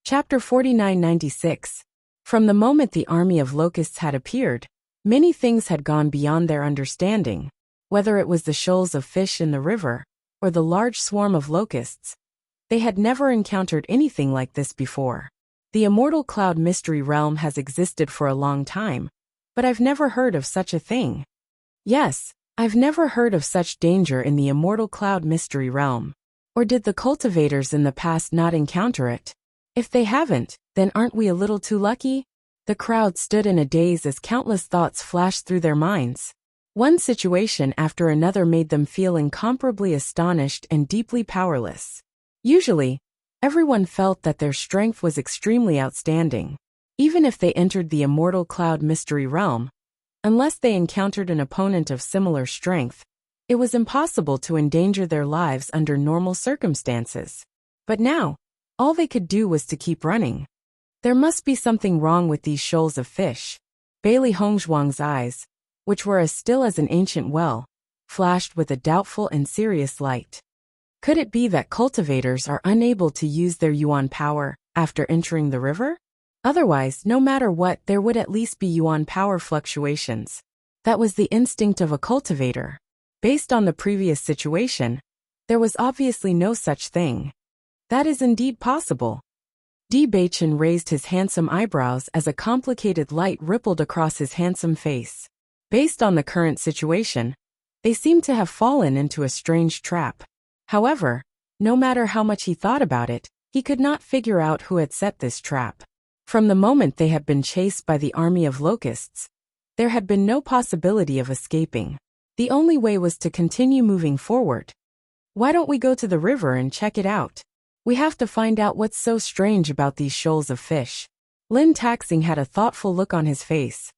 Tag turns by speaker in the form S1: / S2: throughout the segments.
S1: Chapter 4996. From the moment the army of locusts had appeared, many things had gone beyond their understanding, whether it was the shoals of fish in the river, or the large swarm of locusts. They had never encountered anything like this before. The immortal cloud mystery realm has existed for a long time, but I've never heard of such a thing. Yes, I've never heard of such danger in the immortal cloud mystery realm. Or did the cultivators in the past not encounter it? If they haven't, then aren't we a little too lucky? The crowd stood in a daze as countless thoughts flashed through their minds. One situation after another made them feel incomparably astonished and deeply powerless. Usually, everyone felt that their strength was extremely outstanding. Even if they entered the immortal cloud mystery realm, unless they encountered an opponent of similar strength, it was impossible to endanger their lives under normal circumstances. But now, all they could do was to keep running. There must be something wrong with these shoals of fish. Bailey Hongzhuang's eyes, which were as still as an ancient well, flashed with a doubtful and serious light. Could it be that cultivators are unable to use their yuan power after entering the river? Otherwise, no matter what, there would at least be yuan power fluctuations. That was the instinct of a cultivator. Based on the previous situation, there was obviously no such thing. That is indeed possible. Bewitching raised his handsome eyebrows as a complicated light rippled across his handsome face. Based on the current situation, they seemed to have fallen into a strange trap. However, no matter how much he thought about it, he could not figure out who had set this trap. From the moment they had been chased by the army of locusts, there had been no possibility of escaping. The only way was to continue moving forward. Why don't we go to the river and check it out? We have to find out what's so strange about these shoals of fish. Lin Taxing had a thoughtful look on his face.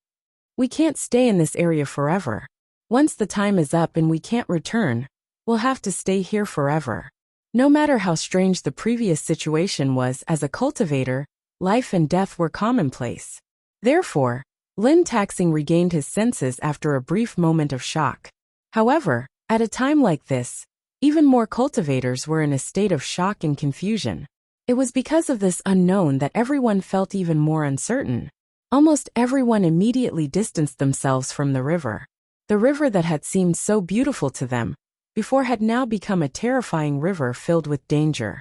S1: We can't stay in this area forever. Once the time is up and we can't return, we'll have to stay here forever. No matter how strange the previous situation was, as a cultivator, life and death were commonplace. Therefore, Lin Taxing regained his senses after a brief moment of shock. However, at a time like this, even more cultivators were in a state of shock and confusion. It was because of this unknown that everyone felt even more uncertain. Almost everyone immediately distanced themselves from the river. The river that had seemed so beautiful to them before had now become a terrifying river filled with danger.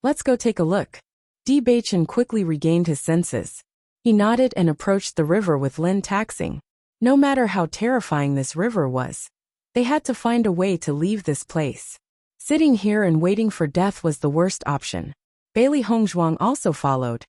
S1: Let's go take a look. Bewitching quickly regained his senses. He nodded and approached the river with Lin Taxing. No matter how terrifying this river was, they had to find a way to leave this place. Sitting here and waiting for death was the worst option. Bailey Hongzhuang also followed.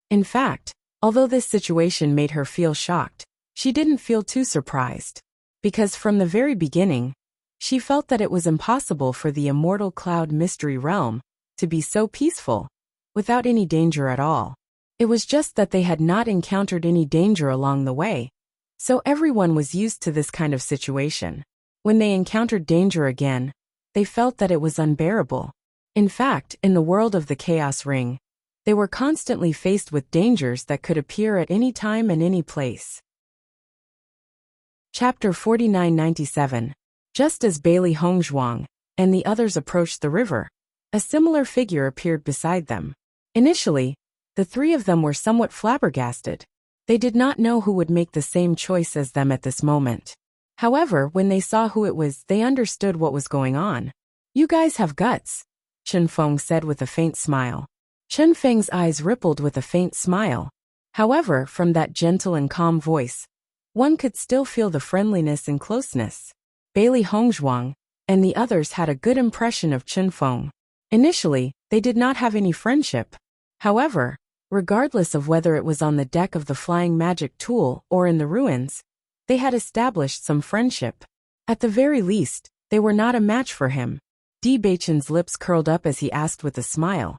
S1: In fact, although this situation made her feel shocked, she didn't feel too surprised. Because from the very beginning, she felt that it was impossible for the immortal cloud mystery realm to be so peaceful, without any danger at all. It was just that they had not encountered any danger along the way, so everyone was used to this kind of situation. When they encountered danger again, they felt that it was unbearable. In fact, in the world of the Chaos Ring, they were constantly faced with dangers that could appear at any time and any place. Chapter 4997. Just as Bailey Hongzhuang and the others approached the river, a similar figure appeared beside them. Initially, the three of them were somewhat flabbergasted. They did not know who would make the same choice as them at this moment. However, when they saw who it was, they understood what was going on. You guys have guts, Chen Feng said with a faint smile. Chen Feng's eyes rippled with a faint smile. However, from that gentle and calm voice, one could still feel the friendliness and closeness. Bailey Hongzhuang and the others had a good impression of Chen Feng. Initially, they did not have any friendship. However, regardless of whether it was on the deck of the flying magic tool or in the ruins, they had established some friendship. At the very least, they were not a match for him. Bewitching's lips curled up as he asked with a smile.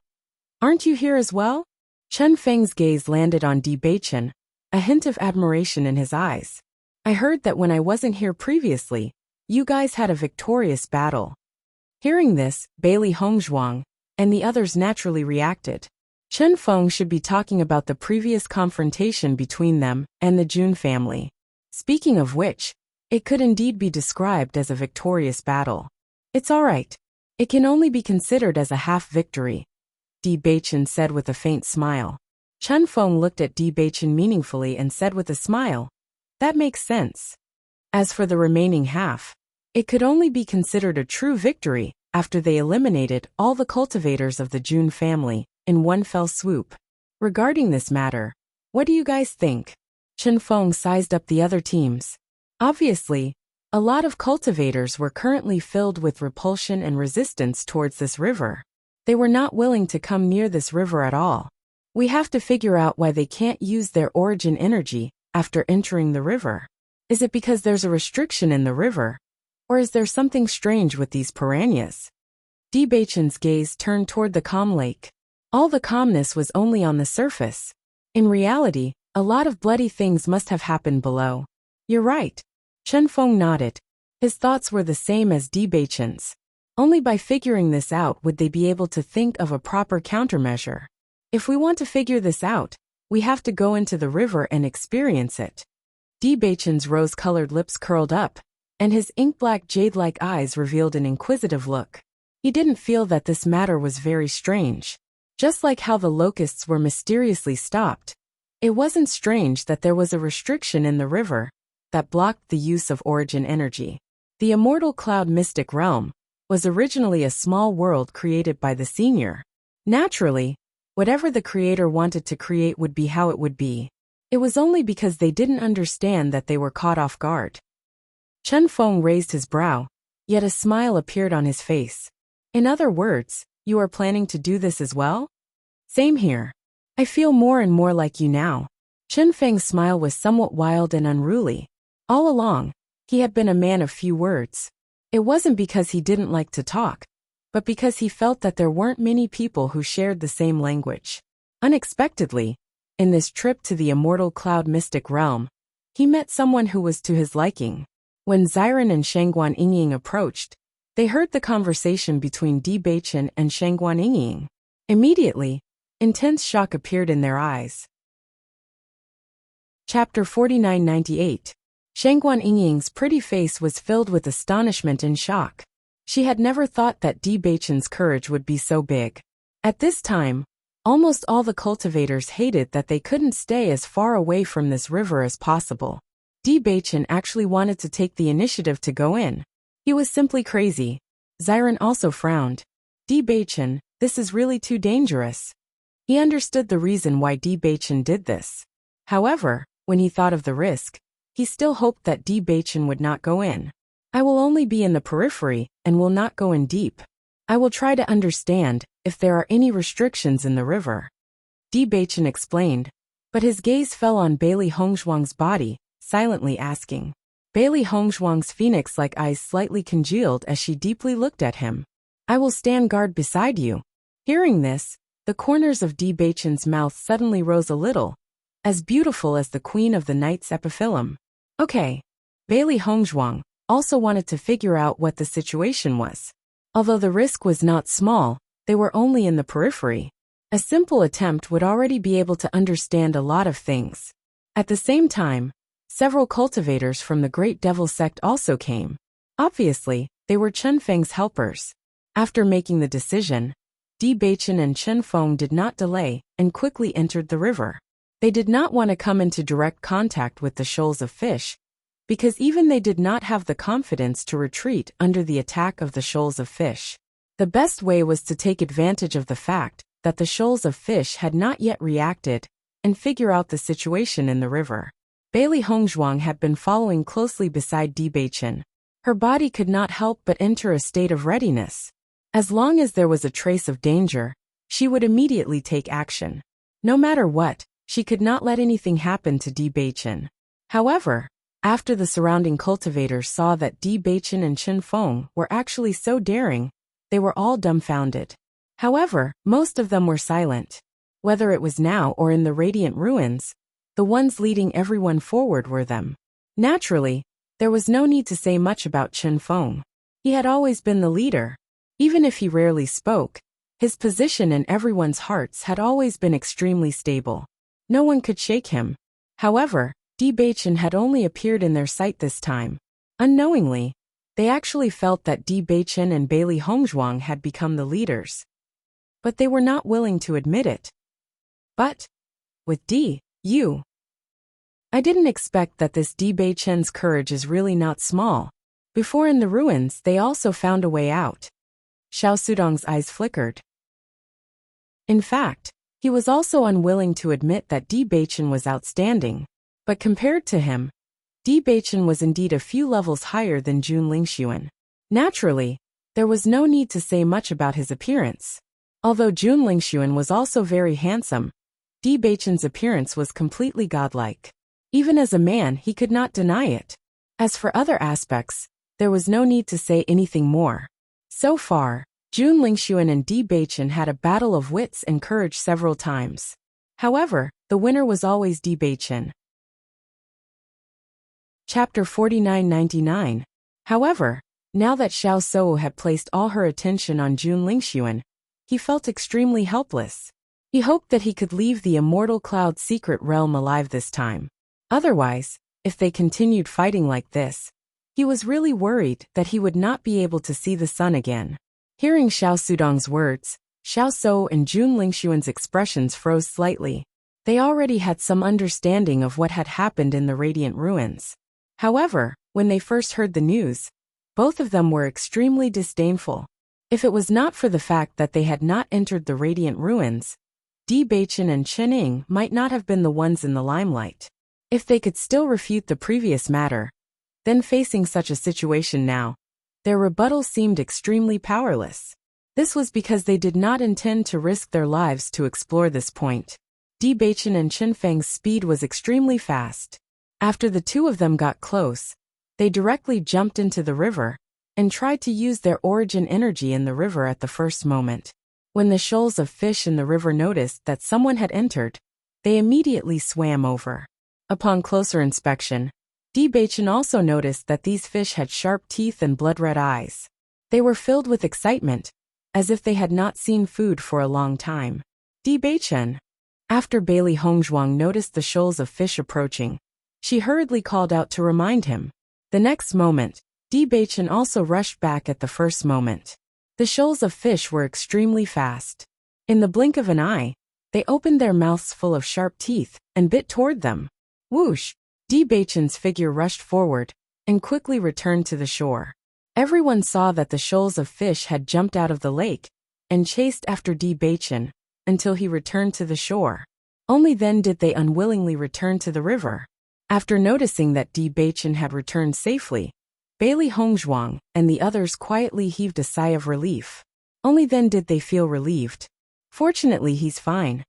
S1: Aren't you here as well? Chen Feng's gaze landed on Bewitching, a hint of admiration in his eyes. I heard that when I wasn't here previously, you guys had a victorious battle. Hearing this, Bailey Hongzhuang and the others naturally reacted. Chen Feng should be talking about the previous confrontation between them and the Jun family. Speaking of which, it could indeed be described as a victorious battle. It's all right. It can only be considered as a half victory. Di Beichen said with a faint smile. Chen Feng looked at Di Beichen meaningfully and said with a smile, "That makes sense." As for the remaining half, it could only be considered a true victory after they eliminated all the cultivators of the Jun family in one fell swoop. Regarding this matter, what do you guys think? Chen Feng sized up the other teams. Obviously, a lot of cultivators were currently filled with repulsion and resistance towards this river. They were not willing to come near this river at all. We have to figure out why they can't use their origin energy after entering the river. Is it because there's a restriction in the river? Or is there something strange with these piranhas? Di Beichen's gaze turned toward the calm lake. All the calmness was only on the surface. In reality, a lot of bloody things must have happened below. You're right. Chen Feng nodded. His thoughts were the same as Di Beichen's. Only by figuring this out would they be able to think of a proper countermeasure. If we want to figure this out, we have to go into the river and experience it. Di Beichen's rose-colored lips curled up, and his ink-black jade-like eyes revealed an inquisitive look. He didn't feel that this matter was very strange. Just like how the locusts were mysteriously stopped, it wasn't strange that there was a restriction in the river that blocked the use of origin energy. The immortal cloud mystic realm was originally a small world created by the senior. Naturally, whatever the creator wanted to create would be how it would be. It was only because they didn't understand that they were caught off guard. Chen Feng raised his brow, yet a smile appeared on his face. In other words, you are planning to do this as well? Same here. I feel more and more like you now. Chen Feng's smile was somewhat wild and unruly. All along, he had been a man of few words. It wasn't because he didn't like to talk, but because he felt that there weren't many people who shared the same language. Unexpectedly, in this trip to the immortal cloud mystic realm, he met someone who was to his liking. When Xiren and Shangguan Yingying approached, they heard the conversation between Di Beichen and Shangguan Yingying. Immediately, intense shock appeared in their eyes. Chapter 4998. Shangguan Yingying's pretty face was filled with astonishment and shock. She had never thought that Di Beichen's courage would be so big. At this time, almost all the cultivators hated that they couldn't stay as far away from this river as possible. Di Beichen actually wanted to take the initiative to go in. He was simply crazy. Xiren also frowned. Di Beichen, this is really too dangerous. He understood the reason why Di Beichen did this. However, when he thought of the risk, he still hoped that Di Beichen would not go in. I will only be in the periphery and will not go in deep. I will try to understand if there are any restrictions in the river. Di Beichen explained, but his gaze fell on Bailey Hongzhuang's body, silently asking. Bailey Hongzhuang's phoenix-like eyes slightly congealed as she deeply looked at him. I will stand guard beside you. Hearing this, the corners of Di Beichen's mouth suddenly rose a little, as beautiful as the queen of the night's epiphyllum. Okay. Bailey Hongzhuang also wanted to figure out what the situation was. Although the risk was not small, they were only in the periphery. A simple attempt would already be able to understand a lot of things. At the same time, several cultivators from the Great Devil sect also came. Obviously, they were Chen Feng's helpers. After making the decision, Di Beichen and Chen Feng did not delay and quickly entered the river. They did not want to come into direct contact with the shoals of fish, because even they did not have the confidence to retreat under the attack of the shoals of fish. The best way was to take advantage of the fact that the shoals of fish had not yet reacted and figure out the situation in the river. Bailey Hongzhuang had been following closely beside Di Beichen. Her body could not help but enter a state of readiness. As long as there was a trace of danger, she would immediately take action. No matter what, she could not let anything happen to Di Beichen. However, after the surrounding cultivators saw that Di Beichen and Chen Feng were actually so daring, they were all dumbfounded. However, most of them were silent. Whether it was now or in the radiant ruins, the ones leading everyone forward were them. Naturally, there was no need to say much about Chen Feng. He had always been the leader. Even if he rarely spoke, his position in everyone's hearts had always been extremely stable. No one could shake him. However, Di Beichen had only appeared in their sight this time. Unknowingly, they actually felt that Di Beichen and Bailey Hongzhuang had become the leaders. but they were not willing to admit it. But with I didn't expect that this Bewitching's courage is really not small. Before in the ruins they also found a way out. Xiao Sudong's eyes flickered. In fact, he was also unwilling to admit that Bewitching was outstanding. But compared to him, Bewitching was indeed a few levels higher than Jun Lingxuan. Naturally, there was no need to say much about his appearance. Although Jun Lingxuan was also very handsome, Bewitching's appearance was completely godlike. Even as a man he could not deny it. As for other aspects, there was no need to say anything more. So far, Jun Lingxuan and Bewitching had a battle of wits and courage several times. However, the winner was always Bewitching. Chapter 4999. However, now that Xiao Sou had placed all her attention on Jun Lingxuan, he felt extremely helpless. He hoped that he could leave the immortal cloud secret realm alive this time. Otherwise, if they continued fighting like this, he was really worried that he would not be able to see the sun again. Hearing Xiao Sudong's words, Xiao Sou and Jun Lingxuan's expressions froze slightly. They already had some understanding of what had happened in the Radiant Ruins. However, when they first heard the news, both of them were extremely disdainful. If it was not for the fact that they had not entered the Radiant Ruins, Bewitching and Chen Ying might not have been the ones in the limelight. If they could still refute the previous matter, then facing such a situation now, their rebuttal seemed extremely powerless. This was because they did not intend to risk their lives to explore this point. Bewitching and Chen Feng's speed was extremely fast. After the two of them got close, they directly jumped into the river and tried to use their origin energy in the river at the first moment. When the shoals of fish in the river noticed that someone had entered, they immediately swam over. Upon closer inspection, Bewitching also noticed that these fish had sharp teeth and blood-red eyes. They were filled with excitement, as if they had not seen food for a long time. Bewitching. After Bailey Hongzhuang noticed the shoals of fish approaching, she hurriedly called out to remind him. The next moment, Bewitching also rushed back at the first moment. The shoals of fish were extremely fast. In the blink of an eye, they opened their mouths full of sharp teeth and bit toward them. Whoosh! Bewitching's figure rushed forward and quickly returned to the shore. Everyone saw that the shoals of fish had jumped out of the lake and chased after Bewitching until he returned to the shore. Only then did they unwillingly return to the river. After noticing that Bewitching had returned safely, Bailey Hongzhuang and the others quietly heaved a sigh of relief. Only then did they feel relieved. Fortunately, he's fine.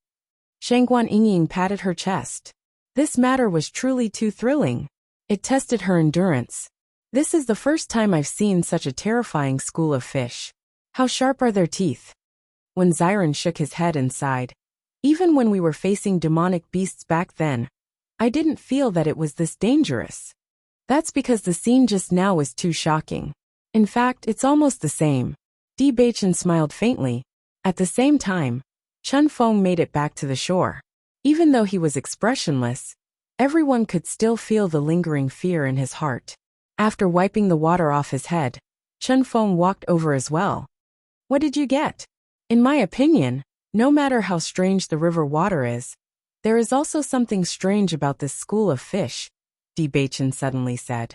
S1: Shangguan Yingying patted her chest. This matter was truly too thrilling. It tested her endurance. This is the first time I've seen such a terrifying school of fish. How sharp are their teeth? When Xiren shook his head and sighed. Even when we were facing demonic beasts back then, I didn't feel that it was this dangerous. That's because the scene just now was too shocking. In fact, it's almost the same. Bewitching smiled faintly. At the same time, Chen Feng made it back to the shore. Even though he was expressionless, everyone could still feel the lingering fear in his heart. After wiping the water off his head, Chen Feng walked over as well. What did you get? In my opinion, no matter how strange the river water is, there is also something strange about this school of fish, Bewitching suddenly said.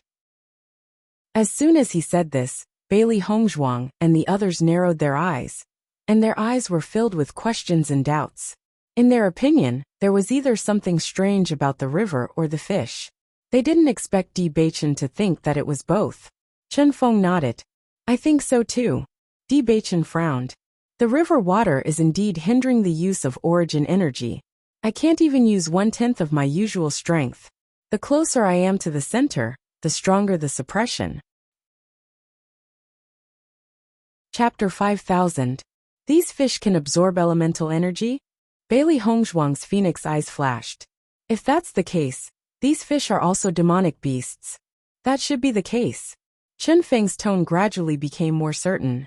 S1: As soon as he said this, Bailey Hongzhuang and the others narrowed their eyes, and their eyes were filled with questions and doubts. In their opinion, there was either something strange about the river or the fish. They didn't expect Bewitching to think that it was both. Chen Feng nodded. I think so too. Bewitching frowned. The river water is indeed hindering the use of origin energy. I can't even use 1/10 of my usual strength. The closer I am to the center, the stronger the suppression. Chapter 5000. These fish can absorb elemental energy? Bailey Hongzhuang's phoenix eyes flashed. If that's the case, these fish are also demonic beasts. That should be the case. Chen Feng's tone gradually became more certain.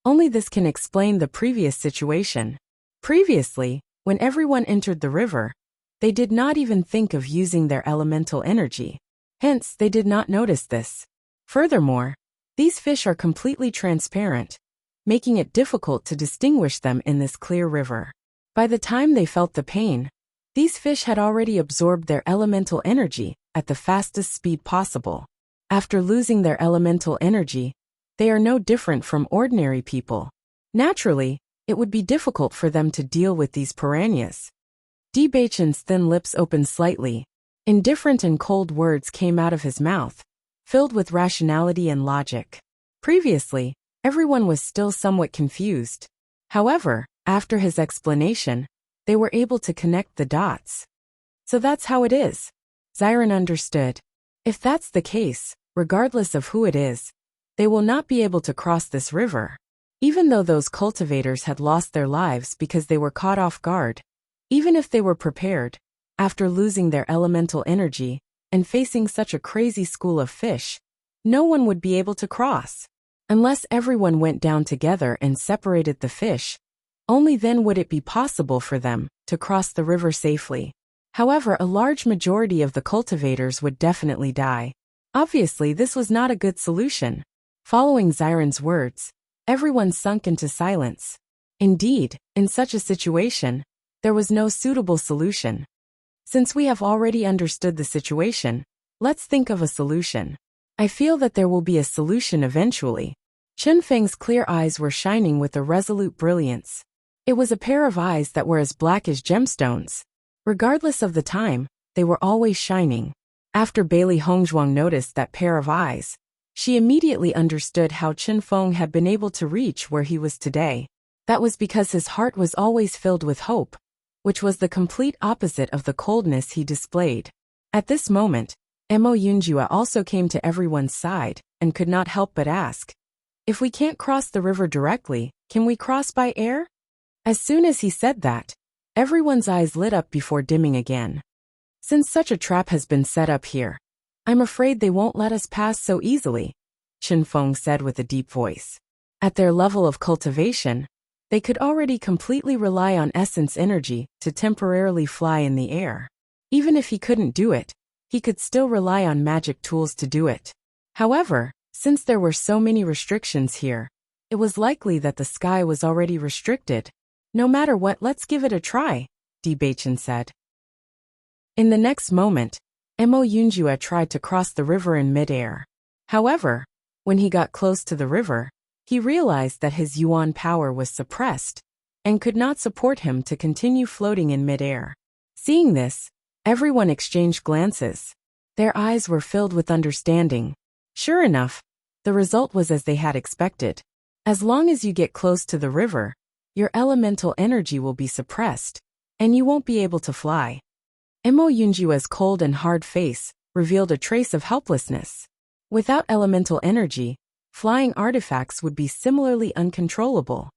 S1: Only this can explain the previous situation. Previously, when everyone entered the river, they did not even think of using their elemental energy. Hence, they did not notice this. Furthermore, these fish are completely transparent, making it difficult to distinguish them in this clear river. By the time they felt the pain, these fish had already absorbed their elemental energy at the fastest speed possible. After losing their elemental energy, they are no different from ordinary people. Naturally, it would be difficult for them to deal with these piranhas. Bewitching's thin lips opened slightly. Indifferent and cold words came out of his mouth, filled with rationality and logic. Previously, everyone was still somewhat confused. However, after his explanation, they were able to connect the dots. So that's how it is. Xiran understood. If that's the case, regardless of who it is, they will not be able to cross this river. Even though those cultivators had lost their lives because they were caught off guard, even if they were prepared, after losing their elemental energy and facing such a crazy school of fish, no one would be able to cross. Unless everyone went down together and separated the fish, only then would it be possible for them to cross the river safely. However, a large majority of the cultivators would definitely die. Obviously, this was not a good solution. Following Xiran's words, everyone sunk into silence. Indeed, in such a situation, there was no suitable solution. Since we have already understood the situation, let's think of a solution. I feel that there will be a solution eventually. Chenfeng's clear eyes were shining with a resolute brilliance. It was a pair of eyes that were as black as gemstones. Regardless of the time, they were always shining. After Bailey Hongzhuang noticed that pair of eyes, she immediately understood how Chenfeng had been able to reach where he was today. That was because his heart was always filled with hope, which was the complete opposite of the coldness he displayed. At this moment, Mo Yunjua also came to everyone's side and could not help but ask, "If we can't cross the river directly, can we cross by air?" As soon as he said that, everyone's eyes lit up before dimming again. "Since such a trap has been set up here, I'm afraid they won't let us pass so easily," Chenfeng said with a deep voice. At their level of cultivation, they could already completely rely on essence energy to temporarily fly in the air. Even if he couldn't do it, he could still rely on magic tools to do it. However, since there were so many restrictions here, it was likely that the sky was already restricted. "No matter what, let's give it a try," Bewitching said. In the next moment, Mo Yunjua tried to cross the river in midair. However, when he got close to the river, he realized that his yuan power was suppressed and could not support him to continue floating in midair. Seeing this, everyone exchanged glances. Their eyes were filled with understanding. Sure enough, the result was as they had expected. As long as you get close to the river, your elemental energy will be suppressed, and you won't be able to fly. Mo Yunjua's cold and hard face revealed a trace of helplessness. Without elemental energy, flying artifacts would be similarly uncontrollable.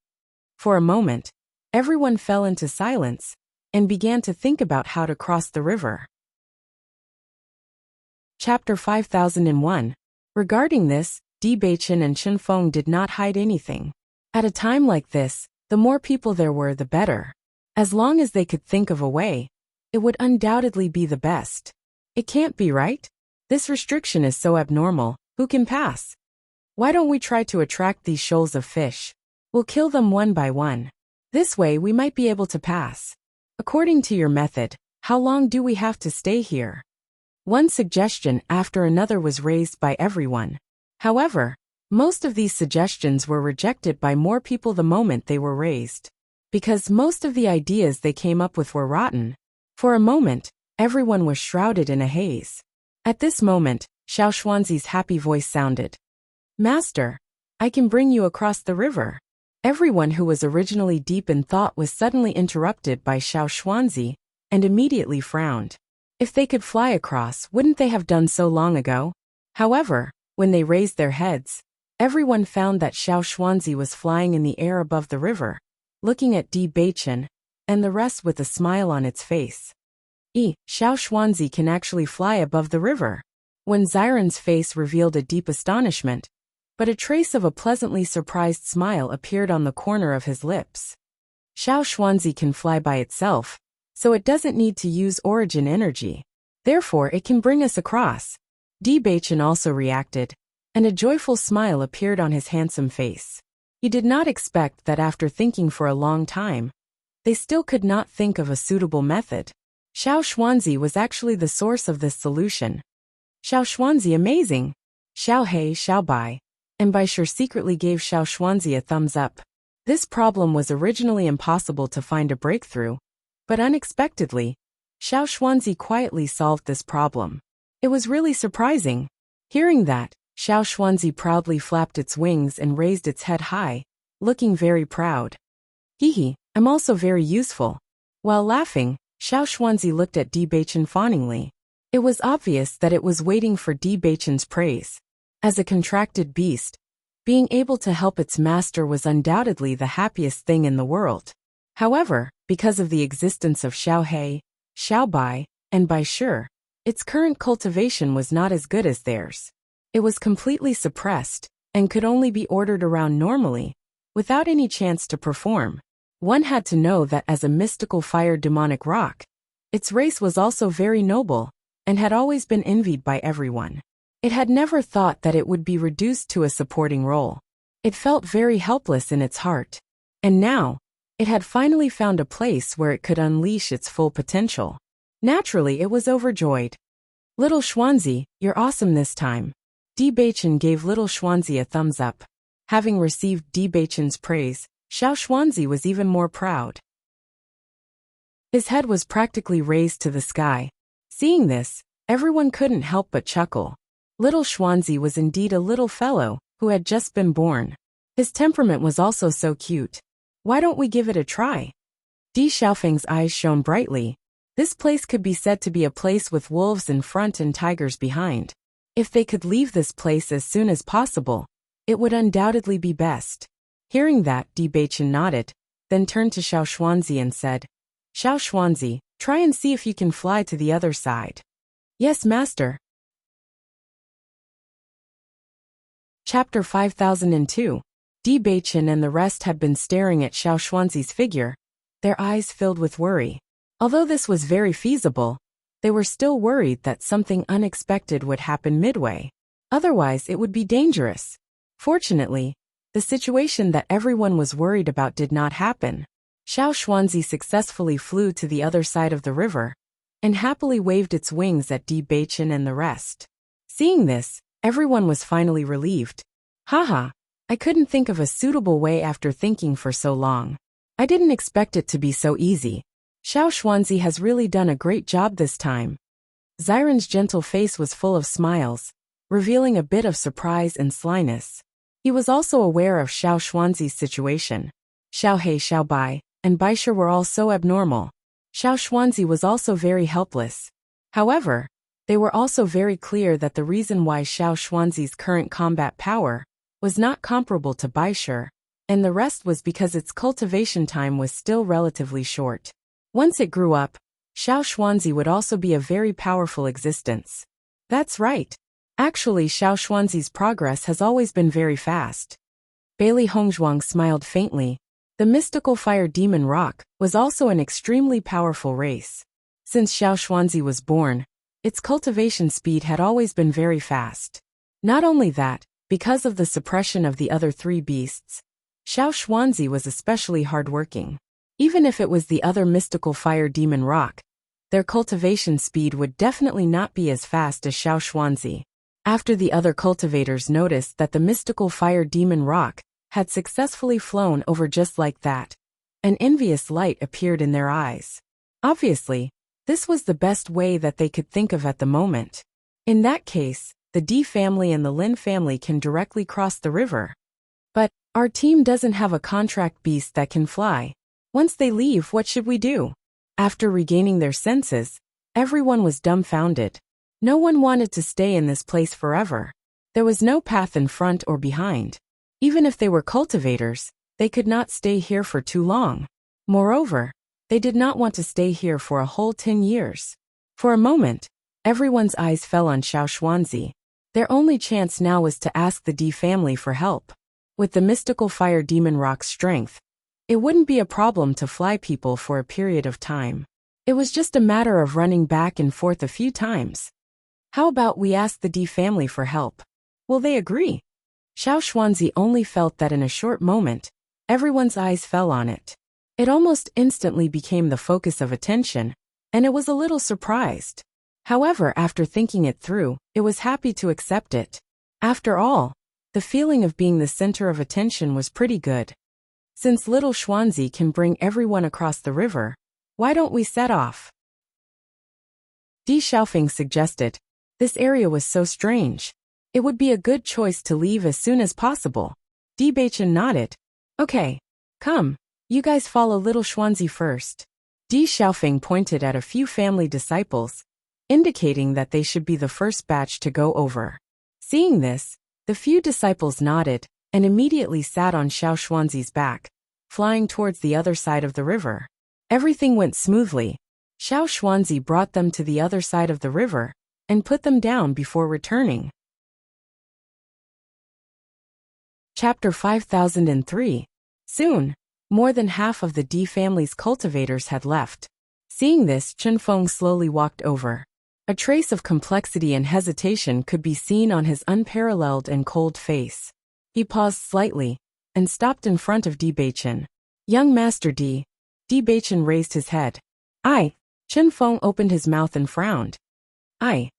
S1: For a moment, everyone fell into silence and began to think about how to cross the river. Chapter 5001. Regarding this, Bewitching and Chenfeng did not hide anything. At a time like this, the more people there were, the better. As long as they could think of a way, it would undoubtedly be the best. It can't be right? This restriction is so abnormal, who can pass? Why don't we try to attract these shoals of fish? We'll kill them one by one. This way we might be able to pass. According to your method, how long do we have to stay here? One suggestion after another was raised by everyone. However, most of these suggestions were rejected by more people the moment they were raised. Because most of the ideas they came up with were rotten. For a moment, everyone was shrouded in a haze. At this moment, Xiao Xuanzi's happy voice sounded. "Master, I can bring you across the river." Everyone who was originally deep in thought was suddenly interrupted by Xiao Xuanzi, and immediately frowned. If they could fly across, wouldn't they have done so long ago? However, when they raised their heads, everyone found that Xiao Xuanzi was flying in the air above the river, looking at Bewitching, and the rest with a smile on its face. Xiao Xuanzi can actually fly above the river. When Xiran's face revealed a deep astonishment, but a trace of a pleasantly surprised smile appeared on the corner of his lips. Xiao Xuanzi can fly by itself, so it doesn't need to use origin energy. Therefore, it can bring us across. Bewitching also reacted, and a joyful smile appeared on his handsome face. He did not expect that after thinking for a long time, they still could not think of a suitable method. Xiao Xuanzi was actually the source of this solution. Xiao Xuanzi amazing! Xiao He, Xiao Bai, and Bai Shi secretly gave Xiao Xuanzi a thumbs up. This problem was originally impossible to find a breakthrough, but unexpectedly, Xiao Xuanzi quietly solved this problem. It was really surprising. Hearing that, Xiao Xuanzi proudly flapped its wings and raised its head high, looking very proud. Hee, I'm also very useful. While laughing, Xiao Xuanzi looked at Bewitching fawningly. It was obvious that it was waiting for Bewitching's praise. As a contracted beast, being able to help its master was undoubtedly the happiest thing in the world. However, because of the existence of Xiao He, Xiao Bai, and Bai Shi, its current cultivation was not as good as theirs. It was completely suppressed, and could only be ordered around normally, without any chance to perform. One had to know that as a mystical fire demonic rock, its race was also very noble, and had always been envied by everyone. It had never thought that it would be reduced to a supporting role. It felt very helpless in its heart. And now, it had finally found a place where it could unleash its full potential. Naturally, it was overjoyed. Little Xuanzi, you're awesome this time. Bewitching gave Little Xuanzi a thumbs up. Having received Bewitching's praise, Xiao Xuanzi was even more proud. His head was practically raised to the sky. Seeing this, everyone couldn't help but chuckle. Little Xuanzi was indeed a little fellow who had just been born. His temperament was also so cute. Why don't we give it a try? Di Xiaofeng's eyes shone brightly. This place could be said to be a place with wolves in front and tigers behind. If they could leave this place as soon as possible, it would undoubtedly be best. Hearing that, Bewitching nodded, then turned to Xiao Xuanzi and said, Xiao Xuanzi, try and see if you can fly to the other side. Yes, master. Chapter 5002. Bewitching and the rest had been staring at Xiao Xuanzi's figure, their eyes filled with worry. Although this was very feasible, they were still worried that something unexpected would happen midway. Otherwise, it would be dangerous. Fortunately, the situation that everyone was worried about did not happen. Xiao Xuanzi successfully flew to the other side of the river, and happily waved its wings at Bewitching and the rest. Seeing this, everyone was finally relieved. Haha, I couldn't think of a suitable way after thinking for so long. I didn't expect it to be so easy. Xiao Xuanzi has really done a great job this time. Xiren's gentle face was full of smiles, revealing a bit of surprise and slyness. He was also aware of Xiao Xuanzi's situation. Xiao He, Xiao Bai, and Bai Shi were all so abnormal. Xiao Xuanzi was also very helpless. However, they were also very clear that the reason why Xiao Xuanzi's current combat power was not comparable to Bai Shi, and the rest was because its cultivation time was still relatively short. Once it grew up, Xiao Xuanzi would also be a very powerful existence. That's right. Actually, Xiao Xuanzi's progress has always been very fast. Bailey Hongzhuang smiled faintly. The mystical fire demon rock was also an extremely powerful race. Since Xiao Xuanzi was born, its cultivation speed had always been very fast. Not only that, because of the suppression of the other three beasts, Xiao Xuanzi was especially hardworking. Even if it was the other mystical fire demon rock, their cultivation speed would definitely not be as fast as Xiao Xuanzi. After the other cultivators noticed that the mystical fire demon rock had successfully flown over just like that, an envious light appeared in their eyes. Obviously, this was the best way that they could think of at the moment. In that case, the D family and the Lin family can directly cross the river. But our team doesn't have a contract beast that can fly. Once they leave, what should we do? After regaining their senses, everyone was dumbfounded. No one wanted to stay in this place forever. There was no path in front or behind. Even if they were cultivators, they could not stay here for too long. Moreover, they did not want to stay here for a whole 10 years. For a moment, everyone's eyes fell on Xiao Xuanzi. Their only chance now was to ask the D family for help. With the mystical fire demon rock's strength, it wouldn't be a problem to fly people for a period of time. It was just a matter of running back and forth a few times. How about we ask the D family for help? Will they agree? Xiao Xuanzi only felt that in a short moment, everyone's eyes fell on it. It almost instantly became the focus of attention, and it was a little surprised. However, after thinking it through, it was happy to accept it. After all, the feeling of being the center of attention was pretty good. Since little Xuanzi can bring everyone across the river, why don't we set off? Di Xiaofeng suggested. This area was so strange. It would be a good choice to leave as soon as possible. Di Beichen nodded. Okay. Come. You guys follow little Xuanzi first. Di Xiaofeng pointed at a few family disciples, indicating that they should be the first batch to go over. Seeing this, the few disciples nodded and immediately sat on Xiao Xuanzi's back, flying towards the other side of the river. Everything went smoothly. Xiao Xuanzi brought them to the other side of the river and put them down before returning. Chapter 5003. Soon, more than half of the Di family's cultivators had left. Seeing this, Chen Feng slowly walked over. A trace of complexity and hesitation could be seen on his unparalleled and cold face. He paused slightly and stopped in front of Di Beichen. Young Master Di. Di Beichen raised his head. I. Chen Feng opened his mouth and frowned. I.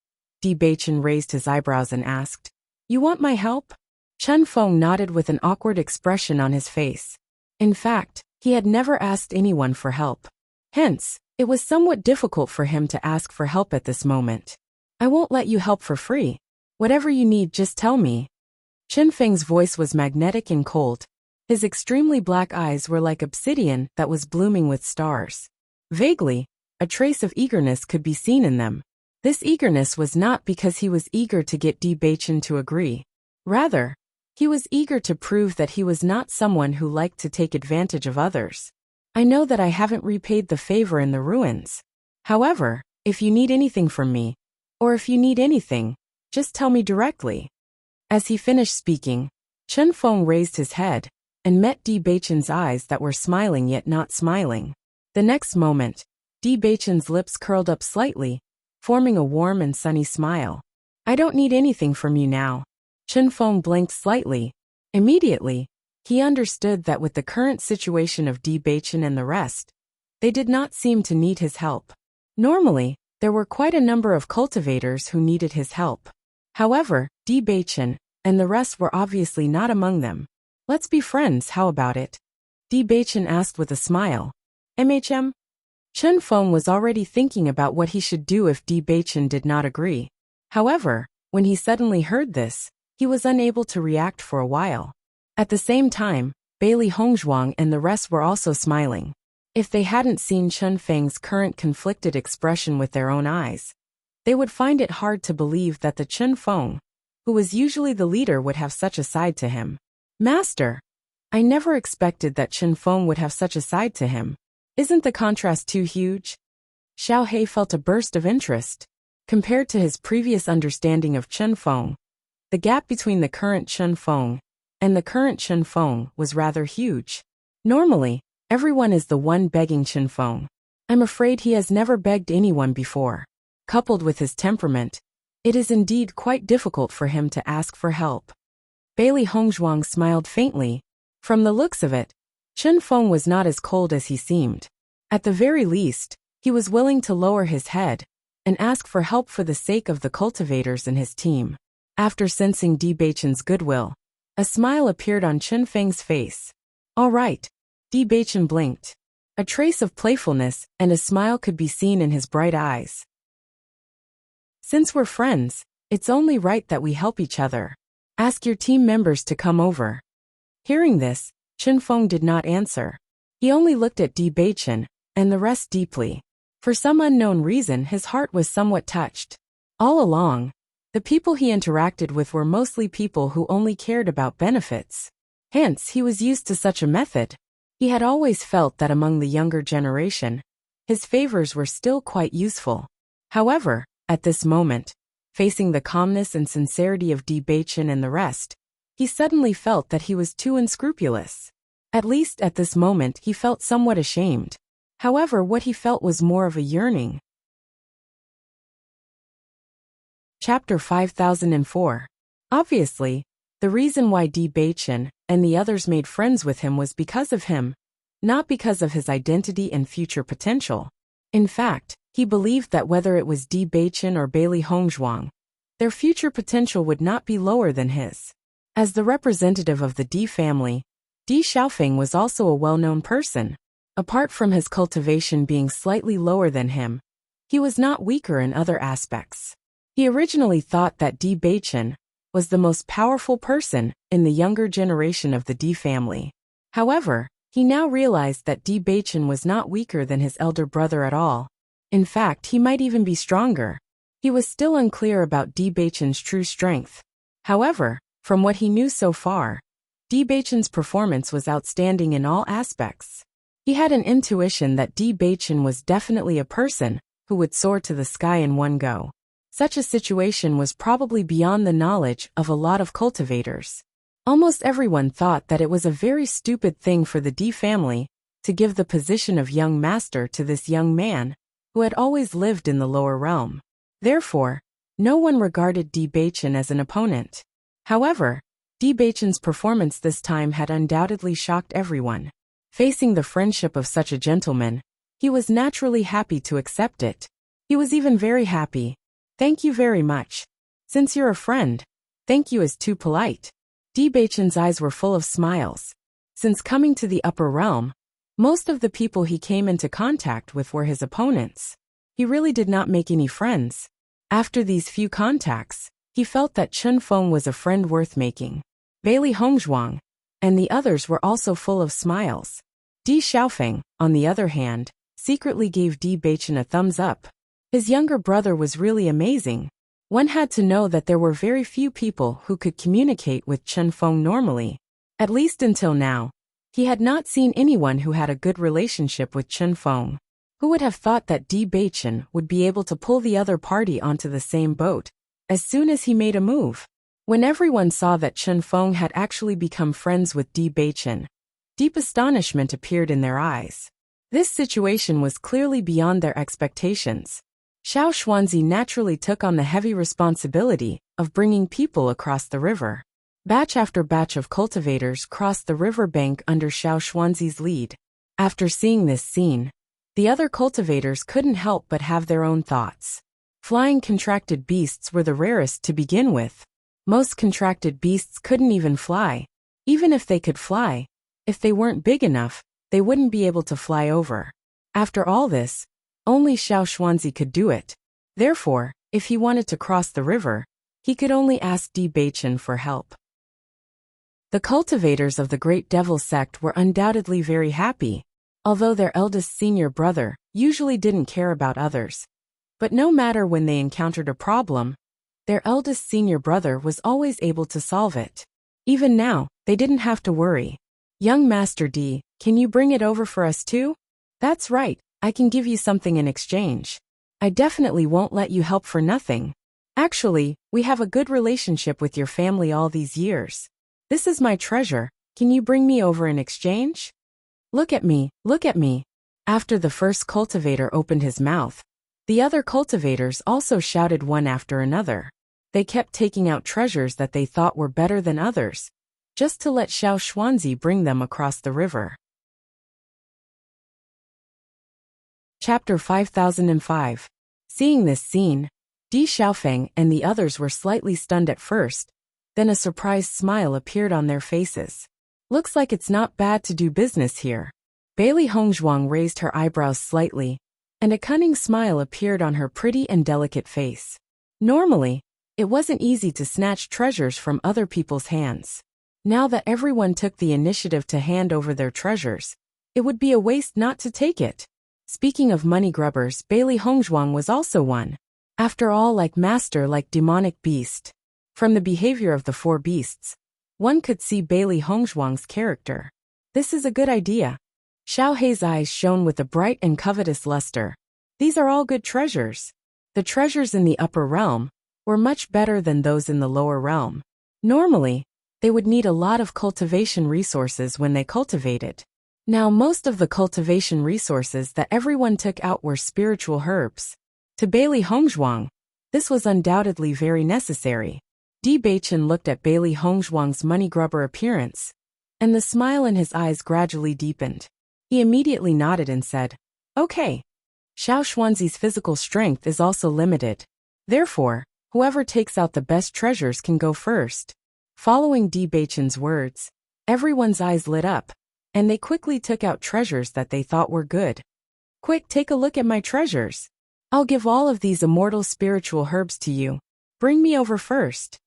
S1: Di Beichen raised his eyebrows and asked, You want my help? Chen Feng nodded with an awkward expression on his face. In fact, he had never asked anyone for help. Hence, it was somewhat difficult for him to ask for help at this moment. I won't let you help for free. Whatever you need, just tell me. Chen Feng's voice was magnetic and cold. His extremely black eyes were like obsidian that was blooming with stars. Vaguely, a trace of eagerness could be seen in them. This eagerness was not because he was eager to get Di Beichen to agree. Rather, he was eager to prove that he was not someone who liked to take advantage of others. I know that I haven't repaid the favor in the ruins. However, if you need anything from me, or if you need anything, just tell me directly. As he finished speaking, Chen Feng raised his head and met Di Beichen's eyes that were smiling yet not smiling. The next moment, Di Beichen's lips curled up slightly, forming a warm and sunny smile. I don't need anything from you now. Chen Feng blinked slightly. Immediately, he understood that with the current situation of Di Beichen and the rest, they did not seem to need his help. Normally, there were quite a number of cultivators who needed his help. However, Di Beichen and the rest were obviously not among them. Let's be friends, how about it? Di Beichen asked with a smile. MHM? Chen Feng was already thinking about what he should do if Di Beichen did not agree. However, when he suddenly heard this, he was unable to react for a while. At the same time, Bailey Hongzhuang and the rest were also smiling. If they hadn't seen Chen Feng's current conflicted expression with their own eyes, they would find it hard to believe that the Chen Feng, who was usually the leader, would have such a side to him. Master! I never expected that Chen Feng would have such a side to him. Isn't the contrast too huge? Xiao He felt a burst of interest. Compared to his previous understanding of Chen Feng, the gap between the current Chen Feng and the current Chen Feng was rather huge. Normally, everyone is the one begging Chen Feng. I'm afraid he has never begged anyone before. Coupled with his temperament, it is indeed quite difficult for him to ask for help. Bailey Hongzhuang smiled faintly. From the looks of it, Chen Feng was not as cold as he seemed. At the very least, he was willing to lower his head and ask for help for the sake of the cultivators and his team. After sensing Di Beichen's goodwill, a smile appeared on Chen Feng's face. All right. Di Beichen blinked. A trace of playfulness and a smile could be seen in his bright eyes. Since we're friends, it's only right that we help each other. Ask your team members to come over. Hearing this, Chen Feng did not answer. He only looked at Di Beichen and the rest deeply. For some unknown reason, his heart was somewhat touched. All along, the people he interacted with were mostly people who only cared about benefits. Hence, he was used to such a method. He had always felt that among the younger generation, his favors were still quite useful. However, at this moment, facing the calmness and sincerity of Di Beichen and the rest, he suddenly felt that he was too unscrupulous. At least at this moment he felt somewhat ashamed. However, what he felt was more of a yearning. Chapter 5004. Obviously, The reason why Bewitching and the others made friends with him was because of him, not because of his identity and future potential. In fact, he believed that whether it was Bewitching or Bailey Hongzhuang, their future potential would not be lower than his. As the representative of the D family, Di Xiaofeng was also a well-known person. Apart from his cultivation being slightly lower than him, he was not weaker in other aspects. He originally thought that Bewitching was the most powerful person in the younger generation of the D family. However, he now realized that Bewitching was not weaker than his elder brother at all. In fact, he might even be stronger. He was still unclear about Bewitching's true strength. However, from what he knew so far, Bewitching's performance was outstanding in all aspects. He had an intuition that Bewitching was definitely a person who would soar to the sky in one go. Such a situation was probably beyond the knowledge of a lot of cultivators. Almost everyone thought that it was a very stupid thing for the D family to give the position of young master to this young man who had always lived in the lower realm. Therefore, no one regarded Bewitching as an opponent. However, Bewitching's performance this time had undoubtedly shocked everyone. Facing the friendship of such a gentleman, he was naturally happy to accept it. He was even very happy. Thank you very much. Since you're a friend, thank you is too polite. Bewitching's eyes were full of smiles. Since coming to the upper realm, most of the people he came into contact with were his opponents. He really did not make any friends. After these few contacts, he felt that Chen Feng was a friend worth making. Bailey Hongzhuang and the others were also full of smiles. Di Xiaofeng, on the other hand, secretly gave Bewitching a thumbs up. His younger brother was really amazing. One had to know that there were very few people who could communicate with Chen Feng normally. At least until now, he had not seen anyone who had a good relationship with Chen Feng. Who would have thought that Bewitching would be able to pull the other party onto the same boat as soon as he made a move? When everyone saw that Chen Feng had actually become friends with Bewitching, deep astonishment appeared in their eyes. This situation was clearly beyond their expectations. Xiao Xuanzi naturally took on the heavy responsibility of bringing people across the river. Batch after batch of cultivators crossed the river bank under Xiao Xuanzi's lead. After seeing this scene, the other cultivators couldn't help but have their own thoughts. Flying contracted beasts were the rarest to begin with. Most contracted beasts couldn't even fly. Even if they could fly, if they weren't big enough, they wouldn't be able to fly over. After all this, only Xiao Xuanzi could do it. Therefore, if he wanted to cross the river, he could only ask Bewitching for help. The cultivators of the Great Devil sect were undoubtedly very happy, although their eldest senior brother usually didn't care about others. But no matter when they encountered a problem, their eldest senior brother was always able to solve it. Even now, they didn't have to worry. Young Master D, can you bring it over for us too? That's right, I can give you something in exchange. I definitely won't let you help for nothing. Actually, we have a good relationship with your family all these years. This is my treasure, can you bring me over in exchange? Look at me, look at me. After the first cultivator opened his mouth, the other cultivators also shouted one after another. They kept taking out treasures that they thought were better than others, just to let Xiao Xuanzi bring them across the river. Chapter 5005. Seeing this scene, Di Xiaofeng and the others were slightly stunned at first, then a surprised smile appeared on their faces. Looks like it's not bad to do business here. Bailey Hongzhuang raised her eyebrows slightly, and a cunning smile appeared on her pretty and delicate face. Normally, it wasn't easy to snatch treasures from other people's hands. Now that everyone took the initiative to hand over their treasures, it would be a waste not to take it. Speaking of money grubbers, Bailey Hongzhuang was also one. After all, like master, like demonic beast. From the behavior of the four beasts, one could see Bailey Hongzhuang's character. This is a good idea. Xiao Hei's eyes shone with a bright and covetous luster. These are all good treasures. The treasures in the upper realm were much better than those in the lower realm. Normally, they would need a lot of cultivation resources when they cultivated. Now most of the cultivation resources that everyone took out were spiritual herbs. To Bailey Hongzhuang, this was undoubtedly very necessary. Di Beichen looked at Bailey Hongzhuang's money grubber appearance, and the smile in his eyes gradually deepened. He immediately nodded and said, "Okay. Xiao Xuanzi's physical strength is also limited. Therefore, whoever takes out the best treasures can go first." Following Di Beichen's words, everyone's eyes lit up, and they quickly took out treasures that they thought were good. "Quick, take a look at my treasures. I'll give all of these immortal spiritual herbs to you. Bring me over first.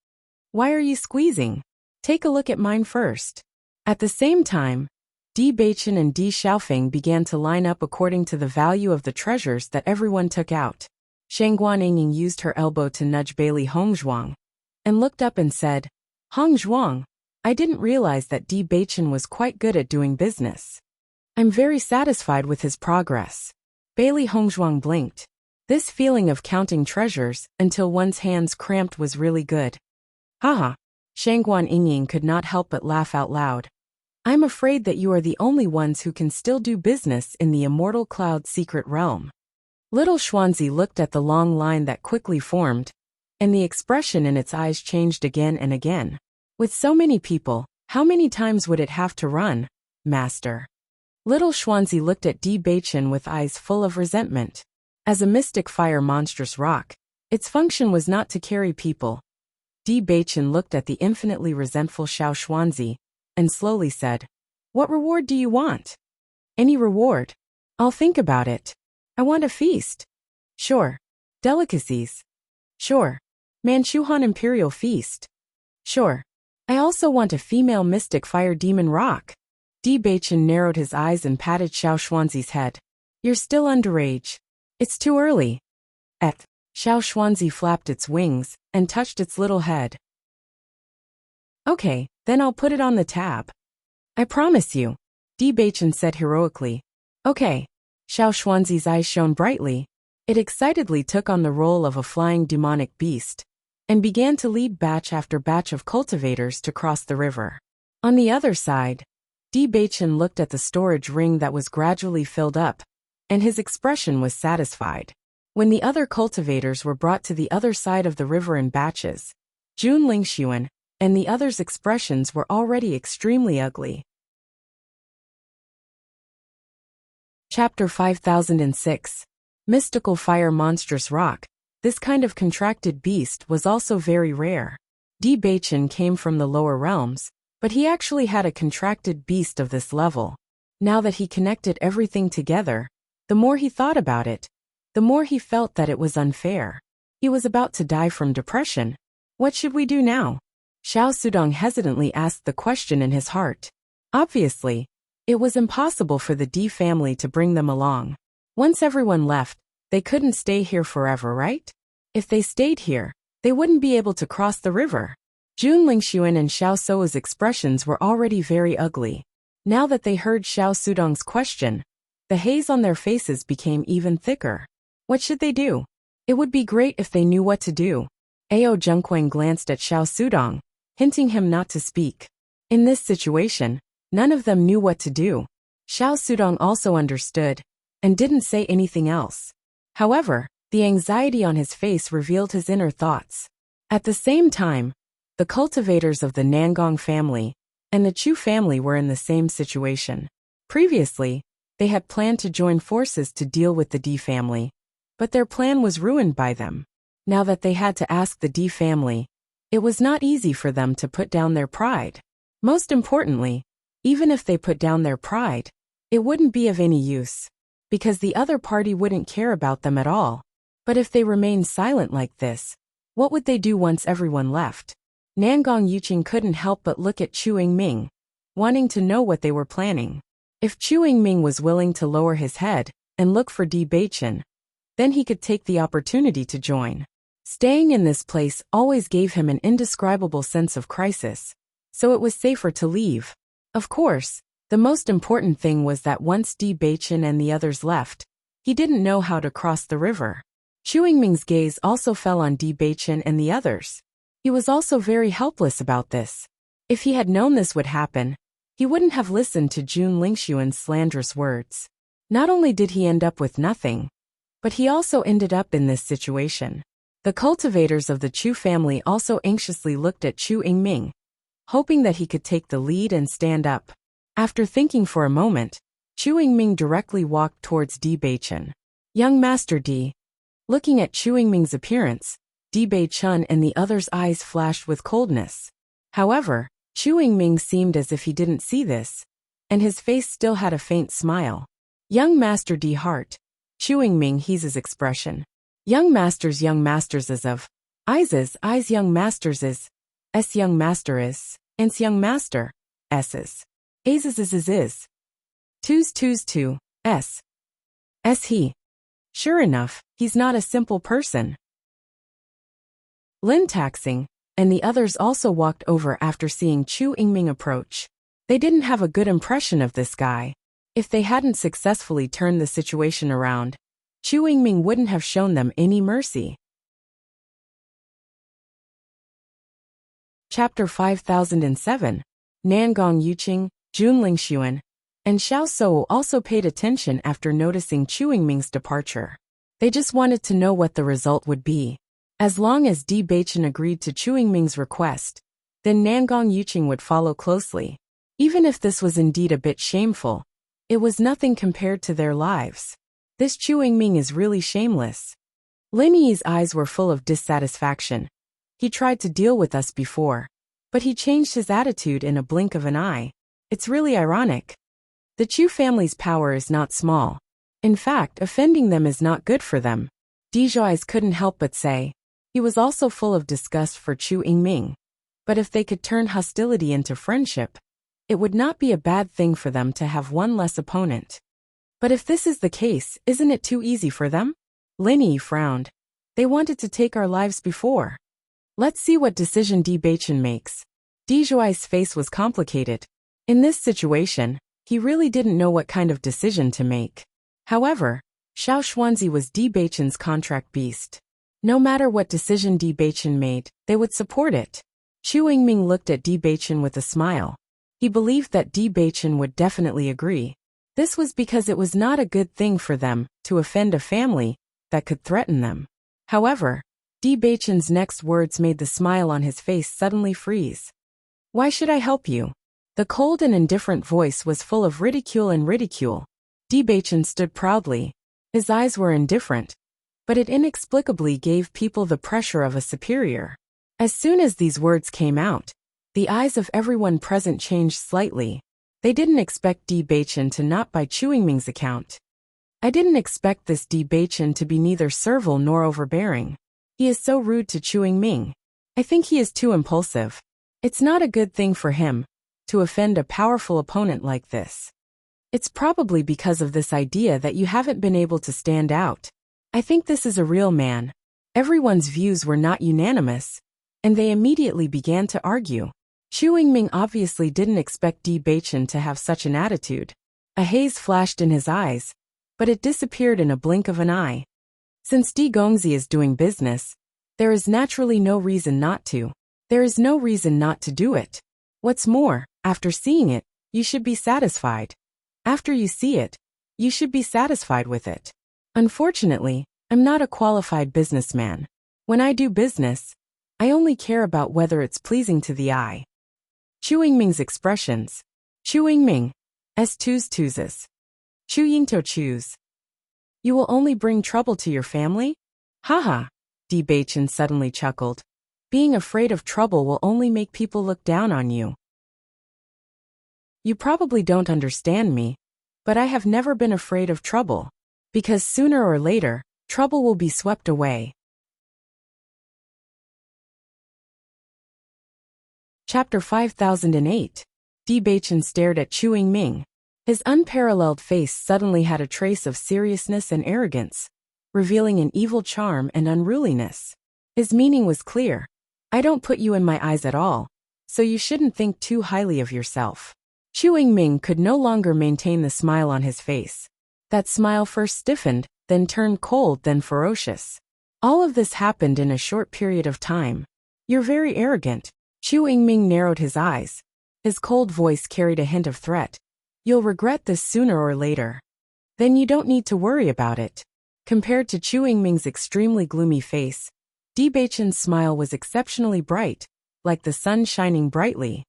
S1: Why are you squeezing? Take a look at mine first." At the same time, Di Beichen and Di Xiaofeng began to line up according to the value of the treasures that everyone took out. Shangguan Yingying used her elbow to nudge Bailey Hongzhuang, and looked up and said, "Hongzhuang, I didn't realize that Di Beichen was quite good at doing business. I'm very satisfied with his progress." Bailey Hongzhuang blinked. This feeling of counting treasures until one's hands cramped was really good. Haha. Shangguan Yingying could not help but laugh out loud. "I'm afraid that you are the only ones who can still do business in the immortal cloud secret realm." Little Xuanzi looked at the long line that quickly formed, and the expression in its eyes changed again and again. With so many people, how many times would it have to run, master? Little Xuanzi looked at Di Beichen with eyes full of resentment. As a mystic fire monstrous rock, its function was not to carry people. Di Beichen looked at the infinitely resentful Xiao Xuanzi, and slowly said, "What reward do you want?" "Any reward. I'll think about it. I want a feast." "Sure." "Delicacies." "Sure." "Manchuhan Imperial Feast." "Sure." "I also want a female mystic fire demon rock." Di Beichen narrowed his eyes and patted Xiao Xuanzi's head. "You're still underage. It's too early." Xiao Xuanzi flapped its wings and touched its little head. "Okay, then I'll put it on the tab. I promise you," Di Beichen said heroically. "Okay." Xiao Xuanzi's eyes shone brightly. It excitedly took on the role of a flying demonic beast, and began to lead batch after batch of cultivators to cross the river. On the other side, Di Beichen looked at the storage ring that was gradually filled up, and his expression was satisfied. When the other cultivators were brought to the other side of the river in batches, Jun Lingxuan and the others' expressions were already extremely ugly. Chapter 5006. Mystical Fire Monstrous Rock. This kind of contracted beast was also very rare. Di Beichen came from the lower realms, but he actually had a contracted beast of this level. Now that he connected everything together, the more he thought about it, the more he felt that it was unfair. He was about to die from depression. What should we do now? Xiao Sudong hesitantly asked the question in his heart. Obviously, it was impossible for the Di family to bring them along. Once everyone left, they couldn't stay here forever, right? If they stayed here, they wouldn't be able to cross the river. Jun Lingxuan and Xiao Sou's expressions were already very ugly. Now that they heard Xiao Sudong's question, the haze on their faces became even thicker. What should they do? It would be great if they knew what to do. Ao Zhengquang glanced at Xiao Sudong, hinting him not to speak. In this situation, none of them knew what to do. Xiao Sudong also understood, and didn't say anything else. However, the anxiety on his face revealed his inner thoughts. At the same time, the cultivators of the Nangong family and the Chu family were in the same situation. Previously, they had planned to join forces to deal with the Di family, but their plan was ruined by them. Now that they had to ask the Di family, it was not easy for them to put down their pride. Most importantly, even if they put down their pride, it wouldn't be of any use, because the other party wouldn't care about them at all. But if they remained silent like this, what would they do once everyone left? Nangong Yuqing couldn't help but look at Chu Yingming, wanting to know what they were planning. If Chu Yingming was willing to lower his head and look for Di Beichen, then he could take the opportunity to join. Staying in this place always gave him an indescribable sense of crisis, so it was safer to leave. Of course, the most important thing was that once Di Beichen and the others left, he didn't know how to cross the river. Chu Yingming's gaze also fell on Di Beichen and the others. He was also very helpless about this. If he had known this would happen, he wouldn't have listened to Jun Lingxuan's slanderous words. Not only did he end up with nothing, but he also ended up in this situation. The cultivators of the Chu family also anxiously looked at Chu Yingming, hoping that he could take the lead and stand up. After thinking for a moment, Chu Yingming directly walked towards Di Beichen. Young Master Di. Looking at Chu Yingming's appearance, Di Beichen and the other's eyes flashed with coldness. However, Chu Yingming seemed as if he didn't see this, and his face still had a faint smile. Young Master Di Heart. Chu Yingming he's his expression. Young masters is of. Eyes young masters is. S young master is. Ns young master. S's. Is. Two. S. He. Sure enough, he's not a simple person. Lin Taxing and the others also walked over after seeing Chu Yingming approach. They didn't have a good impression of this guy. If they hadn't successfully turned the situation around, Chu Yingming wouldn't have shown them any mercy. Chapter 5007. Nangong Yuqing, Junling Xuan, and Xiao Sou also paid attention after noticing Chu Yingming's departure. They just wanted to know what the result would be. As long as Di Beichen agreed to Chu Yingming's request, then Nangong Yuqing would follow closely. Even if this was indeed a bit shameful, it was nothing compared to their lives. This Chu Yingming is really shameless. Lin Yi's eyes were full of dissatisfaction. He tried to deal with us before, but he changed his attitude in a blink of an eye. It's really ironic. The Chu family's power is not small. In fact, offending them is not good for them. Di Zhuai's couldn't help but say. He was also full of disgust for Chu Yingming. But if they could turn hostility into friendship, it would not be a bad thing for them to have one less opponent. But if this is the case, isn't it too easy for them? Lin Yi frowned. They wanted to take our lives before. Let's see what decision Di Beichen makes. Di Zhuai's face was complicated. In this situation, he really didn't know what kind of decision to make. However, Xiao Xuanzi was Di Beichen's contract beast. No matter what decision Di Beichen made, they would support it. Chu Yingming looked at Di Beichen with a smile. He believed that Di Beichen would definitely agree. This was because it was not a good thing for them to offend a family that could threaten them. However, Di Beichen's next words made the smile on his face suddenly freeze. Why should I help you? The cold and indifferent voice was full of ridicule and ridicule. Di Beichen stood proudly. His eyes were indifferent, but it inexplicably gave people the pressure of a superior. As soon as these words came out, the eyes of everyone present changed slightly. They didn't expect Di Beichen to not buy Chu Yingming's account. I didn't expect this Di Beichen to be neither servile nor overbearing. He is so rude to Chu Yingming. I think he is too impulsive. It's not a good thing for him to offend a powerful opponent like this. It's probably because of this idea that you haven't been able to stand out. I think this is a real man. Everyone's views were not unanimous, and they immediately began to argue. Chu Yingming obviously didn't expect Di Beichen to have such an attitude. A haze flashed in his eyes, but it disappeared in a blink of an eye. Since Di Gongzi is doing business, there is naturally no reason not to. There is no reason not to do it. What's more, after seeing it, you should be satisfied. After you see it, you should be satisfied with it. Unfortunately, I'm not a qualified businessman. When I do business, I only care about whether it's pleasing to the eye. Chu Yingming's expressions. Chu Yingming. Chooses. Chu Yingtou choose. You will only bring trouble to your family? Haha. Di Beichen suddenly chuckled. Being afraid of trouble will only make people look down on you. You probably don't understand me, but I have never been afraid of trouble. Because sooner or later, trouble will be swept away. Chapter 5008. Di Beichen stared at Chu Yingming. His unparalleled face suddenly had a trace of seriousness and arrogance, revealing an evil charm and unruliness. His meaning was clear. I don't put you in my eyes at all, so you shouldn't think too highly of yourself. Chu Yingming could no longer maintain the smile on his face. That smile first stiffened, then turned cold, then ferocious. All of this happened in a short period of time. You're very arrogant. Chu Yingming narrowed his eyes. His cold voice carried a hint of threat. You'll regret this sooner or later. Then you don't need to worry about it. Compared to Chu Yingming's extremely gloomy face, Di Beichen's smile was exceptionally bright, like the sun shining brightly.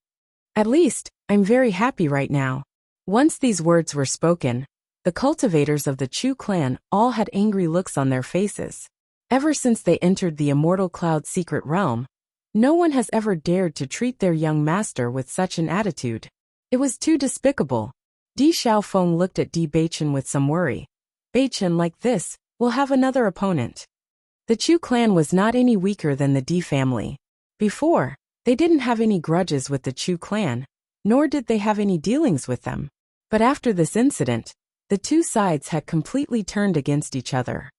S1: At least, I'm very happy right now. Once these words were spoken, the cultivators of the Chu clan all had angry looks on their faces. Ever since they entered the Immortal Cloud's secret realm, no one has ever dared to treat their young master with such an attitude. It was too despicable. Di Xiaofeng looked at Di Beichen with some worry. Beichen, like this, will have another opponent. The Chu clan was not any weaker than the Di family. Before, they didn't have any grudges with the Chu clan, nor did they have any dealings with them. But after this incident, the two sides had completely turned against each other.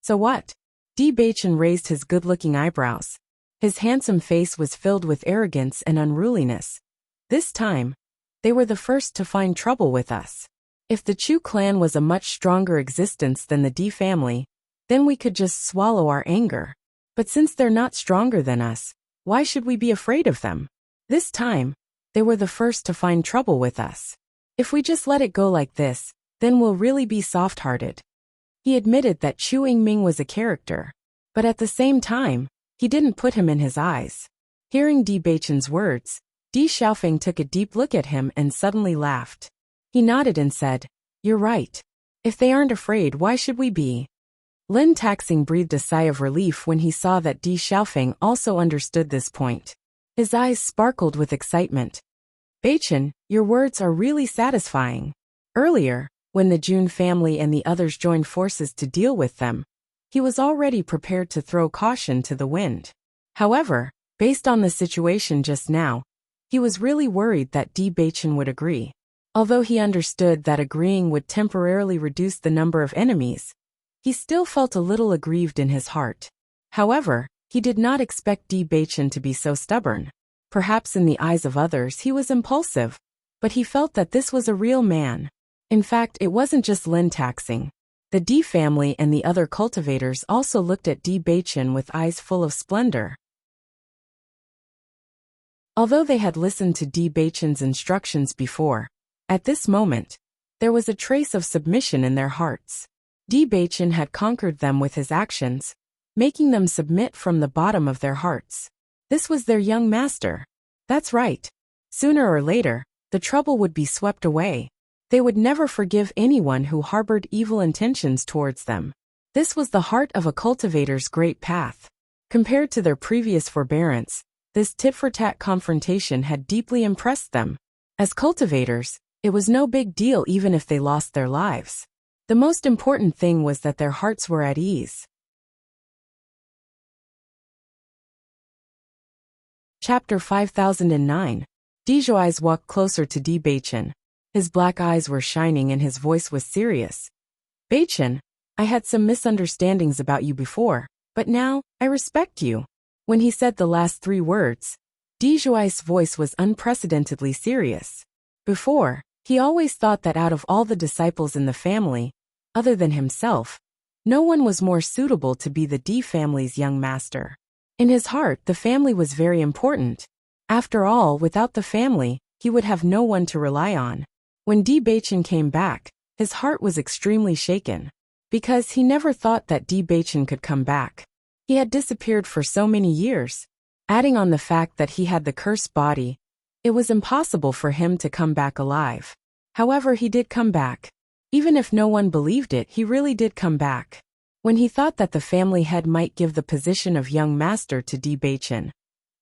S1: So what? Di Beichen raised his good-looking eyebrows. His handsome face was filled with arrogance and unruliness. This time, they were the first to find trouble with us. If the Chu clan was a much stronger existence than the Di family, then we could just swallow our anger. But since they're not stronger than us, why should we be afraid of them? This time, they were the first to find trouble with us. If we just let it go like this, then we'll really be soft-hearted. He admitted that Chu Yingming was a character, but at the same time, he didn't put him in his eyes. Hearing Di Beichen's words, Di Xiaofeng took a deep look at him and suddenly laughed. He nodded and said, "You're right. If they aren't afraid, why should we be?" Lin Taxing breathed a sigh of relief when he saw that Di Xiaofeng also understood this point. His eyes sparkled with excitement. "Beichen, your words are really satisfying." Earlier, when the Jun family and the others joined forces to deal with them, he was already prepared to throw caution to the wind. However, based on the situation just now, he was really worried that Di Beichen would agree. Although he understood that agreeing would temporarily reduce the number of enemies, he still felt a little aggrieved in his heart. However, he did not expect Di Beichen to be so stubborn. Perhaps in the eyes of others he was impulsive, but he felt that this was a real man. In fact, it wasn't just Lin Taxing. The Di family and the other cultivators also looked at Di Beichen with eyes full of splendor. Although they had listened to Di Beichen's instructions before, at this moment, there was a trace of submission in their hearts. Di Beichen had conquered them with his actions, making them submit from the bottom of their hearts. This was their young master. That's right. Sooner or later, the trouble would be swept away. They would never forgive anyone who harbored evil intentions towards them. This was the heart of a cultivator's great path. Compared to their previous forbearance, this tit-for-tat confrontation had deeply impressed them. As cultivators, it was no big deal even if they lost their lives. The most important thing was that their hearts were at ease. Chapter 5009. Di Zhuai's walked closer to Di Beichen. His black eyes were shining and his voice was serious. "Beichen, I had some misunderstandings about you before, but now, I respect you." When he said the last three words, Di Zhuai's voice was unprecedentedly serious. Before, he always thought that out of all the disciples in the family, other than himself, no one was more suitable to be the Di family's young master. In his heart, the family was very important. After all, without the family, he would have no one to rely on. When Di Beichen came back, his heart was extremely shaken, because he never thought that Di Beichen could come back. He had disappeared for so many years. Adding on the fact that he had the cursed body, it was impossible for him to come back alive. However, he did come back. Even if no one believed it, he really did come back. When he thought that the family head might give the position of young master to Di Beichen,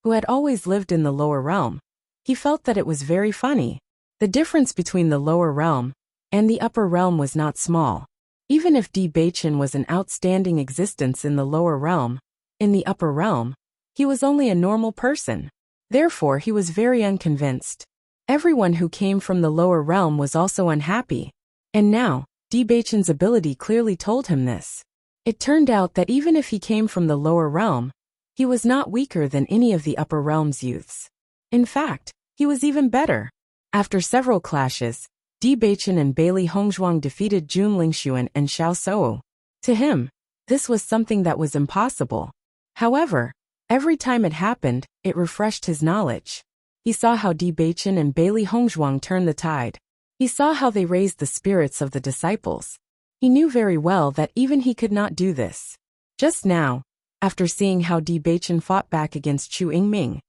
S1: who had always lived in the lower realm, he felt that it was very funny. The difference between the lower realm and the upper realm was not small. Even if Di Beichen was an outstanding existence in the lower realm, in the upper realm, he was only a normal person. Therefore, he was very unconvinced. Everyone who came from the lower realm was also unhappy. And now, Di Beichen's ability clearly told him this. It turned out that even if he came from the lower realm, he was not weaker than any of the upper realm's youths. In fact, he was even better. After several clashes, Di Beichen and Bailey Hongzhuang defeated Jun Lingxuan and Xiao Sou. To him, this was something that was impossible. However, every time it happened, it refreshed his knowledge. He saw how Di Beichen and Bailey Hongzhuang turned the tide. He saw how they raised the spirits of the disciples. He knew very well that even he could not do this. Just now, After seeing how Di Baichen fought back against Chu Yingming,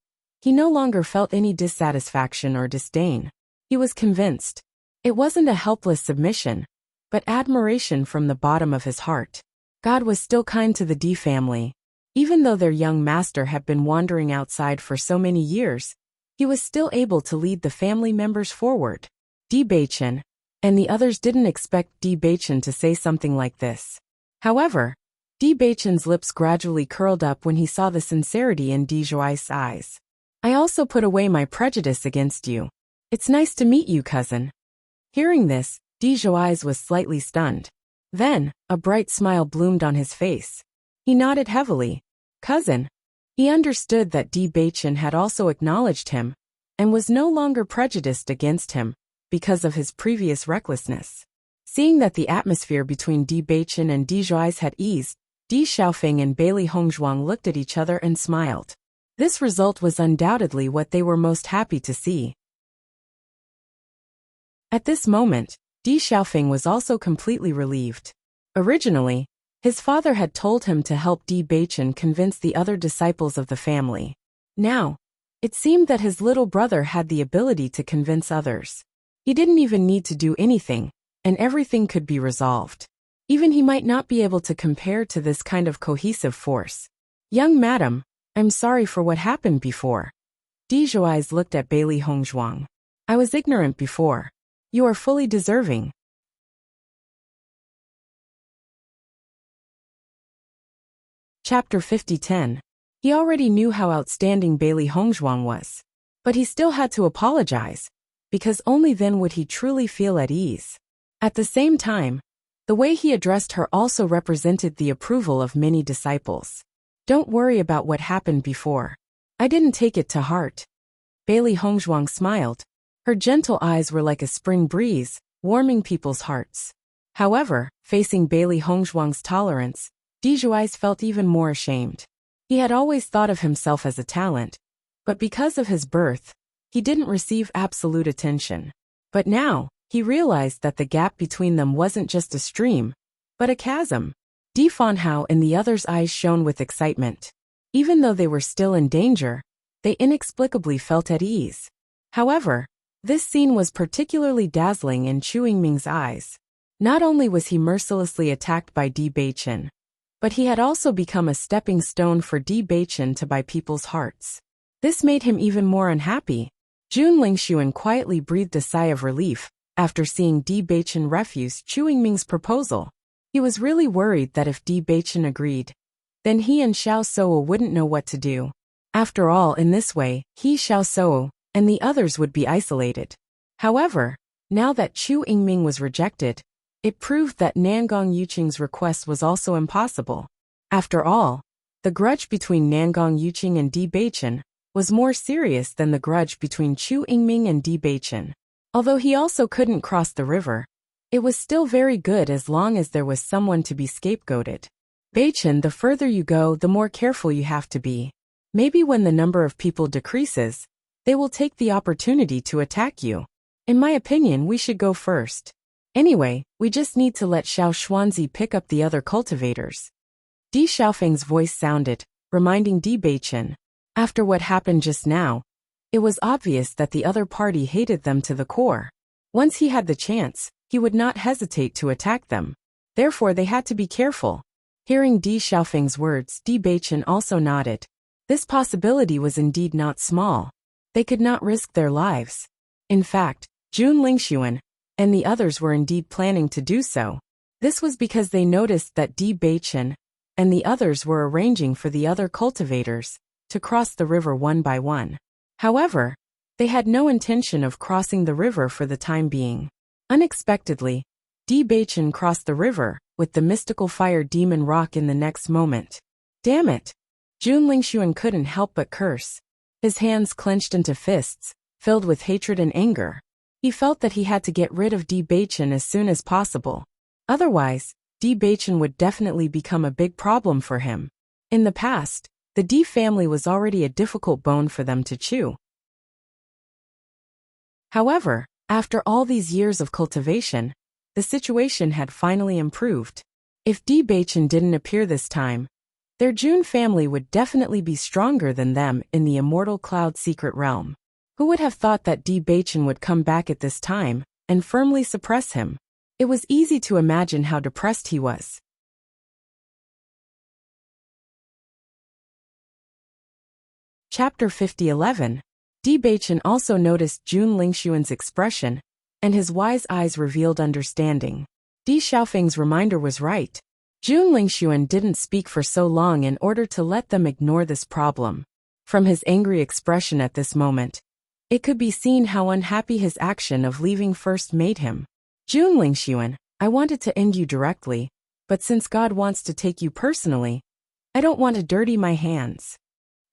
S1: he no longer felt any dissatisfaction or disdain. He was convinced. It wasn't a helpless submission, but admiration from the bottom of his heart. God was still kind to the Di family. Even though their young master had been wandering outside for so many years, he was still able to lead the family members forward. Di Baichen and the others didn't expect Di Baichen to say something like this. However, Di Baichen's lips gradually curled up when he saw the sincerity in Di Zhuai's eyes. I also put away my prejudice against you. It's nice to meet you, cousin. Hearing this, Di Zhuai was slightly stunned. Then, a bright smile bloomed on his face. He nodded heavily. Cousin. He understood that Di Baichen had also acknowledged him, and was no longer prejudiced against him, because of his previous recklessness. Seeing that the atmosphere between Di Baichen and Di Zhuai had eased, Di Xiaofeng and Bailey Hongzhuang looked at each other and smiled. This result was undoubtedly what they were most happy to see. At this moment, Di Xiaofeng was also completely relieved. Originally, his father had told him to help Di Baichen convince the other disciples of the family. Now, it seemed that his little brother had the ability to convince others. He didn't even need to do anything, and everything could be resolved. Even he might not be able to compare to this kind of cohesive force. Young madam, I'm sorry for what happened before. Di Zhuai looked at Bailey Hongzhuang. I was ignorant before. You are fully deserving. Chapter 50:10. He already knew how outstanding Bailey Hongzhuang was. But he still had to apologize, because only then would he truly feel at ease. At the same time, the way he addressed her also represented the approval of many disciples. Don't worry about what happened before. I didn't take it to heart. Bailey Hongzhuang smiled. Her gentle eyes were like a spring breeze, warming people's hearts. However, facing Bailey Hongzhuang's tolerance, Di Zhuai felt even more ashamed. He had always thought of himself as a talent, but because of his birth, he didn't receive absolute attention. But now, he realized that the gap between them wasn't just a stream, but a chasm. Di Fanhao and the others' eyes shone with excitement. Even though they were still in danger, they inexplicably felt at ease. However, this scene was particularly dazzling in Chu Yingming's eyes. Not only was he mercilessly attacked by Di Baichen, but he had also become a stepping stone for Di Baichen to buy people's hearts. This made him even more unhappy. Jun Lingxuan quietly breathed a sigh of relief after seeing Di Baichen refuse Chu Yingming's proposal. He was really worried that if Di Baichen agreed, then he and Xiao Souo wouldn't know what to do. After all, in this way, he, Xiao Souo, and the others would be isolated. However, now that Chu Yingming was rejected, it proved that Nangong Yuqing's request was also impossible. After all, the grudge between Nangong Yuqing and Di Baichen was more serious than the grudge between Chu Yingming and Di Baichen. Although he also couldn't cross the river, it was still very good as long as there was someone to be scapegoated. Baichen, the further you go, the more careful you have to be. Maybe when the number of people decreases, they will take the opportunity to attack you. In my opinion, we should go first. Anyway, we just need to let Xiao Xuanzi pick up the other cultivators. Di Xiaofeng's voice sounded, reminding Di Baichen. After what happened just now, it was obvious that the other party hated them to the core. Once he had the chance, he would not hesitate to attack them. Therefore they had to be careful. Hearing Di Xiaofeng's words, Di Baichen also nodded. This possibility was indeed not small. They could not risk their lives. In fact, Jun Lingxuan and the others were indeed planning to do so. This was because they noticed that Di Baichen and the others were arranging for the other cultivators to cross the river one by one. However, they had no intention of crossing the river for the time being. Unexpectedly, Di Baichen crossed the river with the mystical fire demon rock in the next moment. Damn it! Jun Lingxuan couldn't help but curse. His hands clenched into fists, filled with hatred and anger. He felt that he had to get rid of Di Baichen as soon as possible. Otherwise, Di Baichen would definitely become a big problem for him. In the past, the Di family was already a difficult bone for them to chew. However, after all these years of cultivation, the situation had finally improved. If Di Baichen didn't appear this time, Their June family would definitely be stronger than them in the immortal cloud secret realm. Who would have thought that Bewitching would come back at this time and firmly suppress him? It was easy to imagine how depressed he was. Chapter 50:11. Bewitching also noticed Jun Lingxuan's expression, and his wise eyes revealed understanding. Di Xiaofeng's reminder was right. Jun Lingxuan didn't speak for so long in order to let them ignore this problem. From his angry expression at this moment, it could be seen how unhappy his action of leaving first made him. Jun Lingxuan, I wanted to end you directly, but since God wants to take you personally, I don't want to dirty my hands.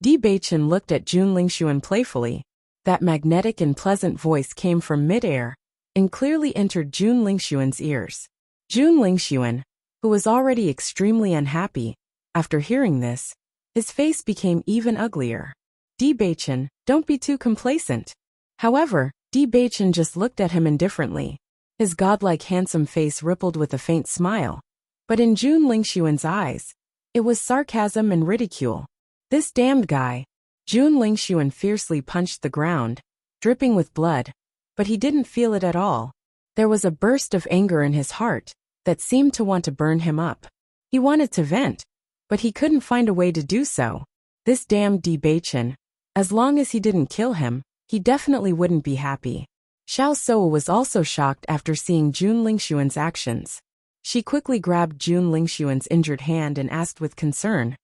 S1: Bewitching looked at Jun Lingxuan playfully. That magnetic and pleasant voice came from midair and clearly entered Jun Lingxuan's ears. Jun Lingxuan, who was already extremely unhappy, after hearing this, his face became even uglier. Bewitching, don't be too complacent. However, Bewitching just looked at him indifferently. His godlike handsome face rippled with a faint smile. But in Jun Lingxuan's eyes, it was sarcasm and ridicule. This damned guy. Jun Lingxuan fiercely punched the ground, dripping with blood, but he didn't feel it at all. There was a burst of anger in his heart that seemed to want to burn him up. He wanted to vent, but he couldn't find a way to do so. This damned Bewitching, as long as he didn't kill him, he definitely wouldn't be happy. Xiao Soa was also shocked after seeing Jun Lingxuan's actions. She quickly grabbed Jun Lingxuan's injured hand and asked with concern,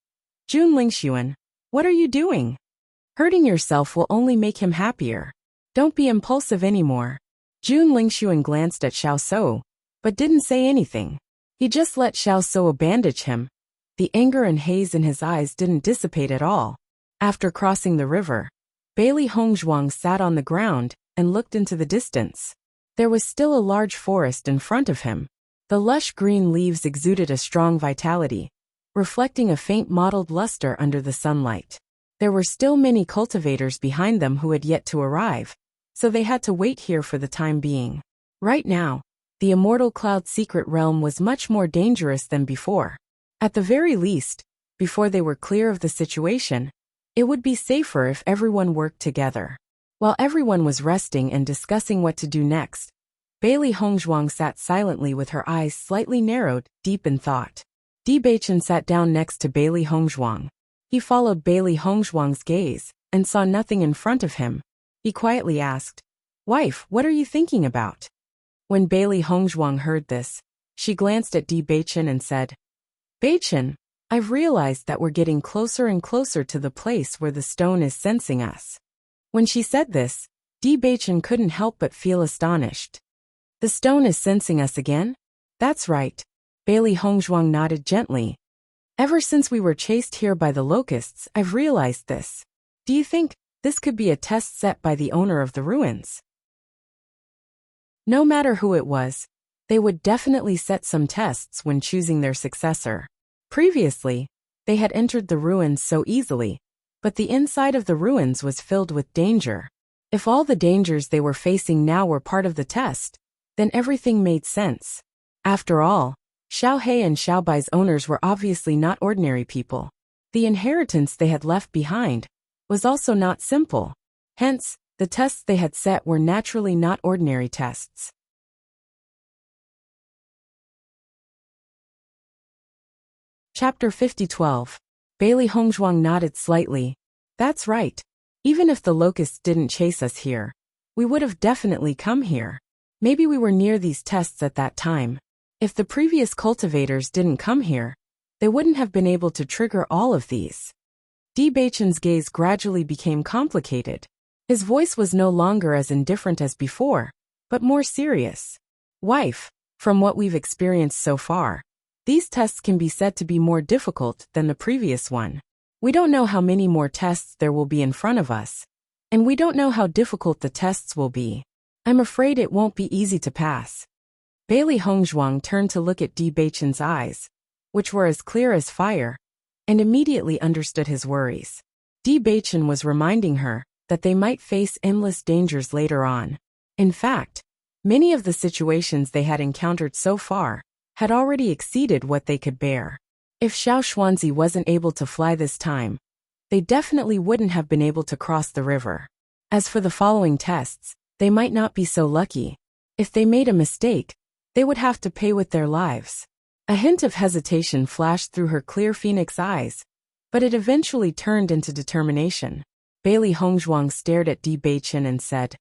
S1: Jun Lingxuan, what are you doing? Hurting yourself will only make him happier. Don't be impulsive anymore. Jun Lingxuan glanced at Xiao Soa, but didn't say anything. He just let Xiao Soa bandage him. The anger and haze in his eyes didn't dissipate at all. After crossing the river, Bailey Hongzhuang sat on the ground and looked into the distance. There was still a large forest in front of him. The lush green leaves exuded a strong vitality, reflecting a faint mottled luster under the sunlight. There were still many cultivators behind them who had yet to arrive, so they had to wait here for the time being. Right now, the immortal cloud secret realm was much more dangerous than before. At the very least, before they were clear of the situation, it would be safer if everyone worked together. While everyone was resting and discussing what to do next, Bailey Hongzhuang sat silently with her eyes slightly narrowed, deep in thought. Bewitching sat down next to Bailey Hongzhuang. He followed Bailey Hongzhuang's gaze and saw nothing in front of him. He quietly asked, Wife, what are you thinking about? When Bailey Hongzhuang heard this, she glanced at Bewitching and said, Bewitching, I've realized that we're getting closer and closer to the place where the stone is sensing us. When she said this, Bewitching couldn't help but feel astonished. The stone is sensing us again? That's right. Bailey Hongzhuang nodded gently. Ever since we were chased here by the locusts, I've realized this. Do you think this could be a test set by the owner of the ruins? No matter who it was, they would definitely set some tests when choosing their successor. Previously, they had entered the ruins so easily, but the inside of the ruins was filled with danger. If all the dangers they were facing now were part of the test, then everything made sense. After all, Xiaohe and Xiaobai's owners were obviously not ordinary people. The inheritance they had left behind was also not simple. Hence, the tests they had set were naturally not ordinary tests. Chapter 50:12. Bailey Hongzhuang nodded slightly. That's right. Even if the locusts didn't chase us here, we would have definitely come here. Maybe we were near these tests at that time. If the previous cultivators didn't come here, they wouldn't have been able to trigger all of these. Bewitching's gaze gradually became complicated. His voice was no longer as indifferent as before, but more serious. Wife, from what we've experienced so far, these tests can be said to be more difficult than the previous one. We don't know how many more tests there will be in front of us, and we don't know how difficult the tests will be. I'm afraid it won't be easy to pass. Bailey Hongzhuang turned to look at Bewitching's eyes, which were as clear as fire, and immediately understood his worries. Bewitching was reminding her that they might face endless dangers later on. In fact, many of the situations they had encountered so far had already exceeded what they could bear. If Xiao Xuanzi wasn't able to fly this time, they definitely wouldn't have been able to cross the river. As for the following tests, they might not be so lucky. If they made a mistake, they would have to pay with their lives. A hint of hesitation flashed through her clear phoenix eyes, but it eventually turned into determination. Bailey Hongzhuang stared at Di Beichen and said,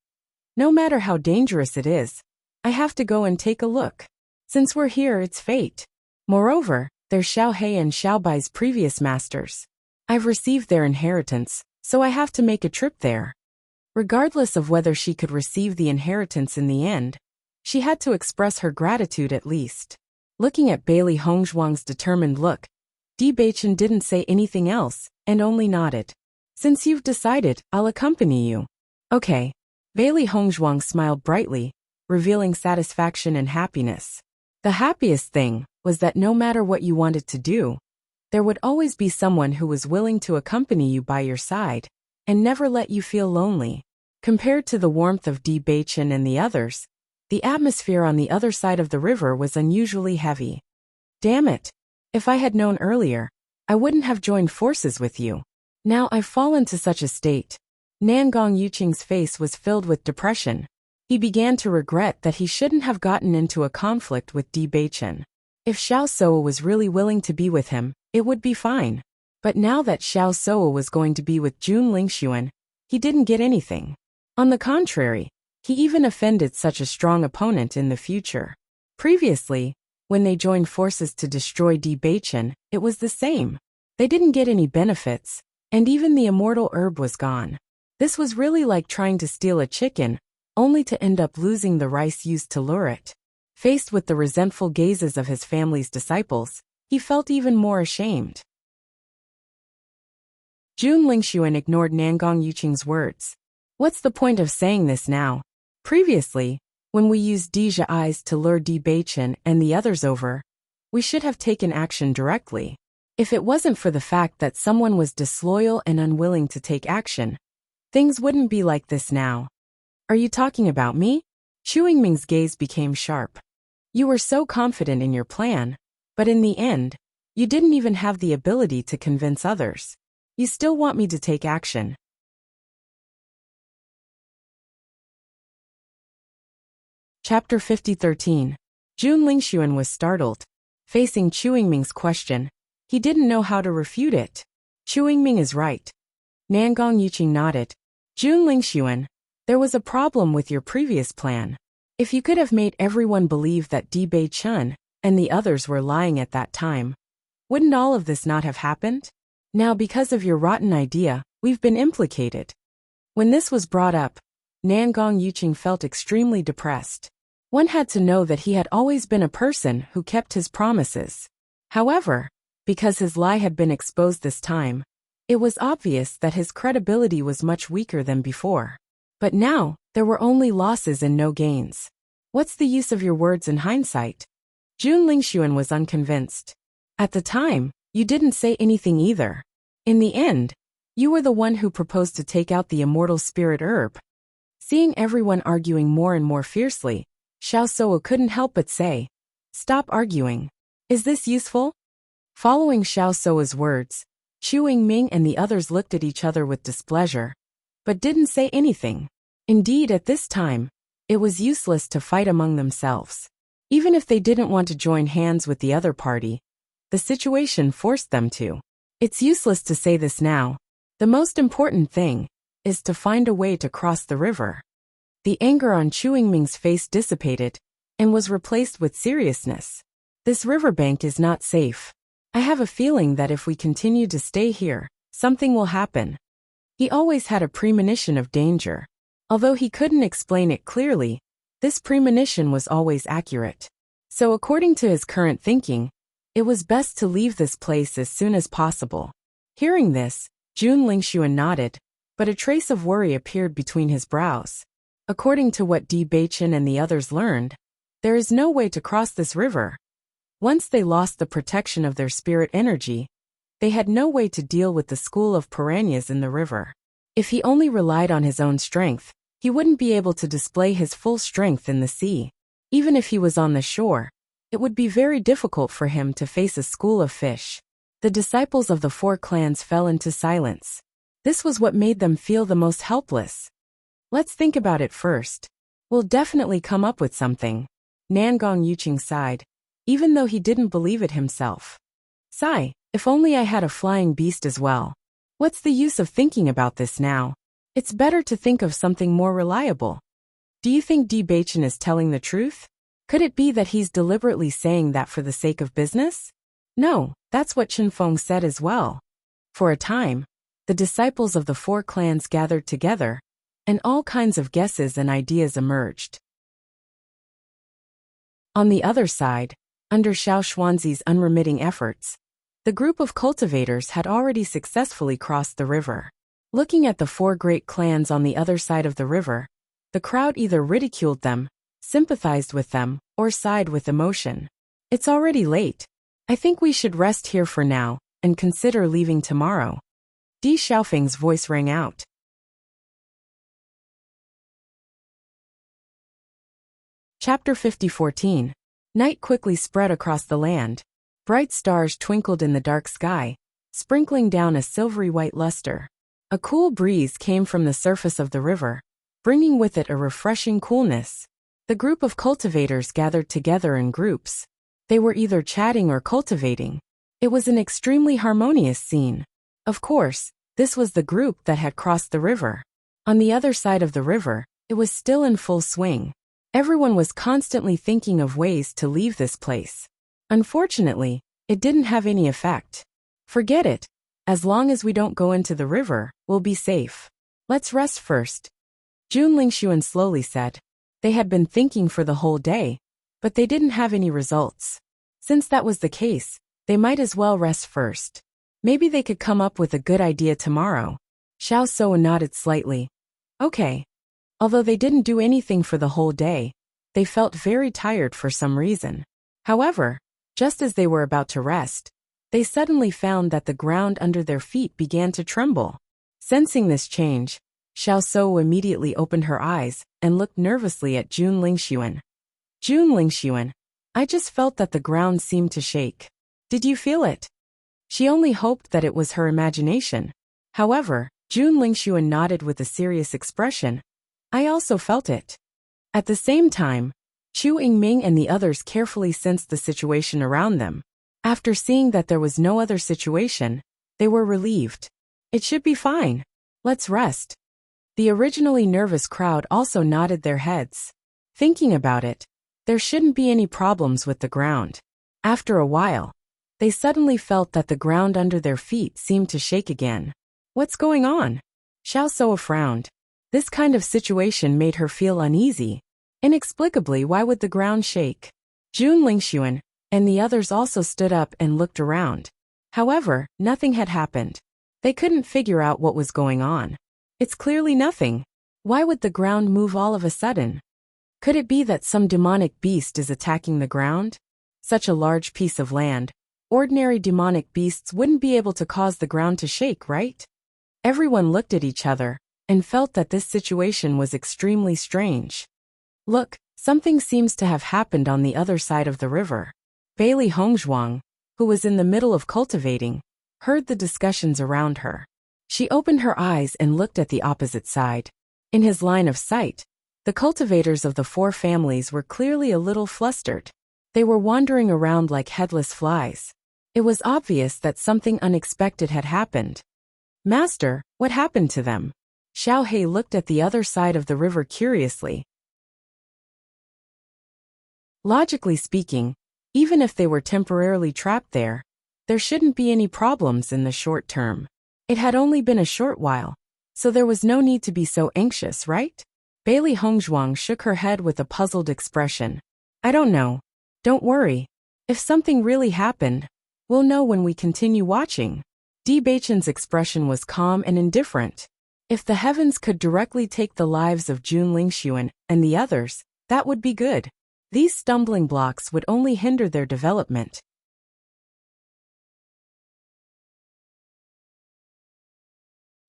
S1: "No matter how dangerous it is, I have to go and take a look. Since we're here, it's fate. Moreover, they're Xiao He and Xiao Bai's previous masters. I've received their inheritance, so I have to make a trip there." Regardless of whether she could receive the inheritance in the end, she had to express her gratitude at least. Looking at Bailey Hongzhuang's determined look, Di Beichen didn't say anything else and only nodded. "Since you've decided, I'll accompany you." "Okay." Bailey Hongzhuang smiled brightly, revealing satisfaction and happiness. The happiest thing was that no matter what you wanted to do, there would always be someone who was willing to accompany you by your side and never let you feel lonely. Compared to the warmth of Di Beichen and the others, the atmosphere on the other side of the river was unusually heavy. "Damn it. If I had known earlier, I wouldn't have joined forces with you. Now I've fallen to such a state." Nangong Yuqing's face was filled with depression. He began to regret that he shouldn't have gotten into a conflict with Di Beichen. If Xiao Soa was really willing to be with him, it would be fine. But now that Xiao Soa was going to be with Jun Lingxuan, he didn't get anything. On the contrary, he even offended such a strong opponent in the future. Previously, when they joined forces to destroy Di Beichen, it was the same. They didn't get any benefits, and even the immortal herb was gone. This was really like trying to steal a chicken, only to end up losing the rice used to lure it. Faced with the resentful gazes of his family's disciples, he felt even more ashamed. Jun Lingxuan ignored Nangong Yuqing's words. "What's the point of saying this now? Previously, when we used Deja eyes to lure Di Beichen and the others over, we should have taken action directly. If it wasn't for the fact that someone was disloyal and unwilling to take action, things wouldn't be like this now." "Are you talking about me?" Xu Yingming's gaze became sharp. "You were so confident in your plan, but in the end, you didn't even have the ability to convince others. You still want me to take action." Chapter 50-13. Jun Lingxuan was startled. Facing Xu Yingming's question, he didn't know how to refute it. "Xu Yingming is right." Nangong Yuqing nodded. "Jun Lingxuan, there was a problem with your previous plan. If you could have made everyone believe that Di Beichen and the others were lying at that time, wouldn't all of this not have happened? Now because of your rotten idea, we've been implicated." When this was brought up, Nangong Yuqing felt extremely depressed. One had to know that he had always been a person who kept his promises. However, because his lie had been exposed this time, it was obvious that his credibility was much weaker than before. But now, there were only losses and no gains. "What's the use of your words in hindsight?" Jun Lingxuan was unconvinced. "At the time, you didn't say anything either. In the end, you were the one who proposed to take out the immortal spirit herb." Seeing everyone arguing more and more fiercely, Xiao Soa couldn't help but say, "Stop arguing. Is this useful?" Following Xiao Soa's words, Xu Yingming and the others looked at each other with displeasure, but didn't say anything. Indeed, at this time, it was useless to fight among themselves. Even if they didn't want to join hands with the other party, the situation forced them to. It's useless to say this now. The most important thing is to find a way to cross the river. The anger on Xu Yingming's face dissipated and was replaced with seriousness. "This riverbank is not safe. I have a feeling that if we continue to stay here, something will happen." He always had a premonition of danger. Although he couldn't explain it clearly, this premonition was always accurate. So according to his current thinking, it was best to leave this place as soon as possible. Hearing this, Jun Lingxuan nodded, but a trace of worry appeared between his brows. According to what Di Beichen and the others learned, there is no way to cross this river. Once they lost the protection of their spirit energy, they had no way to deal with the school of piranhas in the river. If he only relied on his own strength, he wouldn't be able to display his full strength in the sea. Even if he was on the shore, it would be very difficult for him to face a school of fish. The disciples of the four clans fell into silence. This was what made them feel the most helpless. Let's think about it first. We'll definitely come up with something. Nangong Yuqing sighed, even though he didn't believe it himself. Sigh, if only I had a flying beast as well. What's the use of thinking about this now? It's better to think of something more reliable. Do you think Bewitching is telling the truth? Could it be that he's deliberately saying that for the sake of business? No, that's what Chenfeng said as well. For a time, the disciples of the four clans gathered together, and all kinds of guesses and ideas emerged. On the other side, under Xiao Xuanzi's unremitting efforts, the group of cultivators had already successfully crossed the river. Looking at the four great clans on the other side of the river, the crowd either ridiculed them, sympathized with them, or sighed with emotion. It's already late. I think we should rest here for now, and consider leaving tomorrow. Di Xiaofeng's voice rang out. Chapter 50:14. Night quickly spread across the land. Bright stars twinkled in the dark sky, sprinkling down a silvery white luster. A cool breeze came from the surface of the river, bringing with it a refreshing coolness. The group of cultivators gathered together in groups. They were either chatting or cultivating. It was an extremely harmonious scene. Of course, this was the group that had crossed the river. On the other side of the river, it was still in full swing. Everyone was constantly thinking of ways to leave this place. Unfortunately, it didn't have any effect. Forget it. As long as we don't go into the river, we'll be safe. Let's rest first. Jun Lingxuan slowly said. They had been thinking for the whole day, but they didn't have any results. Since that was the case, they might as well rest first. Maybe they could come up with a good idea tomorrow. Xiao Suo nodded slightly. Okay. Although they didn't do anything for the whole day, they felt very tired for some reason. However, just as they were about to rest, they suddenly found that the ground under their feet began to tremble. Sensing this change, Xiao Suo immediately opened her eyes and looked nervously at Jun Lingxuan. Jun Lingxuan, I just felt that the ground seemed to shake. Did you feel it? She only hoped that it was her imagination. However, Jun Lingxuan nodded with a serious expression. I also felt it. At the same time, Chu Yingming and the others carefully sensed the situation around them. After seeing that there was no other situation, they were relieved. It should be fine. Let's rest. The originally nervous crowd also nodded their heads. Thinking about it, there shouldn't be any problems with the ground. After a while, they suddenly felt that the ground under their feet seemed to shake again. What's going on? Xiao Suo frowned. This kind of situation made her feel uneasy. Inexplicably, why would the ground shake? Jun Lingxuan and the others also stood up and looked around. However, nothing had happened. They couldn't figure out what was going on. It's clearly nothing. Why would the ground move all of a sudden? Could it be that some demonic beast is attacking the ground? Such a large piece of land. Ordinary demonic beasts wouldn't be able to cause the ground to shake, right? Everyone looked at each other and felt that this situation was extremely strange. Look, something seems to have happened on the other side of the river. Bailey Hongzhuang, who was in the middle of cultivating, heard the discussions around her. She opened her eyes and looked at the opposite side. In his line of sight, the cultivators of the four families were clearly a little flustered. They were wandering around like headless flies. It was obvious that something unexpected had happened. Master, what happened to them? Xiao He looked at the other side of the river curiously. Logically speaking, even if they were temporarily trapped there shouldn't be any problems in the short term. It had only been a short while, so there was no need to be so anxious, right? Bailey Hongzhuang shook her head with a puzzled expression. I don't know. Don't worry. If something really happened, we'll know when we continue watching. Di Beichen's expression was calm and indifferent. If the heavens could directly take the lives of Jun Lingxuan and the others, that would be good. These stumbling blocks would only hinder their development.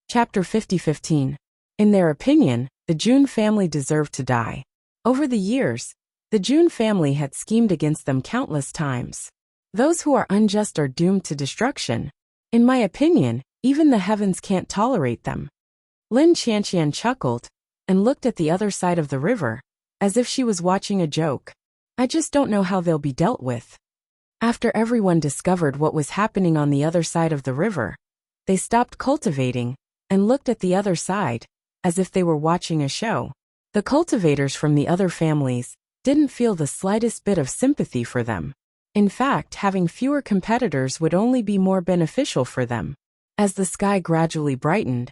S1: Chapter 50:15. In their opinion, the Jun family deserved to die. Over the years, the Jun family had schemed against them countless times. Those who are unjust are doomed to destruction. In my opinion, even the heavens can't tolerate them. Lin Qianqian chuckled and looked at the other side of the river, as if she was watching a joke. I just don't know how they'll be dealt with. After everyone discovered what was happening on the other side of the river, they stopped cultivating and looked at the other side, as if they were watching a show. The cultivators from the other families didn't feel the slightest bit of sympathy for them. In fact, having fewer competitors would only be more beneficial for them. As the sky gradually brightened,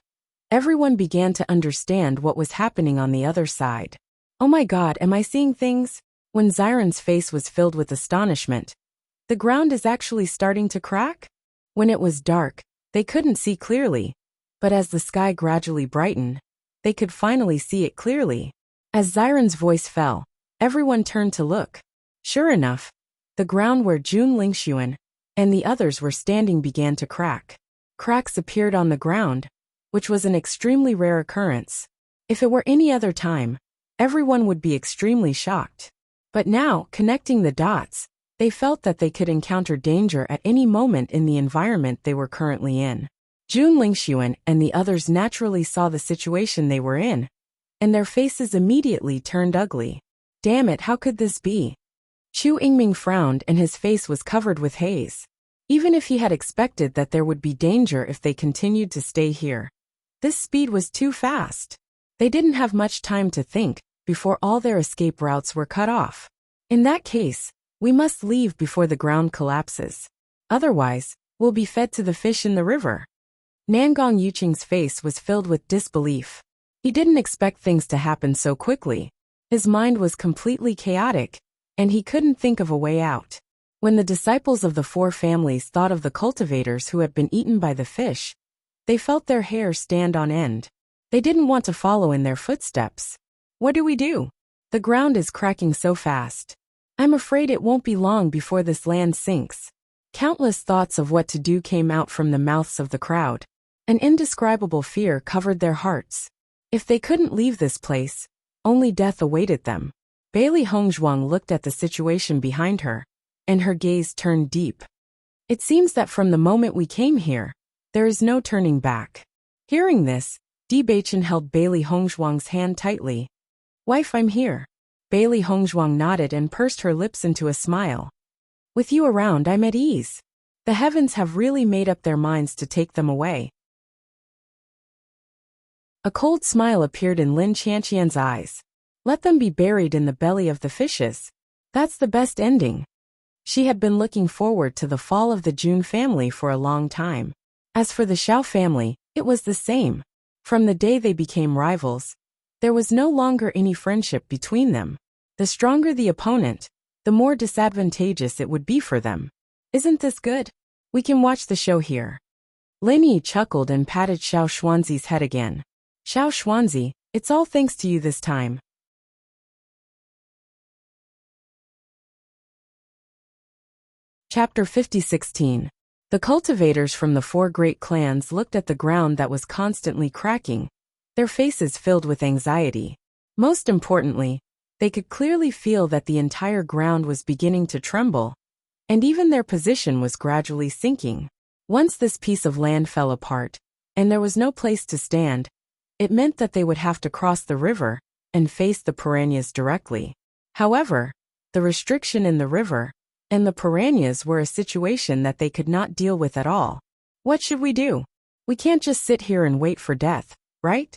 S1: everyone began to understand what was happening on the other side. Oh my God, am I seeing things? When Xiren's face was filled with astonishment. The ground is actually starting to crack? When it was dark, they couldn't see clearly, but as the sky gradually brightened, they could finally see it clearly. As Xiren's voice fell, everyone turned to look. Sure enough, the ground where Jun Lingxuan and the others were standing began to crack. Cracks appeared on the ground, which was an extremely rare occurrence. If it were any other time, everyone would be extremely shocked. But now, connecting the dots, they felt that they could encounter danger at any moment in the environment they were currently in. Jun Lingxuan and the others naturally saw the situation they were in, and their faces immediately turned ugly. Damn it, how could this be? Chu Yingming frowned and his face was covered with haze. Even if he had expected that there would be danger if they continued to stay here, this speed was too fast. They didn't have much time to think before all their escape routes were cut off. In that case, we must leave before the ground collapses. Otherwise, we'll be fed to the fish in the river. Nangong Yuqing's face was filled with disbelief. He didn't expect things to happen so quickly. His mind was completely chaotic, and he couldn't think of a way out. When the disciples of the four families thought of the cultivators who had been eaten by the fish, they felt their hair stand on end. They didn't want to follow in their footsteps. What do we do? The ground is cracking so fast. I'm afraid it won't be long before this land sinks. Countless thoughts of what to do came out from the mouths of the crowd. An indescribable fear covered their hearts. If they couldn't leave this place, only death awaited them. Bailey Hongzhuang looked at the situation behind her, and her gaze turned deep. It seems that from the moment we came here, there is no turning back. Hearing this, Di Beichen held Bailey Hongzhuang's hand tightly. Wife, I'm here. Bailey Hongzhuang nodded and pursed her lips into a smile. With you around, I'm at ease. The heavens have really made up their minds to take them away. A cold smile appeared in Lin Qianqian's eyes. Let them be buried in the belly of the fishes. That's the best ending. She had been looking forward to the fall of the Jun family for a long time. As for the Xiao family, it was the same. From the day they became rivals, there was no longer any friendship between them. The stronger the opponent, the more disadvantageous it would be for them. Isn't this good? We can watch the show here. Lin Yi chuckled and patted Xiao Xuanzi's head again. Xiao Xuanzi, it's all thanks to you this time. Chapter 50:16. The cultivators from the four great clans looked at the ground that was constantly cracking, their faces filled with anxiety. Most importantly, they could clearly feel that the entire ground was beginning to tremble, and even their position was gradually sinking. Once this piece of land fell apart, and there was no place to stand, it meant that they would have to cross the river and face the piranhas directly. However, the restriction in the river and the piranhas were a situation that they could not deal with at all. What should we do? We can't just sit here and wait for death, right?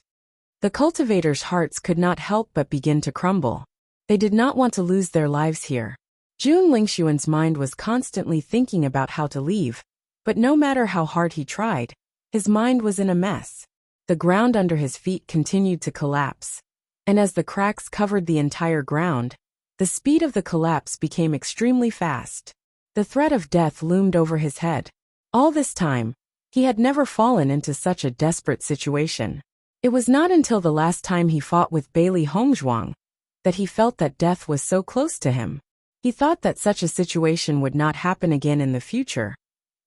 S1: The cultivators' hearts could not help but begin to crumble. They did not want to lose their lives here. Jun Lingxuan's mind was constantly thinking about how to leave, but no matter how hard he tried, his mind was in a mess. The ground under his feet continued to collapse, and as the cracks covered the entire ground, the speed of the collapse became extremely fast. The threat of death loomed over his head. All this time, he had never fallen into such a desperate situation. It was not until the last time he fought with Bailey Hongzhuang that he felt that death was so close to him. He thought that such a situation would not happen again in the future,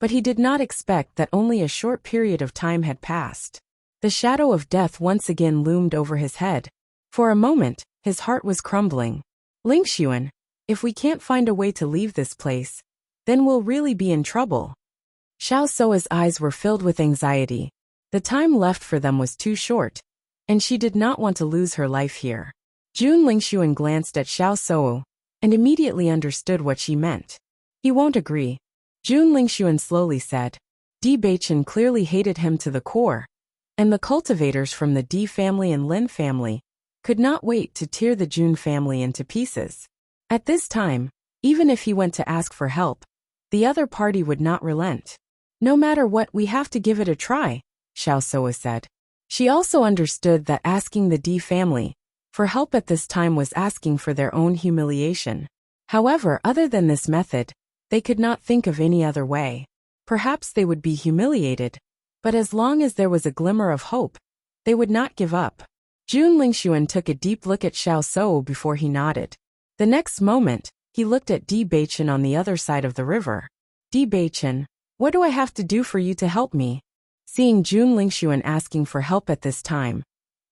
S1: but he did not expect that only a short period of time had passed. The shadow of death once again loomed over his head. For a moment, his heart was crumbling. Lingxuan, if we can't find a way to leave this place, then we'll really be in trouble. Xiao Soa's eyes were filled with anxiety. The time left for them was too short, and she did not want to lose her life here. Jun Lingxuan glanced at Xiao Soa and immediately understood what she meant. He won't agree. Jun Lingxuan slowly said. Di Beichen clearly hated him to the core, and the cultivators from the Di family and Lin family could not wait to tear the Jun family into pieces. At this time, even if he went to ask for help, the other party would not relent. No matter what, we have to give it a try, Xiao Soa said. She also understood that asking the Di family for help at this time was asking for their own humiliation. However, other than this method, they could not think of any other way. Perhaps they would be humiliated, but as long as there was a glimmer of hope, they would not give up. Jun Lingxuan took a deep look at Xiao Soa before he nodded. The next moment, he looked at Di Beichen on the other side of the river. Di Beichen, what do I have to do for you to help me? Seeing Jun Lingxuan asking for help at this time,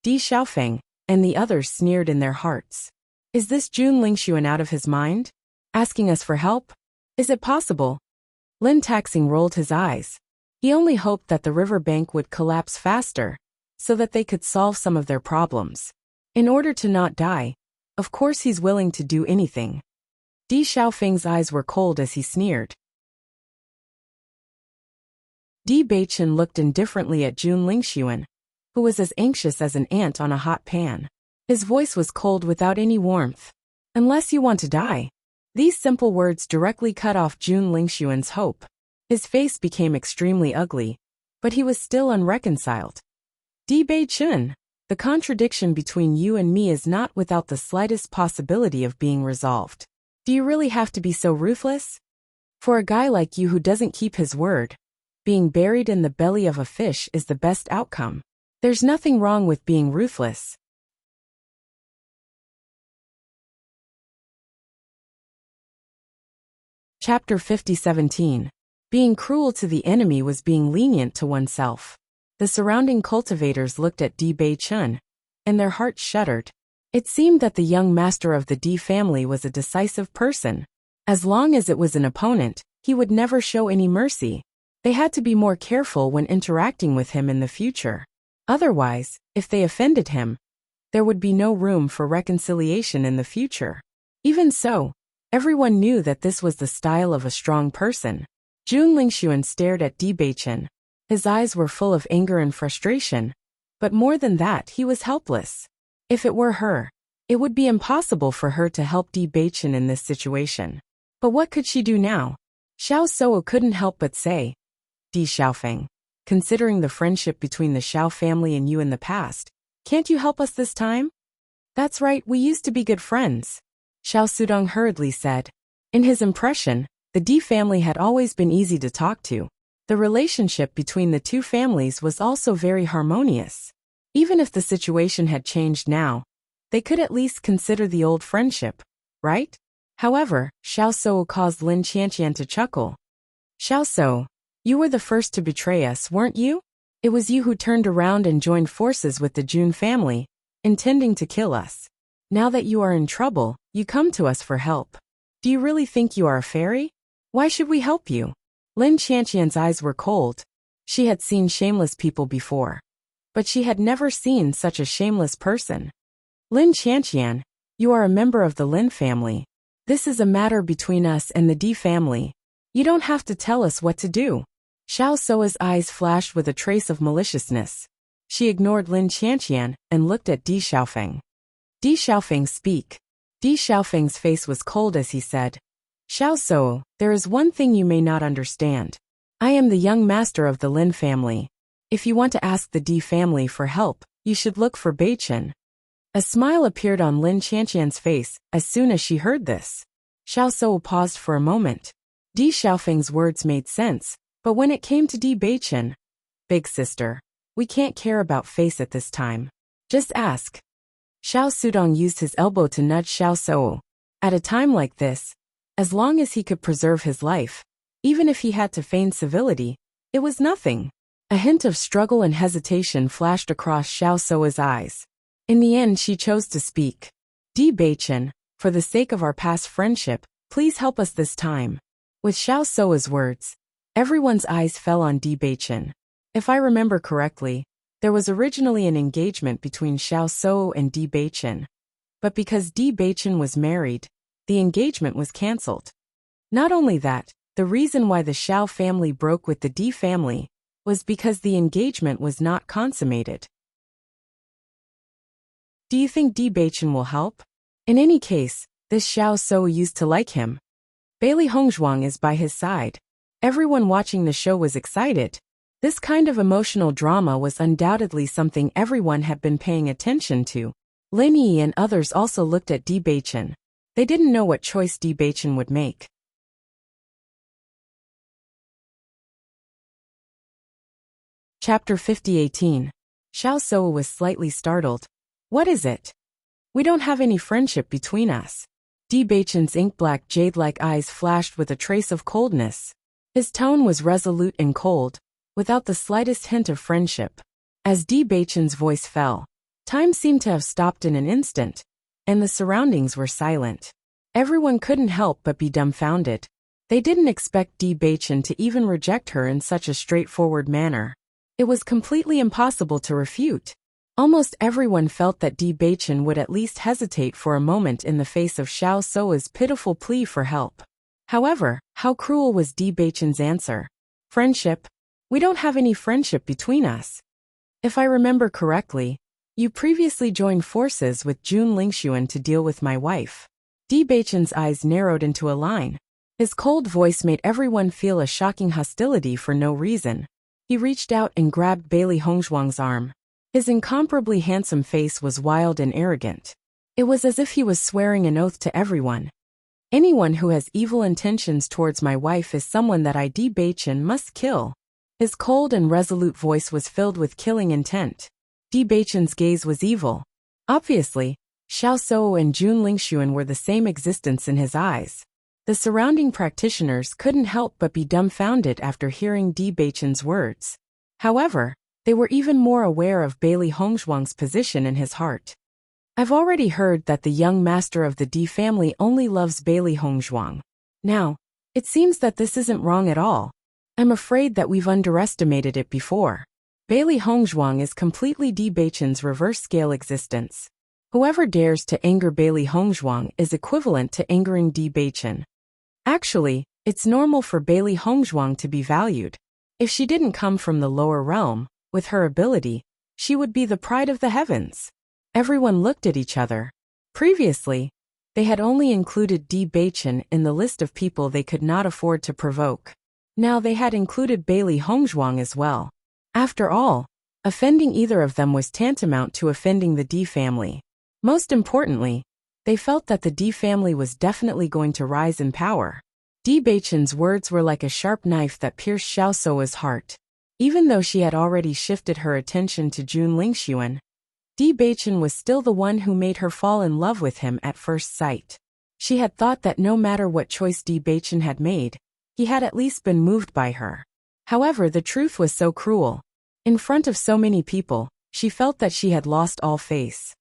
S1: Di Xiaofeng and the others sneered in their hearts. Is this Jun Lingxuan out of his mind? Asking us for help? Is it possible? Lin Taxing rolled his eyes. He only hoped that the river bank would collapse faster, so that they could solve some of their problems. In order to not die, of course he's willing to do anything. Di Xiaofeng's eyes were cold as he sneered. Di Beichen looked indifferently at Jun Lingxuan, who was as anxious as an ant on a hot pan. His voice was cold without any warmth. Unless you want to die. These simple words directly cut off Jun Lingxuan's hope. His face became extremely ugly, but he was still unreconciled. Di Beichen, the contradiction between you and me is not without the slightest possibility of being resolved. Do you really have to be so ruthless? For a guy like you who doesn't keep his word, being buried in the belly of a fish is the best outcome. There's nothing wrong with being ruthless. Chapter 50:17. Being cruel to the enemy was being lenient to oneself. The surrounding cultivators looked at Di Beichen, and their hearts shuddered. It seemed that the young master of the Di family was a decisive person. As long as it was an opponent, he would never show any mercy. They had to be more careful when interacting with him in the future. Otherwise, if they offended him, there would be no room for reconciliation in the future. Even so, everyone knew that this was the style of a strong person. Jun Lingxuan stared at Di Beichen. His eyes were full of anger and frustration, but more than that, he was helpless. If it were her, it would be impossible for her to help Di Beichen in this situation. But what could she do now? Xiao Soa couldn't help but say, Di Xiaofeng, considering the friendship between the Xiao family and you in the past, can't you help us this time? That's right, we used to be good friends, Xiao Sudong hurriedly said. In his impression, the Di family had always been easy to talk to. The relationship between the two families was also very harmonious. Even if the situation had changed now, they could at least consider the old friendship, right? However, Xiao Soa caused Lin Qianqian to chuckle. Xiao Soa, you were the first to betray us, weren't you? It was you who turned around and joined forces with the Jun family, intending to kill us. Now that you are in trouble, you come to us for help. Do you really think you are a fairy? Why should we help you? Lin Qianqian's eyes were cold. She had seen shameless people before, but she had never seen such a shameless person. Lin Qianqian, you are a member of the Lin family. This is a matter between us and the Di family. You don't have to tell us what to do. Xiao Soa's eyes flashed with a trace of maliciousness. She ignored Lin Qianqian and looked at Di Xiaofeng. Di Xiaofeng, speak. Di Xiaofeng's face was cold as he said, Xiao Soa, there is one thing you may not understand. I am the young master of the Lin family. If you want to ask the Di family for help, you should look for Beichen. A smile appeared on Lin Qianqian's face as soon as she heard this. Xiao Soa paused for a moment. Di Xiaofeng's words made sense, but when it came to Di Beichen, big sister, we can't care about face at this time. Just ask. Xiao Sudong used his elbow to nudge Xiao Soa. At a time like this, as long as he could preserve his life, even if he had to feign civility, it was nothing. A hint of struggle and hesitation flashed across Xiao Soa's eyes. In the end, she chose to speak. Di Beichen, for the sake of our past friendship, please help us this time. With Xiao Sou's words, everyone's eyes fell on Bewitching. If I remember correctly, there was originally an engagement between Xiao Sou and Bewitching, but because Bewitching was married, the engagement was cancelled. Not only that, the reason why the Xiao family broke with the D family was because the engagement was not consummated. Do you think Bewitching will help? In any case, this Xiao Sou used to like him. Bailey Hongzhuang is by his side. Everyone watching the show was excited. This kind of emotional drama was undoubtedly something everyone had been paying attention to. Lin Yi and others also looked at Bewitching. They didn't know what choice Bewitching would make. Chapter 50:18. Xiao Sou was slightly startled. What is it? We don't have any friendship between us. Bewitching's ink-black jade-like eyes flashed with a trace of coldness. His tone was resolute and cold, without the slightest hint of friendship. As Bewitching's voice fell, time seemed to have stopped in an instant, and the surroundings were silent. Everyone couldn't help but be dumbfounded. They didn't expect Bewitching to even reject her in such a straightforward manner. It was completely impossible to refute. Almost everyone felt that Bewitching would at least hesitate for a moment in the face of Xiao Sou's pitiful plea for help. However, how cruel was Bewitching's answer? Friendship? We don't have any friendship between us. If I remember correctly, you previously joined forces with Jun Lingxuan to deal with my wife. Bewitching's eyes narrowed into a line. His cold voice made everyone feel a shocking hostility for no reason. He reached out and grabbed Bailey Hongzhuang's arm. His incomparably handsome face was wild and arrogant. It was as if he was swearing an oath to everyone. Anyone who has evil intentions towards my wife is someone that I, Bewitching, must kill. His cold and resolute voice was filled with killing intent. Bewitching's gaze was evil. Obviously, Xiao Sou and Jun Lingxuan were the same existence in his eyes. The surrounding practitioners couldn't help but be dumbfounded after hearing Bewitching's words. However, they were even more aware of Bailey Hongzhuang's position in his heart. I've already heard that the young master of the D family only loves Bailey Hongzhuang. Now, it seems that this isn't wrong at all. I'm afraid that we've underestimated it before. Bailey Hongzhuang is completely Bewitching's reverse-scale existence. Whoever dares to anger Bailey Hongzhuang is equivalent to angering Bewitching. Actually, it's normal for Bailey Hongzhuang to be valued. If she didn't come from the lower realm, with her ability, she would be the pride of the heavens. Everyone looked at each other. Previously, they had only included Bewitching in the list of people they could not afford to provoke. Now they had included Bailey Hongzhuang as well. After all, offending either of them was tantamount to offending the D family. Most importantly, they felt that the D family was definitely going to rise in power. Bewitching's words were like a sharp knife that pierced Xiao Sou's heart. Even though she had already shifted her attention to Jun Lingxuan, Bewitching was still the one who made her fall in love with him at first sight. She had thought that no matter what choice Bewitching had made, he had at least been moved by her. However, the truth was so cruel. In front of so many people, she felt that she had lost all face.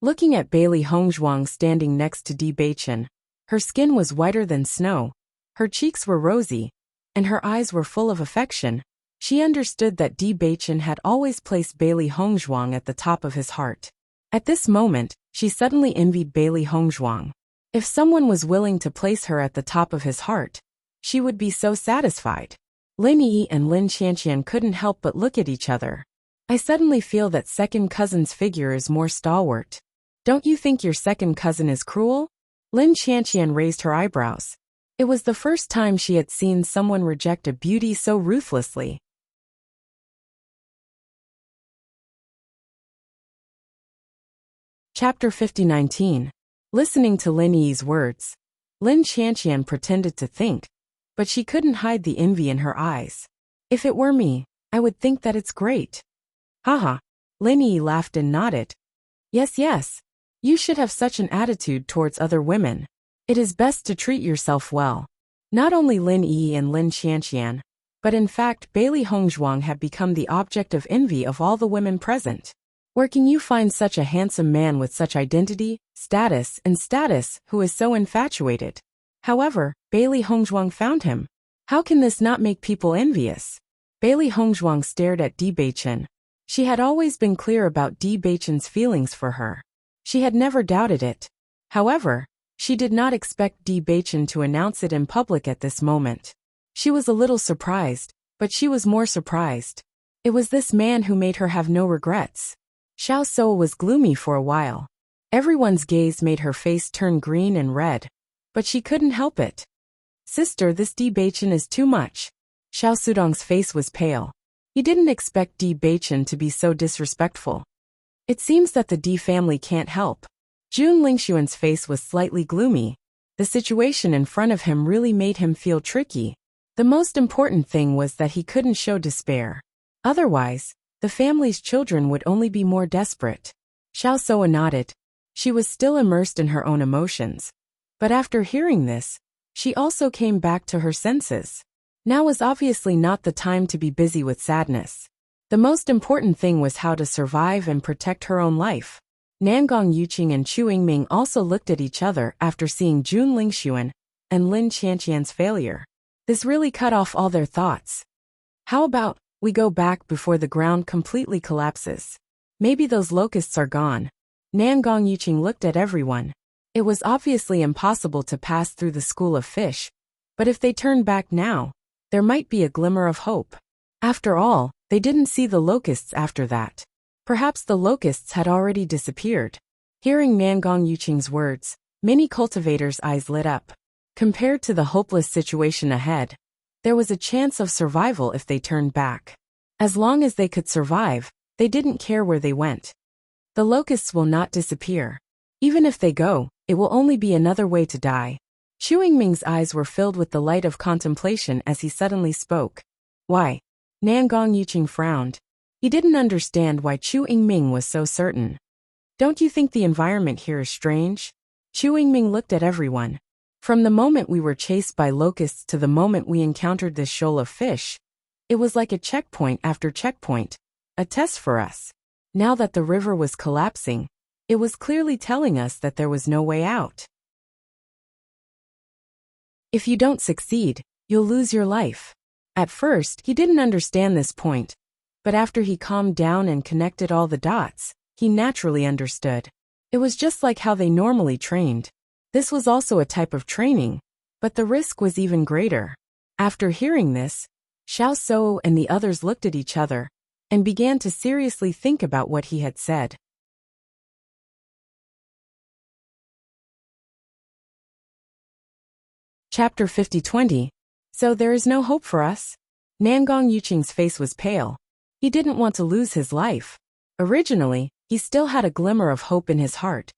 S1: Looking at Bailey Hongzhuang standing next to Bewitching, her skin was whiter than snow, her cheeks were rosy, and her eyes were full of affection. She understood that Bewitching had always placed Bailey Hongzhuang at the top of his heart. At this moment, she suddenly envied Bailey Hongzhuang. If someone was willing to place her at the top of his heart, she would be so satisfied. Lin Yi and Lin Qianqian couldn't help but look at each other. I suddenly feel that second cousin's figure is more stalwart. Don't you think your second cousin is cruel? Lin Qianqian raised her eyebrows. It was the first time she had seen someone reject a beauty so ruthlessly. Chapter 50:19. Listening to Lin Yi's words, Lin Qianqian pretended to think, but she couldn't hide the envy in her eyes. If it were me, I would think that it's great. Haha. Lin Yi laughed and nodded. Yes, yes. You should have such an attitude towards other women. It is best to treat yourself well. Not only Lin Yi and Lin Qianqian, but in fact Bailey Hongzhuang had become the object of envy of all the women present. Where can you find such a handsome man with such identity, status, who is so infatuated? However, Bailey Hongzhuang found him. How can this not make people envious? Bailey Hongzhuang stared at Bewitching. She had always been clear about Bewitching's feelings for her. She had never doubted it. However, she did not expect Bewitching to announce it in public at this moment. She was a little surprised, but she was more surprised. It was this man who made her have no regrets. Xiao Suo was gloomy for a while. Everyone's gaze made her face turn green and red, but she couldn't help it. Sister, this Bewitching is too much. Xiao Sudong's face was pale. He didn't expect Bewitching to be so disrespectful. It seems that the D family can't help. Jun Lingxuan's face was slightly gloomy. The situation in front of him really made him feel tricky. The most important thing was that he couldn't show despair. Otherwise, the family's children would only be more desperate. Xiao Suo nodded. She was still immersed in her own emotions. But after hearing this, she also came back to her senses. Now was obviously not the time to be busy with sadness. The most important thing was how to survive and protect her own life. Nangong Yuqing and Chu Yingming also looked at each other after seeing Jun Lingxuan and Lin Qianqian's failure. This really cut off all their thoughts. How about we go back before the ground completely collapses? Maybe those locusts are gone. Nangong Yuqing looked at everyone. It was obviously impossible to pass through the school of fish, but if they turned back now, there might be a glimmer of hope. After all, they didn't see the locusts after that. Perhaps the locusts had already disappeared. Hearing Nangong Yuqing's words, many cultivators' eyes lit up. Compared to the hopeless situation ahead, there was a chance of survival if they turned back. As long as they could survive, they didn't care where they went. The locusts will not disappear. Even if they go, it will only be another way to die. Chu Yingming's eyes were filled with the light of contemplation as he suddenly spoke. Why? Nangong Yuqing frowned. He didn't understand why Chu Yingming was so certain. Don't you think the environment here is strange? Chu Yingming looked at everyone. From the moment we were chased by locusts to the moment we encountered this shoal of fish, it was like a checkpoint after checkpoint, a test for us. Now that the river was collapsing, it was clearly telling us that there was no way out. If you don't succeed, you'll lose your life. At first, he didn't understand this point, but after he calmed down and connected all the dots, he naturally understood. It was just like how they normally trained. This was also a type of training, but the risk was even greater. After hearing this, Xiao Suo and the others looked at each other and began to seriously think about what he had said. Chapter 50-20. So there is no hope for us? Nangong Yuqing's face was pale. He didn't want to lose his life. Originally, he still had a glimmer of hope in his heart.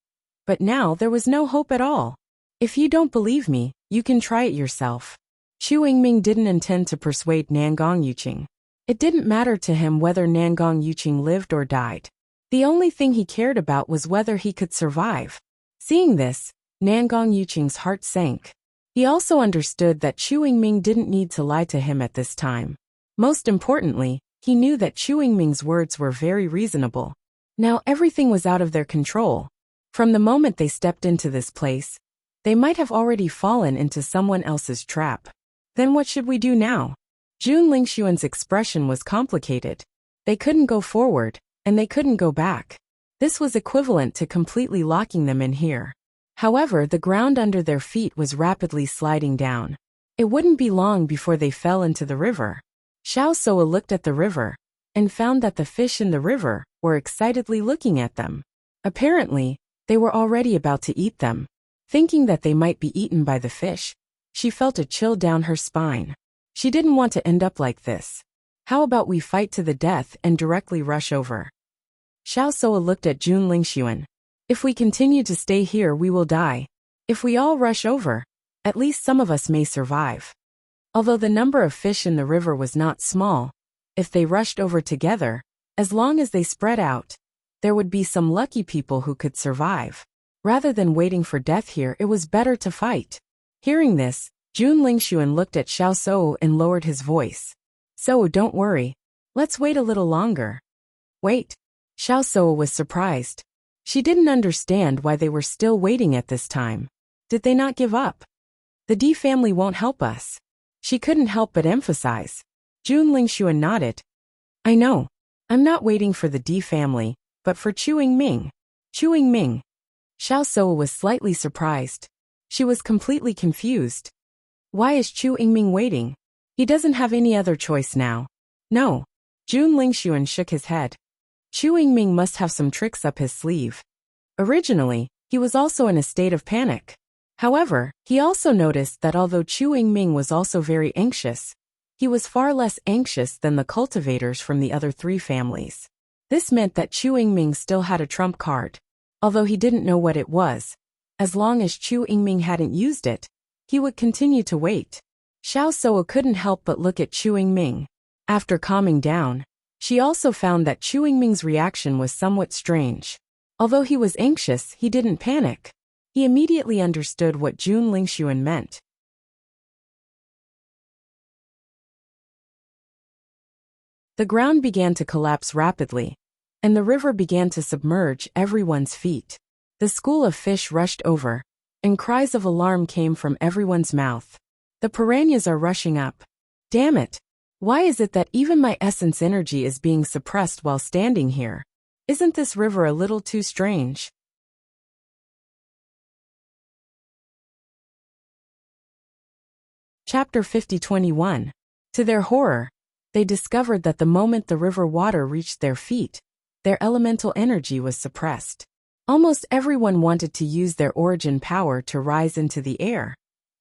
S1: But now there was no hope at all. If you don't believe me, you can try it yourself. Chu Yingming didn't intend to persuade Nangong Yuqing. It didn't matter to him whether Nangong Yuqing lived or died. The only thing he cared about was whether he could survive. Seeing this, Nangong Yuqing's heart sank. He also understood that Chu Yingming didn't need to lie to him at this time. Most importantly, he knew that Chu Yingming's words were very reasonable. Now everything was out of their control. From the moment they stepped into this place, they might have already fallen into someone else's trap. Then what should we do now? Jun Lingxuan's expression was complicated. They couldn't go forward, and they couldn't go back. This was equivalent to completely locking them in here. However, the ground under their feet was rapidly sliding down. It wouldn't be long before they fell into the river. Xiao Suo looked at the river and found that the fish in the river were excitedly looking at them. Apparently, they were already about to eat them. Thinking that they might be eaten by the fish, she felt a chill down her spine. She didn't want to end up like this. How about we fight to the death and directly rush over? Xiao Suo looked at Jun Lingxuan. If we continue to stay here, we will die. If we all rush over, at least some of us may survive. Although the number of fish in the river was not small, if they rushed over together, as long as they spread out, there would be some lucky people who could survive. Rather than waiting for death here, it was better to fight. Hearing this, Jun Lingxuan looked at Xiao Suo and lowered his voice. So don't worry. Let's wait a little longer. Wait. Xiao Suo was surprised. She didn't understand why they were still waiting at this time. Did they not give up? The D family won't help us. She couldn't help but emphasize. Jun Lingshuan nodded. I know. I'm not waiting for the D family, but for Chu Yingming. Chu Yingming. Xiao Soa was slightly surprised. She was completely confused. Why is Chu Yingming waiting? He doesn't have any other choice now. No. Jun Lingshuan shook his head. Chu Yingming must have some tricks up his sleeve. Originally, he was also in a state of panic. However, he also noticed that although Chu Yingming was also very anxious, he was far less anxious than the cultivators from the other three families. This meant that Chu Yingming still had a trump card. Although he didn't know what it was, as long as Chu Yingming hadn't used it, he would continue to wait. Xiao Soa couldn't help but look at Chu Yingming. After calming down, she also found that Chu Yingming's reaction was somewhat strange. Although he was anxious, he didn't panic. He immediately understood what Jun Lingshuan meant. The ground began to collapse rapidly, and the river began to submerge everyone's feet. The school of fish rushed over, and cries of alarm came from everyone's mouth. The piranhas are rushing up. Damn it! Why is it that even my essence energy is being suppressed while standing here? Isn't this river a little too strange? Chapter 50-21. To their horror, they discovered that the moment the river water reached their feet, their elemental energy was suppressed. Almost everyone wanted to use their origin power to rise into the air,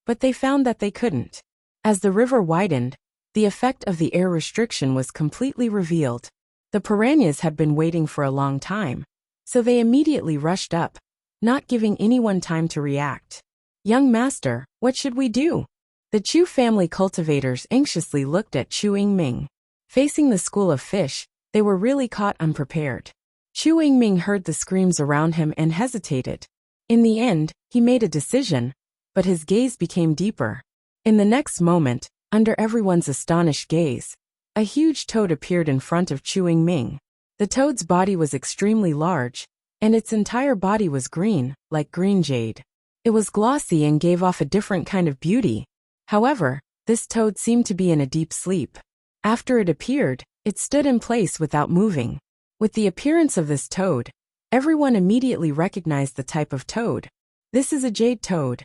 S1: but they found that they couldn't. As the river widened, the effect of the air restriction was completely revealed. The piranhas had been waiting for a long time, so they immediately rushed up, not giving anyone time to react. Young master, what should we do? The Chu family cultivators anxiously looked at Chu Yingming. Facing the school of fish, they were really caught unprepared. Chu Yingming heard the screams around him and hesitated. In the end, he made a decision, but his gaze became deeper. In the next moment, under everyone's astonished gaze, a huge toad appeared in front of Chu Yingming. The toad's body was extremely large, and its entire body was green, like green jade. It was glossy and gave off a different kind of beauty. However, this toad seemed to be in a deep sleep. After it appeared, it stood in place without moving. With the appearance of this toad, everyone immediately recognized the type of toad. This is a jade toad.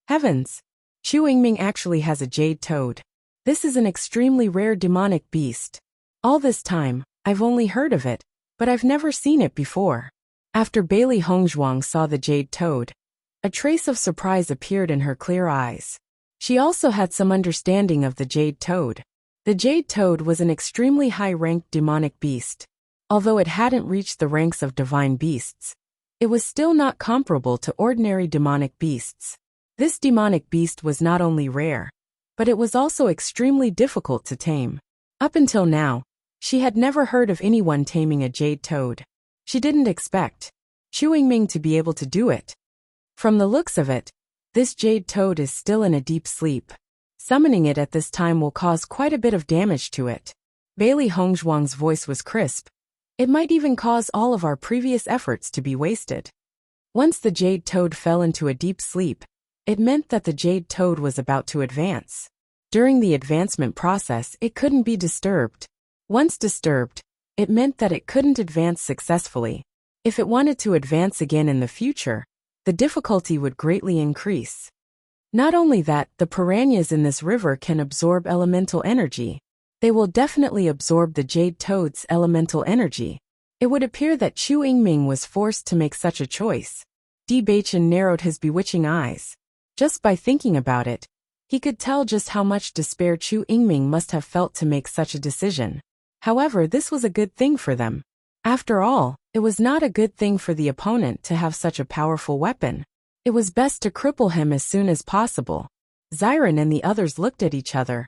S1: Heavens! Chu Yingming actually has a jade toad. This is an extremely rare demonic beast. All this time, I've only heard of it, but I've never seen it before. After Bailey Hongzhuang saw the jade toad, a trace of surprise appeared in her clear eyes. She also had some understanding of the jade toad. The jade toad was an extremely high-ranked demonic beast. Although it hadn't reached the ranks of divine beasts, it was still not comparable to ordinary demonic beasts. This demonic beast was not only rare, but it was also extremely difficult to tame. Up until now, she had never heard of anyone taming a jade toad. She didn't expect Chu Yingming to be able to do it. From the looks of it, this jade toad is still in a deep sleep. Summoning it at this time will cause quite a bit of damage to it. Bailey Hongzhuang's voice was crisp. It might even cause all of our previous efforts to be wasted. Once the jade toad fell into a deep sleep, it meant that the jade toad was about to advance. During the advancement process, it couldn't be disturbed. Once disturbed, it meant that it couldn't advance successfully. If it wanted to advance again in the future, the difficulty would greatly increase. Not only that, the piranhas in this river can absorb elemental energy. They will definitely absorb the jade toad's elemental energy. It would appear that Chu Yingming was forced to make such a choice. Bewitching narrowed his bewitching eyes. Just by thinking about it, he could tell just how much despair Chu Yingming must have felt to make such a decision. However, this was a good thing for them. After all, it was not a good thing for the opponent to have such a powerful weapon. It was best to cripple him as soon as possible. Xiren and the others looked at each other.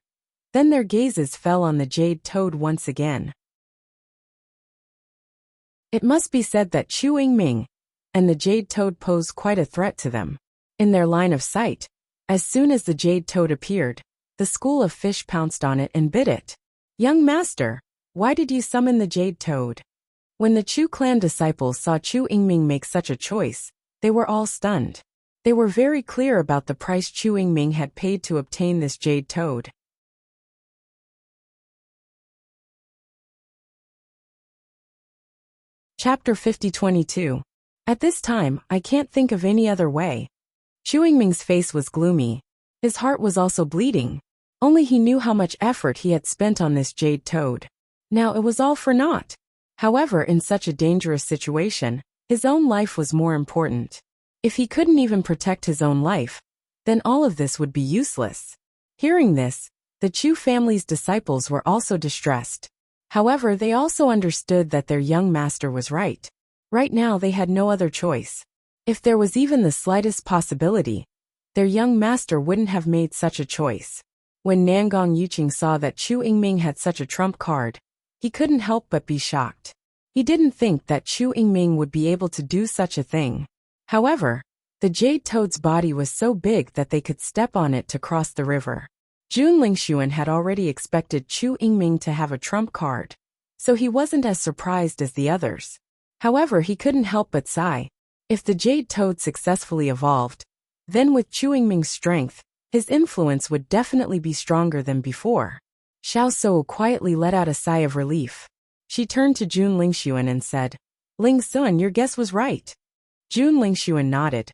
S1: Then their gazes fell on the jade toad once again. It must be said that Chu Yingming and the jade toad posed quite a threat to them. In their line of sight, as soon as the jade toad appeared, the school of fish pounced on it and bit it. Young master, why did you summon the jade toad? When the Chu clan disciples saw Chu Yingming make such a choice, they were all stunned. They were very clear about the price Chu Yingming had paid to obtain this jade toad. Chapter 50-22. At this time, I can't think of any other way. Chu Yingming's face was gloomy. His heart was also bleeding. Only he knew how much effort he had spent on this jade toad. Now it was all for naught. However, in such a dangerous situation, his own life was more important. If he couldn't even protect his own life, then all of this would be useless. Hearing this, the Chu family's disciples were also distressed. However, they also understood that their young master was right. Right now they had no other choice. If there was even the slightest possibility, their young master wouldn't have made such a choice. When Nangong Yuqing saw that Chu Yingming had such a trump card, he couldn't help but be shocked. He didn't think that Chu Yingming would be able to do such a thing. However, the jade toad's body was so big that they could step on it to cross the river. Jun Lingxuan had already expected Chu Yingming to have a trump card, so he wasn't as surprised as the others. However, he couldn't help but sigh. If the jade toad successfully evolved, then with Chu Yingming's strength, his influence would definitely be stronger than before. Xiao Suo quietly let out a sigh of relief. She turned to Jun Lingxuan and said, "Ling Sun, your guess was right." Jun Lingxuan nodded.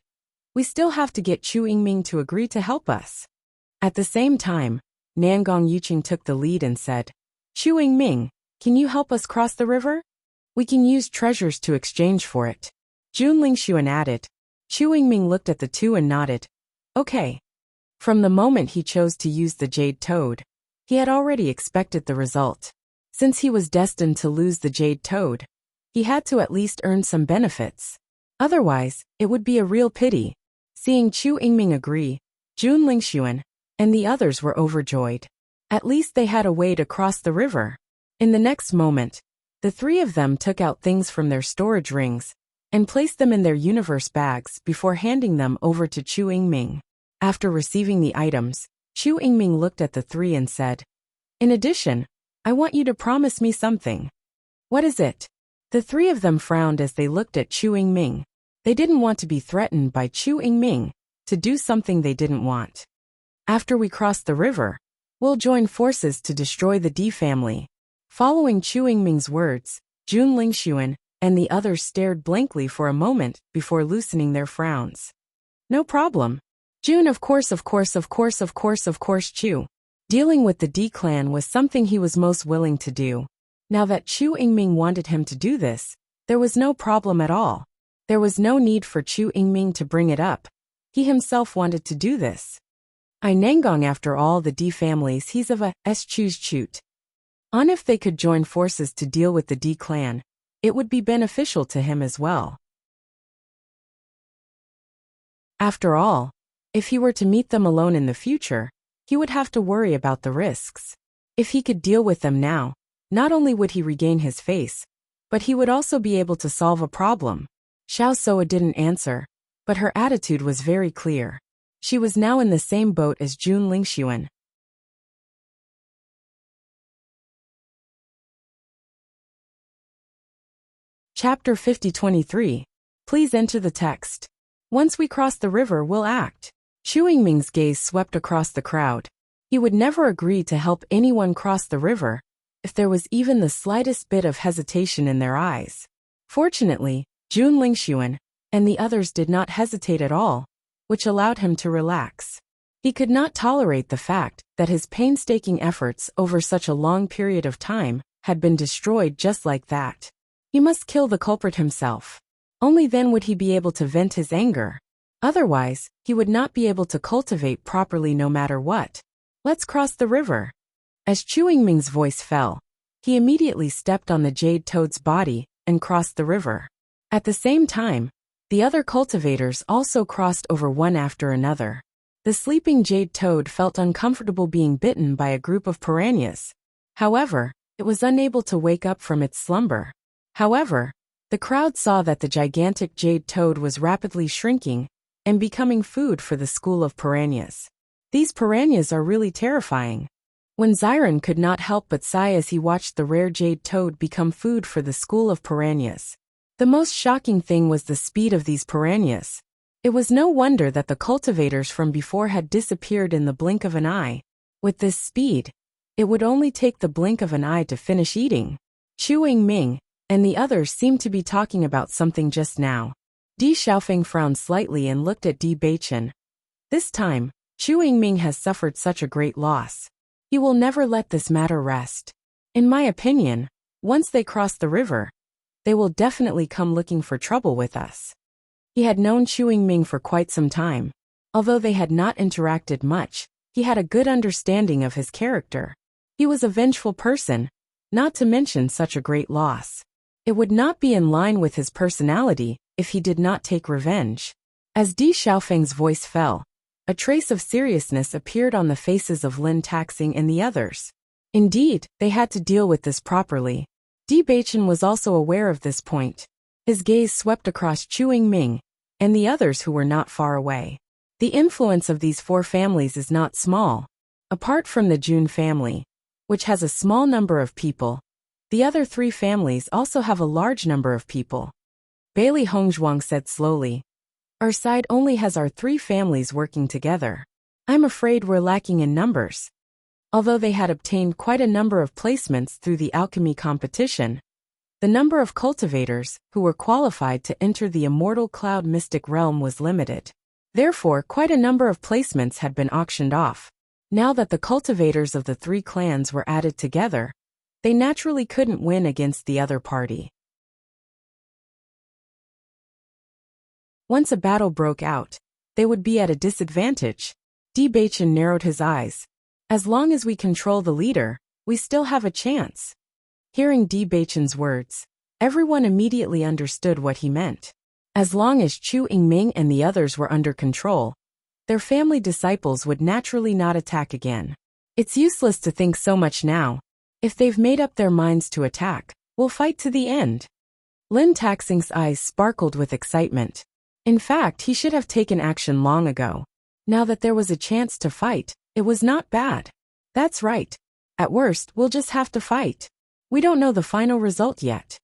S1: "We still have to get Chu Yingming to agree to help us." At the same time, Nangong Yuqing took the lead and said, "Chu Yingming, can you help us cross the river? We can use treasures to exchange for it." Jun Lingxuan added. Chu Yingming looked at the two and nodded. Okay. From the moment he chose to use the jade toad, he had already expected the result. Since he was destined to lose the jade toad, he had to at least earn some benefits. Otherwise, it would be a real pity. Seeing Chu Yingming agree, Jun Lingxuan and the others were overjoyed. At least they had a way to cross the river. In the next moment, the three of them took out things from their storage rings and placed them in their universe bags before handing them over to Chu Yingming. After receiving the items, Chu Yingming looked at the three and said, "In addition, I want you to promise me something." "What is it?" The three of them frowned as they looked at Chu Yingming. They didn't want to be threatened by Chu Yingming to do something they didn't want. "After we cross the river, we'll join forces to destroy the D family." Following Chu Yingming's words, Jun Lingxuan and the others stared blankly for a moment before loosening their frowns. "No problem. Jun, of course, Chu." Dealing with the D clan was something he was most willing to do. Now that Chu Yingming wanted him to do this, there was no problem at all. There was no need for Chu Yingming to bring it up. He himself wanted to do this. I Nangong, after all the D families, he's of a choose chute. On if they could join forces to deal with the D clan, it would be beneficial to him as well. After all, if he were to meet them alone in the future, he would have to worry about the risks. If he could deal with them now, not only would he regain his face, but he would also be able to solve a problem. Xiao Suo didn't answer, but her attitude was very clear. She was now in the same boat as Jun Lingxuan. Chapter 50-23. Please enter the text. Once we cross the river, we'll act. Chu Yingming's gaze swept across the crowd. He would never agree to help anyone cross the river if there was even the slightest bit of hesitation in their eyes. Fortunately, Jun Lingxuan and the others did not hesitate at all, which allowed him to relax. He could not tolerate the fact that his painstaking efforts over such a long period of time had been destroyed just like that. He must kill the culprit himself. Only then would he be able to vent his anger. Otherwise, he would not be able to cultivate properly no matter what. Let's cross the river. As Chu Yingming's voice fell, he immediately stepped on the jade toad's body and crossed the river. At the same time, the other cultivators also crossed over one after another. The sleeping jade toad felt uncomfortable being bitten by a group of piranhas. However, it was unable to wake up from its slumber. However, the crowd saw that the gigantic jade toad was rapidly shrinking and becoming food for the school of piranhas. These piranhas are really terrifying. When Xiren could not help but sigh as he watched the rare jade toad become food for the school of piranhas. The most shocking thing was the speed of these piranhas. It was no wonder that the cultivators from before had disappeared in the blink of an eye. With this speed, it would only take the blink of an eye to finish eating. Chu Yingming and the others seemed to be talking about something just now. Di Xiaofeng frowned slightly and looked at Di Beichen. This time, Chu Yingming has suffered such a great loss. He will never let this matter rest. In my opinion, once they cross the river, they will definitely come looking for trouble with us. He had known Chu Yingming for quite some time. Although they had not interacted much, he had a good understanding of his character. He was a vengeful person, not to mention such a great loss. It would not be in line with his personality if he did not take revenge. As Di Xiaofeng's voice fell, a trace of seriousness appeared on the faces of Lin Taxing and the others. Indeed, they had to deal with this properly. Di Beichen was also aware of this point. His gaze swept across Chu Yingming and the others who were not far away. The influence of these 4 families is not small. Apart from the Jun family, which has a small number of people, the other 3 families also have a large number of people. Bailey Hongzhuang said slowly. Our side only has our 3 families working together. I'm afraid we're lacking in numbers. Although they had obtained quite a number of placements through the alchemy competition, the number of cultivators who were qualified to enter the immortal cloud mystic realm was limited. Therefore, quite a number of placements had been auctioned off. Now that the cultivators of the 3 clans were added together, they naturally couldn't win against the other party. Once a battle broke out, they would be at a disadvantage. Di Beichen narrowed his eyes. As long as we control the leader, we still have a chance. Hearing Di Beichen's words, everyone immediately understood what he meant. As long as Chu Yingming and the others were under control, their family disciples would naturally not attack again. It's useless to think so much now. If they've made up their minds to attack, we'll fight to the end. Lin Taxing's eyes sparkled with excitement. In fact, he should have taken action long ago. Now that there was a chance to fight, it was not bad. That's right. At worst, we'll just have to fight. We don't know the final result yet.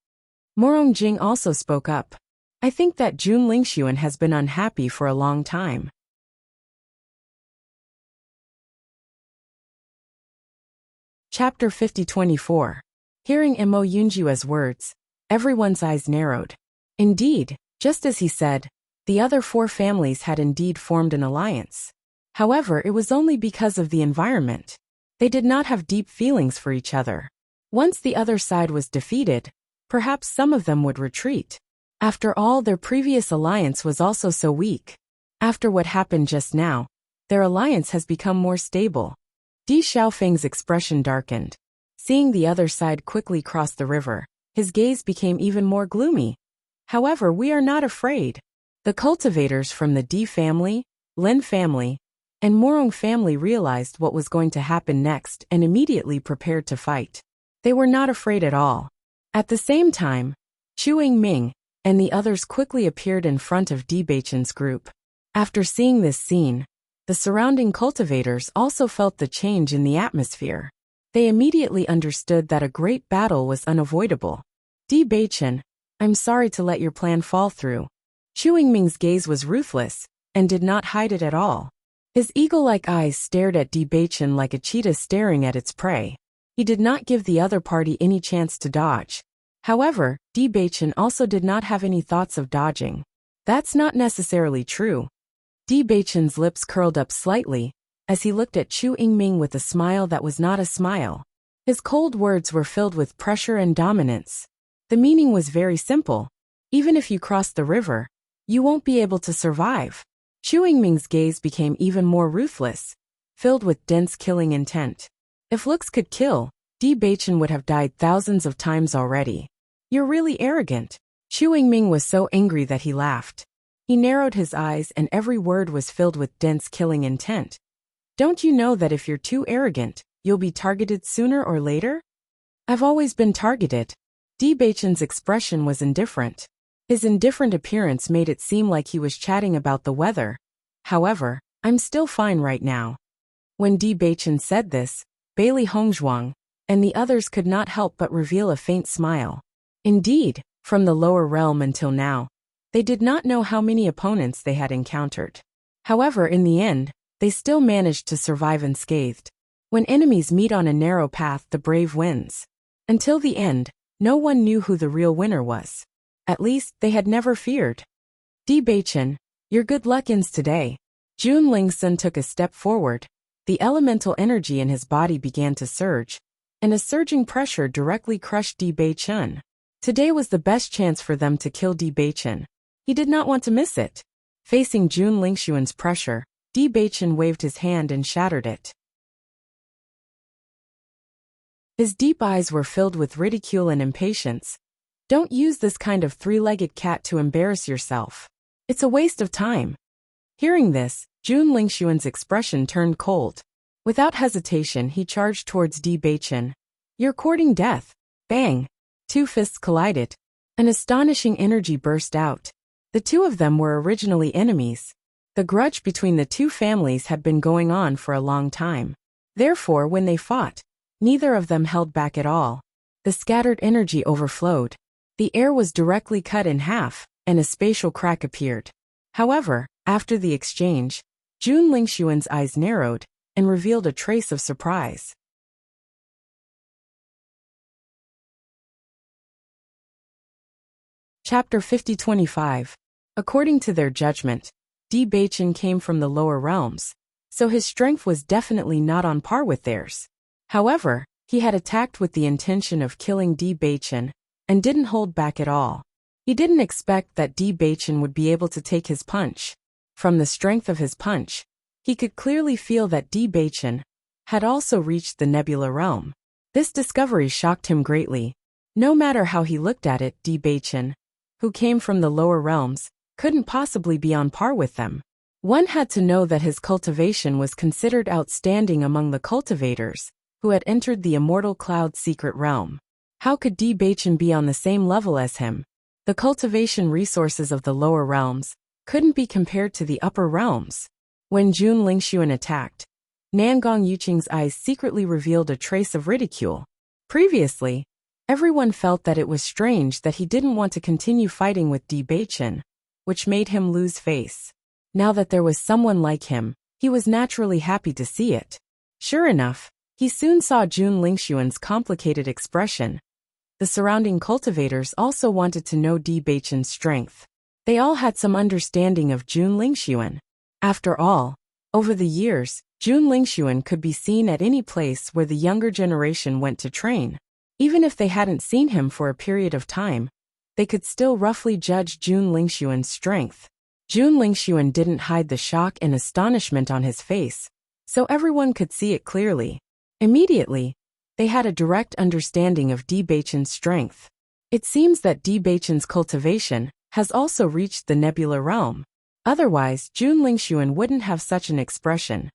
S1: Morong Jing also spoke up. I think that Jun Lingxuan has been unhappy for a long time. Chapter 50-24. Hearing Mo Yunjua's words, everyone's eyes narrowed. Indeed, just as he said, the other 4 families had indeed formed an alliance. However, it was only because of the environment. They did not have deep feelings for each other. Once the other side was defeated, perhaps some of them would retreat. After all, their previous alliance was also so weak. After what happened just now, their alliance has become more stable. Di Xiaofeng's expression darkened. Seeing the other side quickly cross the river, his gaze became even more gloomy. However, we are not afraid. The cultivators from the Di family, Lin family, and Morong family realized what was going to happen next and immediately prepared to fight. They were not afraid at all. At the same time, Chu Yingming and the others quickly appeared in front of Di Beichen's group. After seeing this scene, the surrounding cultivators also felt the change in the atmosphere. They immediately understood that a great battle was unavoidable. Di Beichen, I'm sorry to let your plan fall through. Chu Yingming's gaze was ruthless and did not hide it at all. His eagle-like eyes stared at Di Beichen like a cheetah staring at its prey. He did not give the other party any chance to dodge. However, Di Beichen also did not have any thoughts of dodging. That's not necessarily true. Di Beichen's lips curled up slightly as he looked at Chu Yingming with a smile that was not a smile. His cold words were filled with pressure and dominance. The meaning was very simple. Even if you cross the river, you won't be able to survive. Chu Yingming's gaze became even more ruthless, filled with dense killing intent. If looks could kill, Di Beichen would have died thousands of times already. You're really arrogant. Chu Yingming was so angry that he laughed. He narrowed his eyes and every word was filled with dense killing intent. Don't you know that if you're too arrogant, you'll be targeted sooner or later? I've always been targeted. Di Beichen's expression was indifferent. His indifferent appearance made it seem like he was chatting about the weather. However, I'm still fine right now. When Di Beichen said this, Bailey Hongzhuang and the others could not help but reveal a faint smile. Indeed, from the lower realm until now, They did not know how many opponents they had encountered. However, in the end, they still managed to survive unscathed. When enemies meet on a narrow path, the brave wins. Until the end, no one knew who the real winner was. At least, they had never feared. Bewitching, your good luck ends today. Jun Lingsun took a step forward. The elemental energy in his body began to surge, and a surging pressure directly crushed Bewitching. Today was the best chance for them to kill Bewitching. He did not want to miss it. Facing Jun Lingxuan's pressure, Bewitching waved his hand and shattered it. His deep eyes were filled with ridicule and impatience. Don't use this kind of three-legged cat to embarrass yourself. It's a waste of time. Hearing this, Jun Lingxuan's expression turned cold. Without hesitation, he charged towards Bewitching. You're courting death. Bang! Two fists collided. An astonishing energy burst out. The two of them were originally enemies. The grudge between the two families had been going on for a long time. Therefore, when they fought, neither of them held back at all. The scattered energy overflowed. The air was directly cut in half, and a spatial crack appeared. However, after the exchange, Jun Lingxuan's eyes narrowed and revealed a trace of surprise. Chapter 50-25. According to their judgment, Bewitching came from the lower realms, so his strength was definitely not on par with theirs. However, he had attacked with the intention of killing Bewitching and didn't hold back at all. He didn't expect that Bewitching would be able to take his punch. From the strength of his punch, he could clearly feel that Bewitching had also reached the nebula realm. This discovery shocked him greatly. No matter how he looked at it, Bewitching, who came from the lower realms, couldn't possibly be on par with them. One had to know that his cultivation was considered outstanding among the cultivators who had entered the immortal cloud secret realm. How could Bewitching be on the same level as him? The cultivation resources of the lower realms couldn't be compared to the upper realms. When Jun Lingxuan attacked, Nangong Yuqing's eyes secretly revealed a trace of ridicule. Previously, everyone felt that it was strange that he didn't want to continue fighting with Bewitching, which made him lose face. Now that there was someone like him, he was naturally happy to see it. Sure enough, he soon saw Jun Lingxuan's complicated expression. The surrounding cultivators also wanted to know Bewitching's strength. They all had some understanding of Jun Lingxuan. After all, over the years, Jun Lingxuan could be seen at any place where the younger generation went to train. Even if they hadn't seen him for a period of time, they could still roughly judge Jun Lingxuan's strength. Jun Lingxuan didn't hide the shock and astonishment on his face, so everyone could see it clearly. Immediately, they had a direct understanding of Bewitching's strength. It seems that Bewitching's cultivation has also reached the nebula realm. Otherwise, Jun Lingxuan wouldn't have such an expression.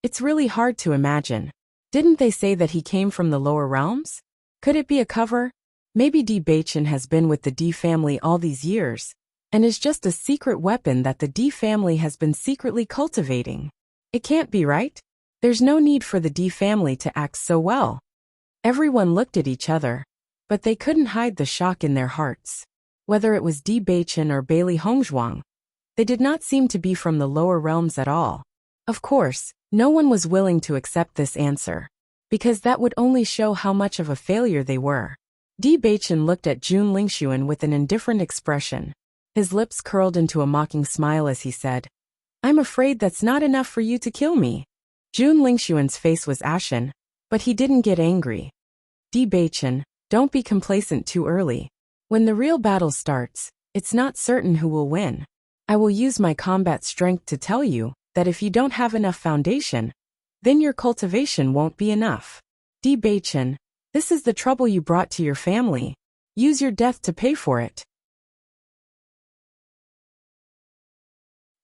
S1: It's really hard to imagine. Didn't they say that he came from the lower realms? Could it be a cover? Maybe Bewitching has been with the D family all these years, and is just a secret weapon that the D family has been secretly cultivating. It can't be, right? There's no need for the D family to act so well. Everyone looked at each other, but they couldn't hide the shock in their hearts. Whether it was Bewitching or Bailey Hongzhuang, they did not seem to be from the lower realms at all. Of course, no one was willing to accept this answer, because that would only show how much of a failure they were. Bewitching looked at Jun Lingxuan with an indifferent expression. His lips curled into a mocking smile as he said, "I'm afraid that's not enough for you to kill me." Jun Lingxuan's face was ashen, but he didn't get angry. Bewitching, don't be complacent too early. When the real battle starts, it's not certain who will win. I will use my combat strength to tell you that if you don't have enough foundation, then your cultivation won't be enough. Bewitching, this is the trouble you brought to your family. Use your death to pay for it.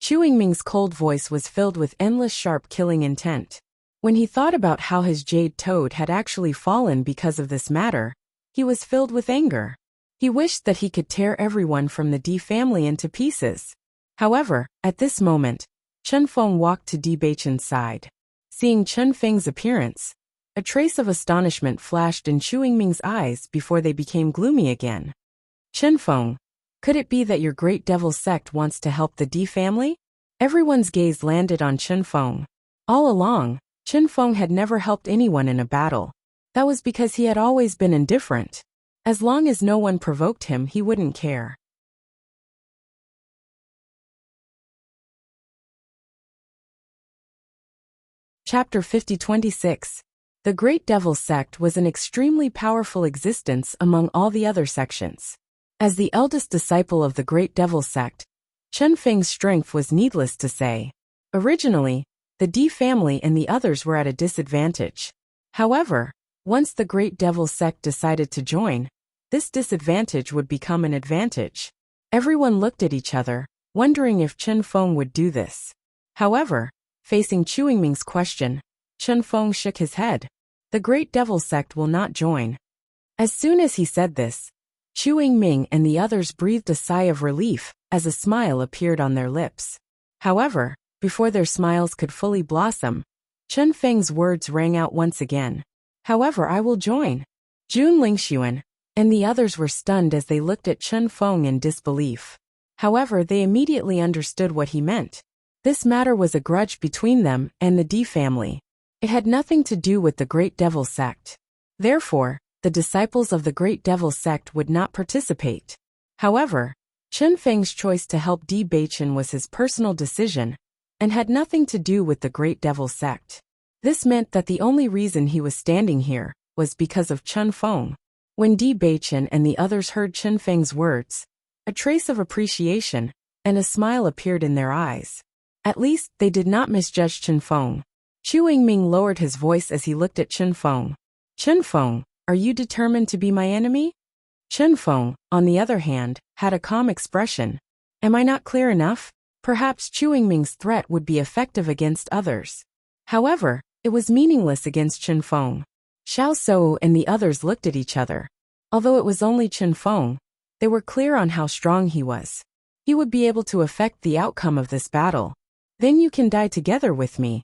S1: Chu Yingming's cold voice was filled with endless sharp killing intent. When he thought about how his jade toad had actually fallen because of this matter, he was filled with anger. He wished that he could tear everyone from the D family into pieces. However, at this moment, Chen Feng walked to Bewitching's side. Seeing Chen Feng's appearance, a trace of astonishment flashed in Chu Yingming's eyes before they became gloomy again. "Chen Feng, Could it be that your great devil sect wants to help the D family? Everyone's gaze landed on Chen Feng. All along, Chen Feng had never helped anyone in a battle. That was because he had always been indifferent. As long as no one provoked him, he wouldn't care. Chapter 50-26. The Great Devil Sect was an extremely powerful existence among all the other sections. As the eldest disciple of the Great Devil Sect, Chen Feng's strength was needless to say. Originally, the D family and the others were at a disadvantage. However, once the Great Devil Sect decided to join, this disadvantage would become an advantage. Everyone looked at each other, wondering if Chen Feng would do this. However, facing Chu Yingming's question, Chen Feng shook his head. The Great Devil Sect will not join. As soon as he said this, Chu Yingming and the others breathed a sigh of relief as a smile appeared on their lips. However, before their smiles could fully blossom, Chen Feng's words rang out once again. However, I will join. Jun Lingxuan and the others were stunned as they looked at Chen Feng in disbelief. However, they immediately understood what he meant. This matter was a grudge between them and the D family. It had nothing to do with the Great Devil Sect. Therefore, the disciples of the Great Devil Sect would not participate. However, Chen Feng's choice to help D Beichen was his personal decision and had nothing to do with the Great Devil Sect. This meant that the only reason he was standing here was because of Chen Feng. When D Beichen and the others heard Chen Feng's words, a trace of appreciation and a smile appeared in their eyes. At least, they did not misjudge Chen Feng. Chu Yingming lowered his voice as he looked at Chen Feng. Chen Feng, are you determined to be my enemy? Chen Feng, on the other hand, had a calm expression. Am I not clear enough? Perhaps Chu Yingming's threat would be effective against others. However, it was meaningless against Chen Feng. Xiao Sou and the others looked at each other. Although it was only Chen Feng, they were clear on how strong he was. He would be able to affect the outcome of this battle. Then you can die together with me.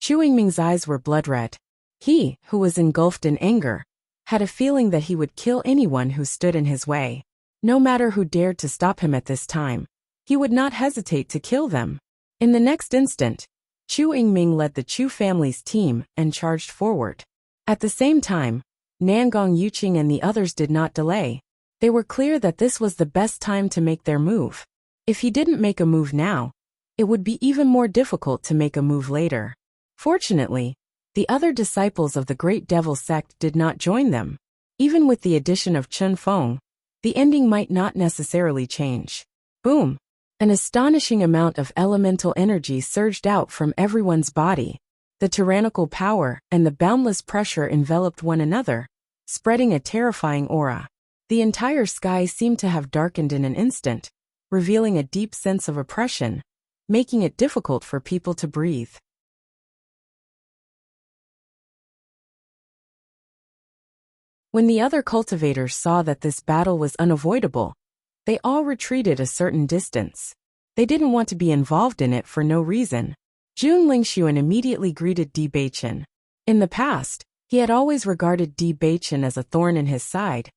S1: Chu Yingming's eyes were blood red. He, who was engulfed in anger, had a feeling that he would kill anyone who stood in his way. No matter who dared to stop him at this time, he would not hesitate to kill them. In the next instant, Chu Yingming led the Chu family's team and charged forward. At the same time, Nangong Yuqing and the others did not delay. They were clear that this was the best time to make their move. If he didn't make a move now, it would be even more difficult to make a move later. Fortunately, the other disciples of the Great Devil Sect did not join them. Even with the addition of Chen Feng, the ending might not necessarily change. Boom! An astonishing amount of elemental energy surged out from everyone's body. The tyrannical power and the boundless pressure enveloped one another, spreading a terrifying aura. The entire sky seemed to have darkened in an instant, revealing a deep sense of oppression, making it difficult for people to breathe. When the other cultivators saw that this battle was unavoidable, they all retreated a certain distance. They didn't want to be involved in it for no reason. Jun Lingxuan immediately greeted D Beichen. In the past, he had always regarded D Beichen as a thorn in his side,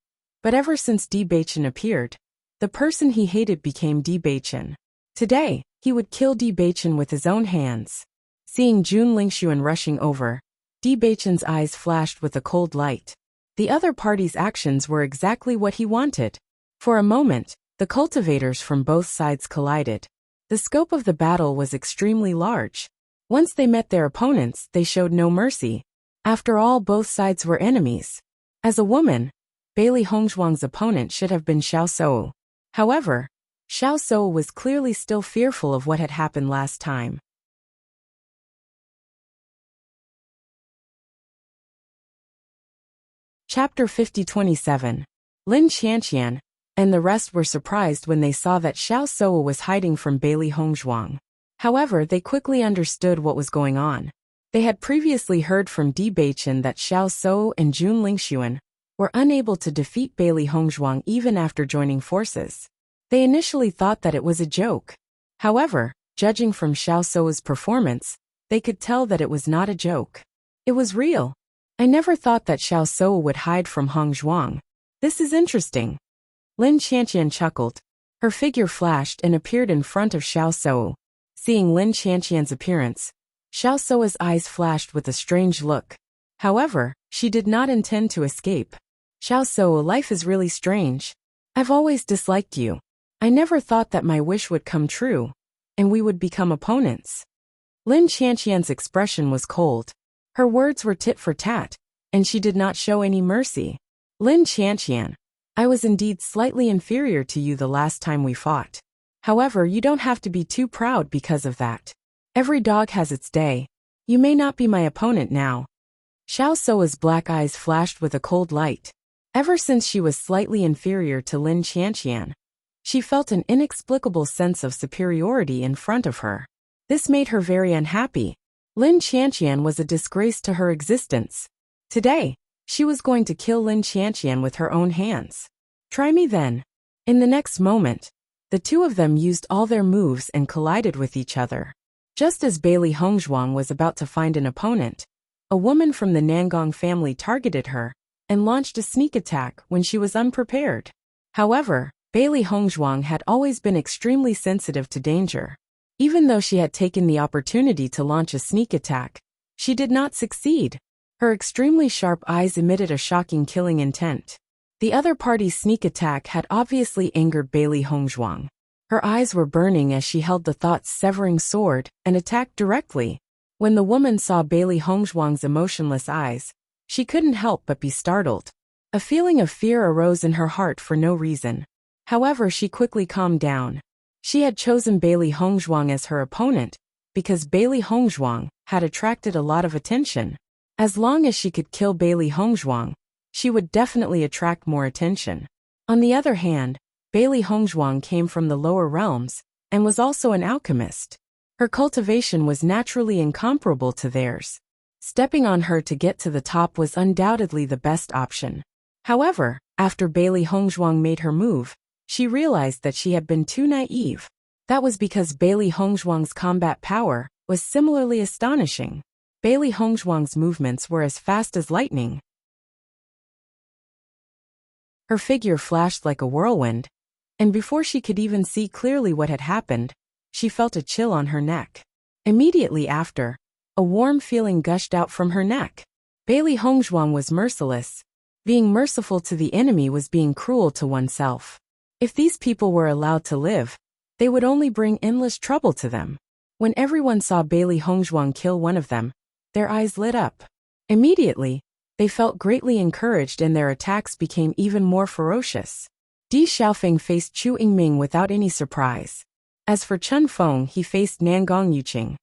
S1: but ever since D Beichen appeared, the person he hated became D Beichen. Today, he would kill D Beichen with his own hands. Seeing Jun Lingxuan rushing over, D Beichen's eyes flashed with a cold light. The other party's actions were exactly what he wanted. For a moment, the cultivators from both sides collided. The scope of the battle was extremely large. Once they met their opponents, they showed no mercy. After all, both sides were enemies. As a woman, Bailey Hongzhuang's opponent should have been Xiao Sou. However, Xiao Sou was clearly still fearful of what had happened last time. Chapter 50-27. Lin Qianqian and the rest were surprised when they saw that Xiao Sou was hiding from Bailey Hongzhuang. However, they quickly understood what was going on. They had previously heard from D Beichen that Xiao Sou and Jun Lingxuan were unable to defeat Bailey Hongzhuang even after joining forces. They initially thought that it was a joke. However, judging from Xiao Sou's performance, they could tell that it was not a joke. It was real. I never thought that Xiao Sou would hide from Hongzhuang. This is interesting. Lin Qianqian chuckled. Her figure flashed and appeared in front of Xiao Shou. Seeing Lin Qianqian's appearance, Xiao Shou's eyes flashed with a strange look. However, she did not intend to escape. Xiao Shou, life is really strange. I've always disliked you. I never thought that my wish would come true, and we would become opponents. Lin Qianqian's expression was cold. Her words were tit for tat, and she did not show any mercy. Lin Qianqian, I was indeed slightly inferior to you the last time we fought. However, you don't have to be too proud because of that. Every dog has its day. You may not be my opponent now. Xiao Shou's black eyes flashed with a cold light. Ever since she was slightly inferior to Lin Qianqian, she felt an inexplicable sense of superiority in front of her. This made her very unhappy. Lin Qianqian was a disgrace to her existence. Today, she was going to kill Lin Qianqian with her own hands. Try me then. In the next moment, the two of them used all their moves and collided with each other. Just as Bailey Hongzhuang was about to find an opponent, a woman from the Nangong family targeted her and launched a sneak attack when she was unprepared. However, Bailey Hongzhuang had always been extremely sensitive to danger. Even though she had taken the opportunity to launch a sneak attack, she did not succeed. Her extremely sharp eyes emitted a shocking killing intent. The other party's sneak attack had obviously angered Bailey Hongzhuang. Her eyes were burning as she held the thought-severing sword and attacked directly. When the woman saw Bailey Hongzhuang's emotionless eyes, she couldn't help but be startled. A feeling of fear arose in her heart for no reason. However, she quickly calmed down. She had chosen Bailey Hongzhuang as her opponent because Bailey Hongzhuang had attracted a lot of attention. As long as she could kill Bailey Hongzhuang, she would definitely attract more attention. On the other hand, Bailey Hongzhuang came from the lower realms and was also an alchemist. Her cultivation was naturally incomparable to theirs. Stepping on her to get to the top was undoubtedly the best option. However, after Bailey Hongzhuang made her move, she realized that she had been too naive. That was because Bailey Hongzhuang's combat power was similarly astonishing. Bailey Hongzhuang's movements were as fast as lightning. Her figure flashed like a whirlwind, and before she could even see clearly what had happened, she felt a chill on her neck. Immediately after, a warm feeling gushed out from her neck. Bailey Hongzhuang was merciless. Being merciful to the enemy was being cruel to oneself. If these people were allowed to live, they would only bring endless trouble to them. When everyone saw Bailey Hongzhuang kill one of them, their eyes lit up. Immediately, they felt greatly encouraged and their attacks became even more ferocious. Di Xiaofeng faced Chu Yingming without any surprise. As for Chen Feng, he faced Nangong Yuqing.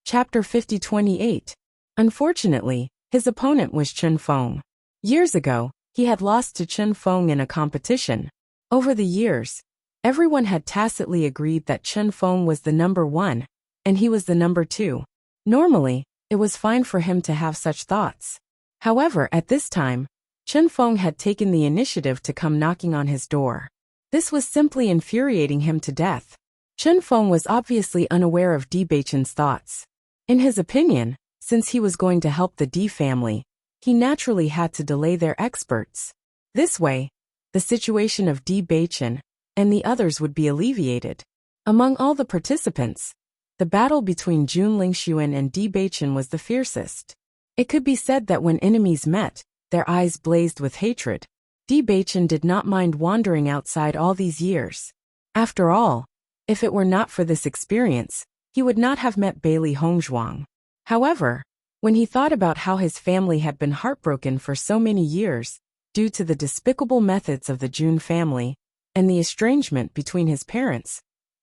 S1: Chapter 50-28. Unfortunately, his opponent was Chen Feng. Years ago, he had lost to Chen Feng in a competition. Over the years, everyone had tacitly agreed that Chen Feng was the number one, and he was the number two. Normally, it was fine for him to have such thoughts. However, at this time, Chen Feng had taken the initiative to come knocking on his door. This was simply infuriating him to death. Chen Feng was obviously unaware of Di Beichen's thoughts. In his opinion, since he was going to help the Di family, he naturally had to delay their experts. This way, the situation of Di Beichen and the others would be alleviated. Among all the participants, the battle between Jun Lingxuan and Di Beichen was the fiercest. It could be said that when enemies met, their eyes blazed with hatred. Di Beichen did not mind wandering outside all these years. After all, if it were not for this experience, he would not have met Bailey Hongzhuang. However, when he thought about how his family had been heartbroken for so many years, due to the despicable methods of the Jun family, and the estrangement between his parents,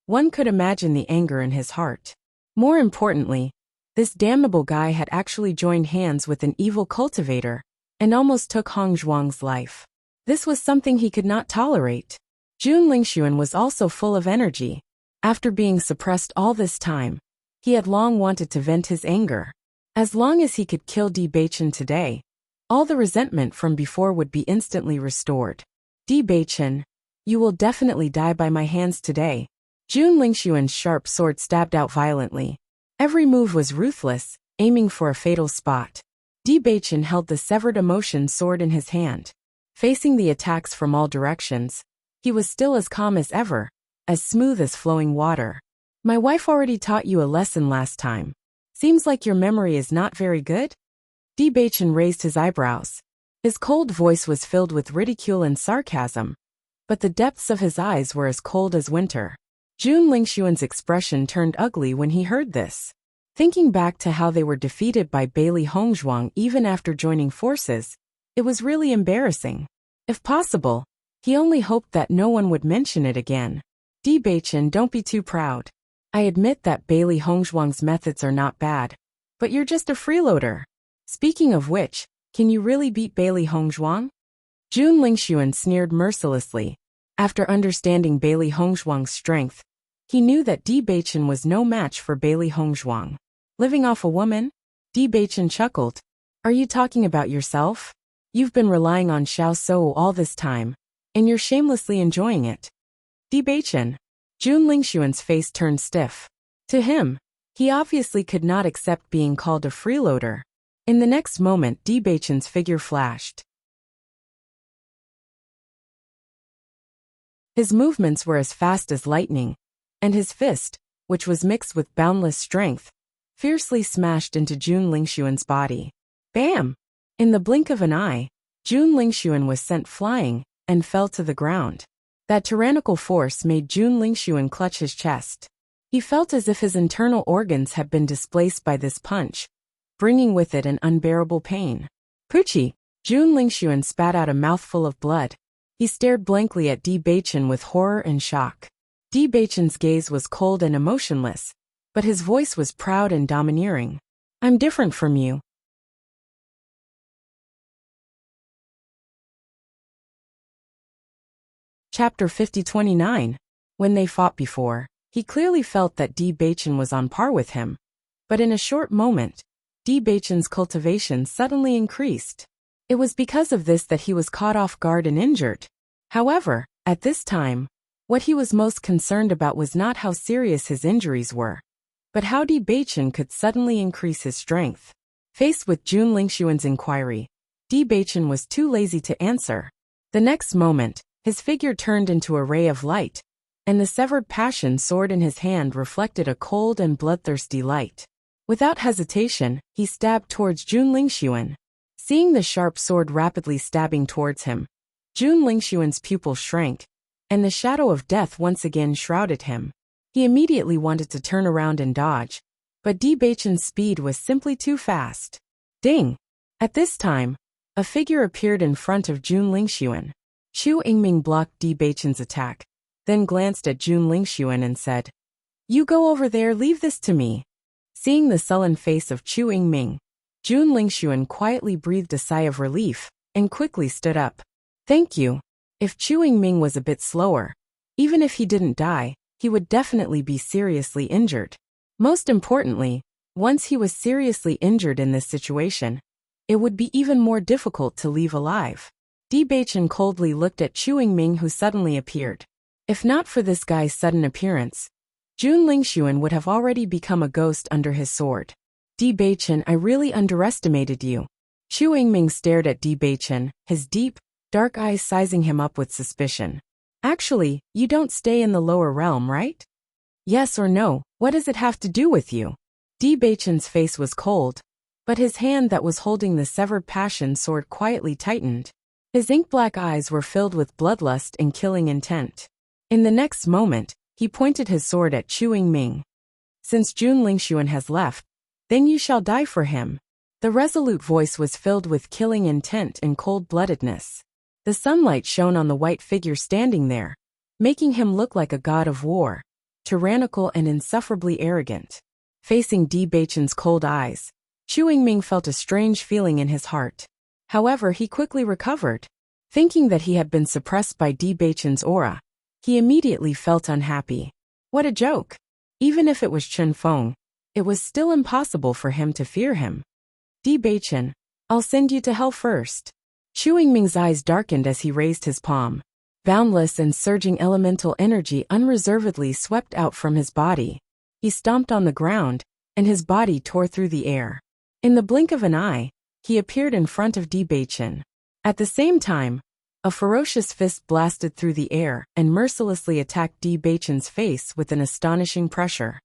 S1: one could imagine the anger in his heart. More importantly, this damnable guy had actually joined hands with an evil cultivator, and almost took Hongzhuang's life. This was something he could not tolerate. Jun Lingxuan was also full of energy. After being suppressed all this time, he had long wanted to vent his anger. As long as he could kill Di Beichen today, all the resentment from before would be instantly restored. Di Beichen, you will definitely die by my hands today. Jun Lingxuan's sharp sword stabbed out violently. Every move was ruthless, aiming for a fatal spot. Bewitching held the severed emotion sword in his hand. Facing the attacks from all directions, he was still as calm as ever, as smooth as flowing water. My wife already taught you a lesson last time. Seems like your memory is not very good? Bewitching raised his eyebrows. His cold voice was filled with ridicule and sarcasm, but the depths of his eyes were as cold as winter. Jun Lingxuan's expression turned ugly when he heard this. Thinking back to how they were defeated by Bailey Hongzhuang even after joining forces, it was really embarrassing. If possible, he only hoped that no one would mention it again. Bewitching, don't be too proud. I admit that Bailey Hongzhuang's methods are not bad, but you're just a freeloader. Speaking of which, can you really beat Bailey Hongzhuang? Jun Lingxuan sneered mercilessly. After understanding Bailey Hongzhuang's strength, he knew that Bewitching was no match for Bailey Hongzhuang. Living off a woman? Bewitching chuckled. Are you talking about yourself? You've been relying on Xiao Sou all this time, and you're shamelessly enjoying it. Bewitching. Jun Lingxuan's face turned stiff. To him, he obviously could not accept being called a freeloader. In the next moment, Bewitching's figure flashed. His movements were as fast as lightning, and his fist, which was mixed with boundless strength, fiercely smashed into Jun Lingxuan's body. Bam! In the blink of an eye, Jun Lingxuan was sent flying and fell to the ground. That tyrannical force made Jun Lingxuan clutch his chest. He felt as if his internal organs had been displaced by this punch, bringing with it an unbearable pain. Poochie! Jun Lingxuan spat out a mouthful of blood. He stared blankly at Bewitching with horror and shock. Bewitching's gaze was cold and emotionless, but his voice was proud and domineering. I'm different from you. Chapter 50-29. When they fought before, he clearly felt that Bewitching was on par with him. But in a short moment, Bewitching's cultivation suddenly increased. It was because of this that he was caught off guard and injured. However, at this time, what he was most concerned about was not how serious his injuries were, but how Bewitching could suddenly increase his strength. Faced with Jun Lingxuan's inquiry, Bewitching was too lazy to answer. The next moment, his figure turned into a ray of light, and the severed passion sword in his hand reflected a cold and bloodthirsty light. Without hesitation, he stabbed towards Jun Lingxuan. Seeing the sharp sword rapidly stabbing towards him, Jun Lingxuan's pupil shrank, and the shadow of death once again shrouded him. He immediately wanted to turn around and dodge, but Bewitching's speed was simply too fast. Ding! At this time, a figure appeared in front of Jun Lingxuan. Chu Yingming blocked Bewitching's attack, then glanced at Jun Lingxuan and said, "You go over there, leave this to me." Seeing the sullen face of Chu Yingming, Jun Lingxuan quietly breathed a sigh of relief and quickly stood up. Thank you. If Chu Yingming was a bit slower, even if he didn't die, he would definitely be seriously injured. Most importantly, once he was seriously injured in this situation, it would be even more difficult to leave alive. Bewitching coldly looked at Chu Yingming, who suddenly appeared. If not for this guy's sudden appearance, Jun Lingxuan would have already become a ghost under his sword. Bewitching, I really underestimated you. Chu Yingming stared at Bewitching, his deep, dark eyes sizing him up with suspicion. Actually, you don't stay in the lower realm, right? Yes or no, what does it have to do with you? Bewitching's face was cold, but his hand that was holding the severed passion sword quietly tightened. His ink-black eyes were filled with bloodlust and killing intent. In the next moment, he pointed his sword at Chu Yingming. Since Jun Lingxuan has left, then you shall die for him. The resolute voice was filled with killing intent and cold-bloodedness. The sunlight shone on the white figure standing there, making him look like a god of war, tyrannical and insufferably arrogant. Facing Bewitching's cold eyes, Chu Yingming felt a strange feeling in his heart. However, he quickly recovered. Thinking that he had been suppressed by Bewitching's aura, he immediately felt unhappy. What a joke! Even if it was Chen Feng, it was still impossible for him to fear him. Bewitching, I'll send you to hell first. Chu Yingming's eyes darkened as he raised his palm. Boundless and surging elemental energy unreservedly swept out from his body. He stomped on the ground, and his body tore through the air. In the blink of an eye, he appeared in front of Bewitching. At the same time, a ferocious fist blasted through the air and mercilessly attacked Bewitching's face with an astonishing pressure.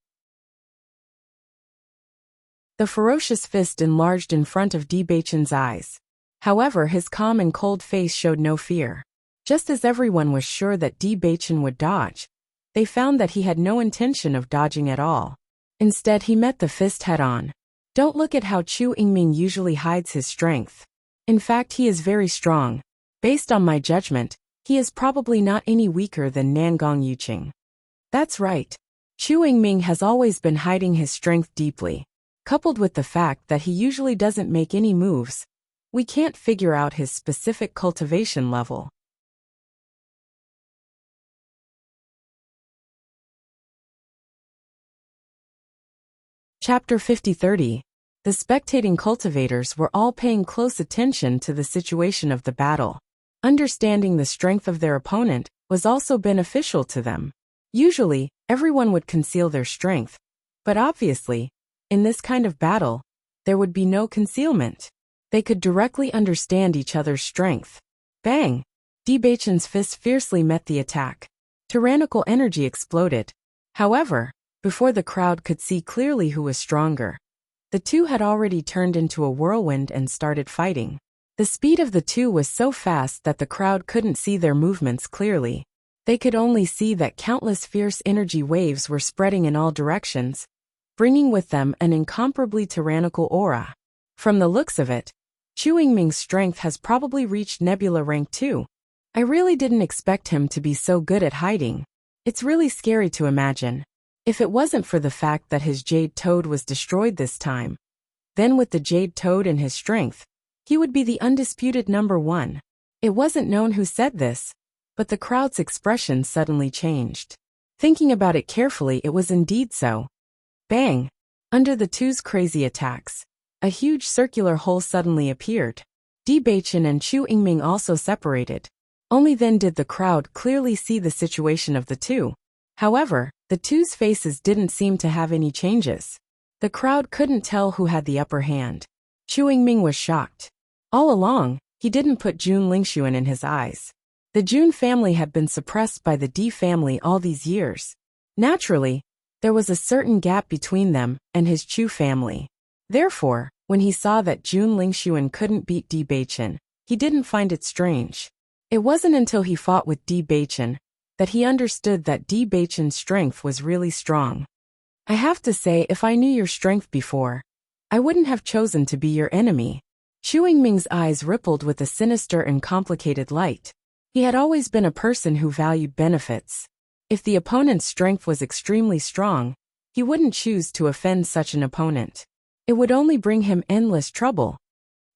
S1: The ferocious fist enlarged in front of Bewitching's eyes. However, his calm and cold face showed no fear. Just as everyone was sure that Bewitching would dodge, they found that he had no intention of dodging at all. Instead, he met the fist head-on. Don't look at how Chu Yingming usually hides his strength. In fact, he is very strong. Based on my judgment, he is probably not any weaker than Nangong Yuqing. That's right. Chu Yingming has always been hiding his strength deeply. Coupled with the fact that he usually doesn't make any moves, we can't figure out his specific cultivation level. Chapter 50-30. The spectating cultivators were all paying close attention to the situation of the battle. Understanding the strength of their opponent was also beneficial to them. Usually, everyone would conceal their strength, but obviously, in this kind of battle, there would be no concealment. They could directly understand each other's strength. Bang! Bewitching's fist fiercely met the attack. Tyrannical energy exploded. However, before the crowd could see clearly who was stronger, the two had already turned into a whirlwind and started fighting. The speed of the two was so fast that the crowd couldn't see their movements clearly. They could only see that countless fierce energy waves were spreading in all directions, bringing with them an incomparably tyrannical aura. From the looks of it, Chu Yingming's strength has probably reached Nebula rank 2. I really didn't expect him to be so good at hiding. It's really scary to imagine. If it wasn't for the fact that his Jade Toad was destroyed this time, then with the Jade Toad and his strength, he would be the undisputed number 1. It wasn't known who said this, but the crowd's expression suddenly changed. Thinking about it carefully, it was indeed so. Bang! Under the two's crazy attacks, a huge circular hole suddenly appeared. Bewitching and Chu Yingming also separated. Only then did the crowd clearly see the situation of the two. However, the two's faces didn't seem to have any changes. The crowd couldn't tell who had the upper hand. Chu Yingming was shocked. All along, he didn't put Jun Lingxuan in his eyes. The Jun family had been suppressed by the Di family all these years. Naturally, there was a certain gap between them and his Chu family. Therefore, when he saw that Jun Lingxuan couldn't beat Bewitching, he didn't find it strange. It wasn't until he fought with Bewitching that he understood that Bewitching's strength was really strong. I have to say, if I knew your strength before, I wouldn't have chosen to be your enemy. Chu Yingming's eyes rippled with a sinister and complicated light. He had always been a person who valued benefits. If the opponent's strength was extremely strong, he wouldn't choose to offend such an opponent. It would only bring him endless trouble.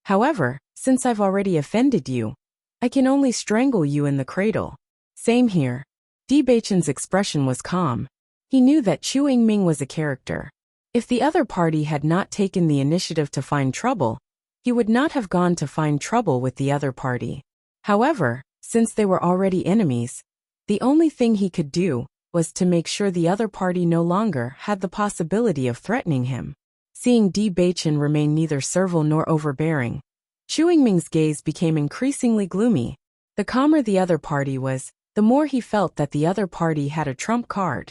S1: However, since I've already offended you, I can only strangle you in the cradle. Same here. Bewitching's expression was calm. He knew that Chu Yingming was a character. If the other party had not taken the initiative to find trouble, he would not have gone to find trouble with the other party. However, since they were already enemies, the only thing he could do was to make sure the other party no longer had the possibility of threatening him. Seeing Bewitching remain neither servile nor overbearing, Chu Yingming's gaze became increasingly gloomy. The calmer the other party was, the more he felt that the other party had a trump card.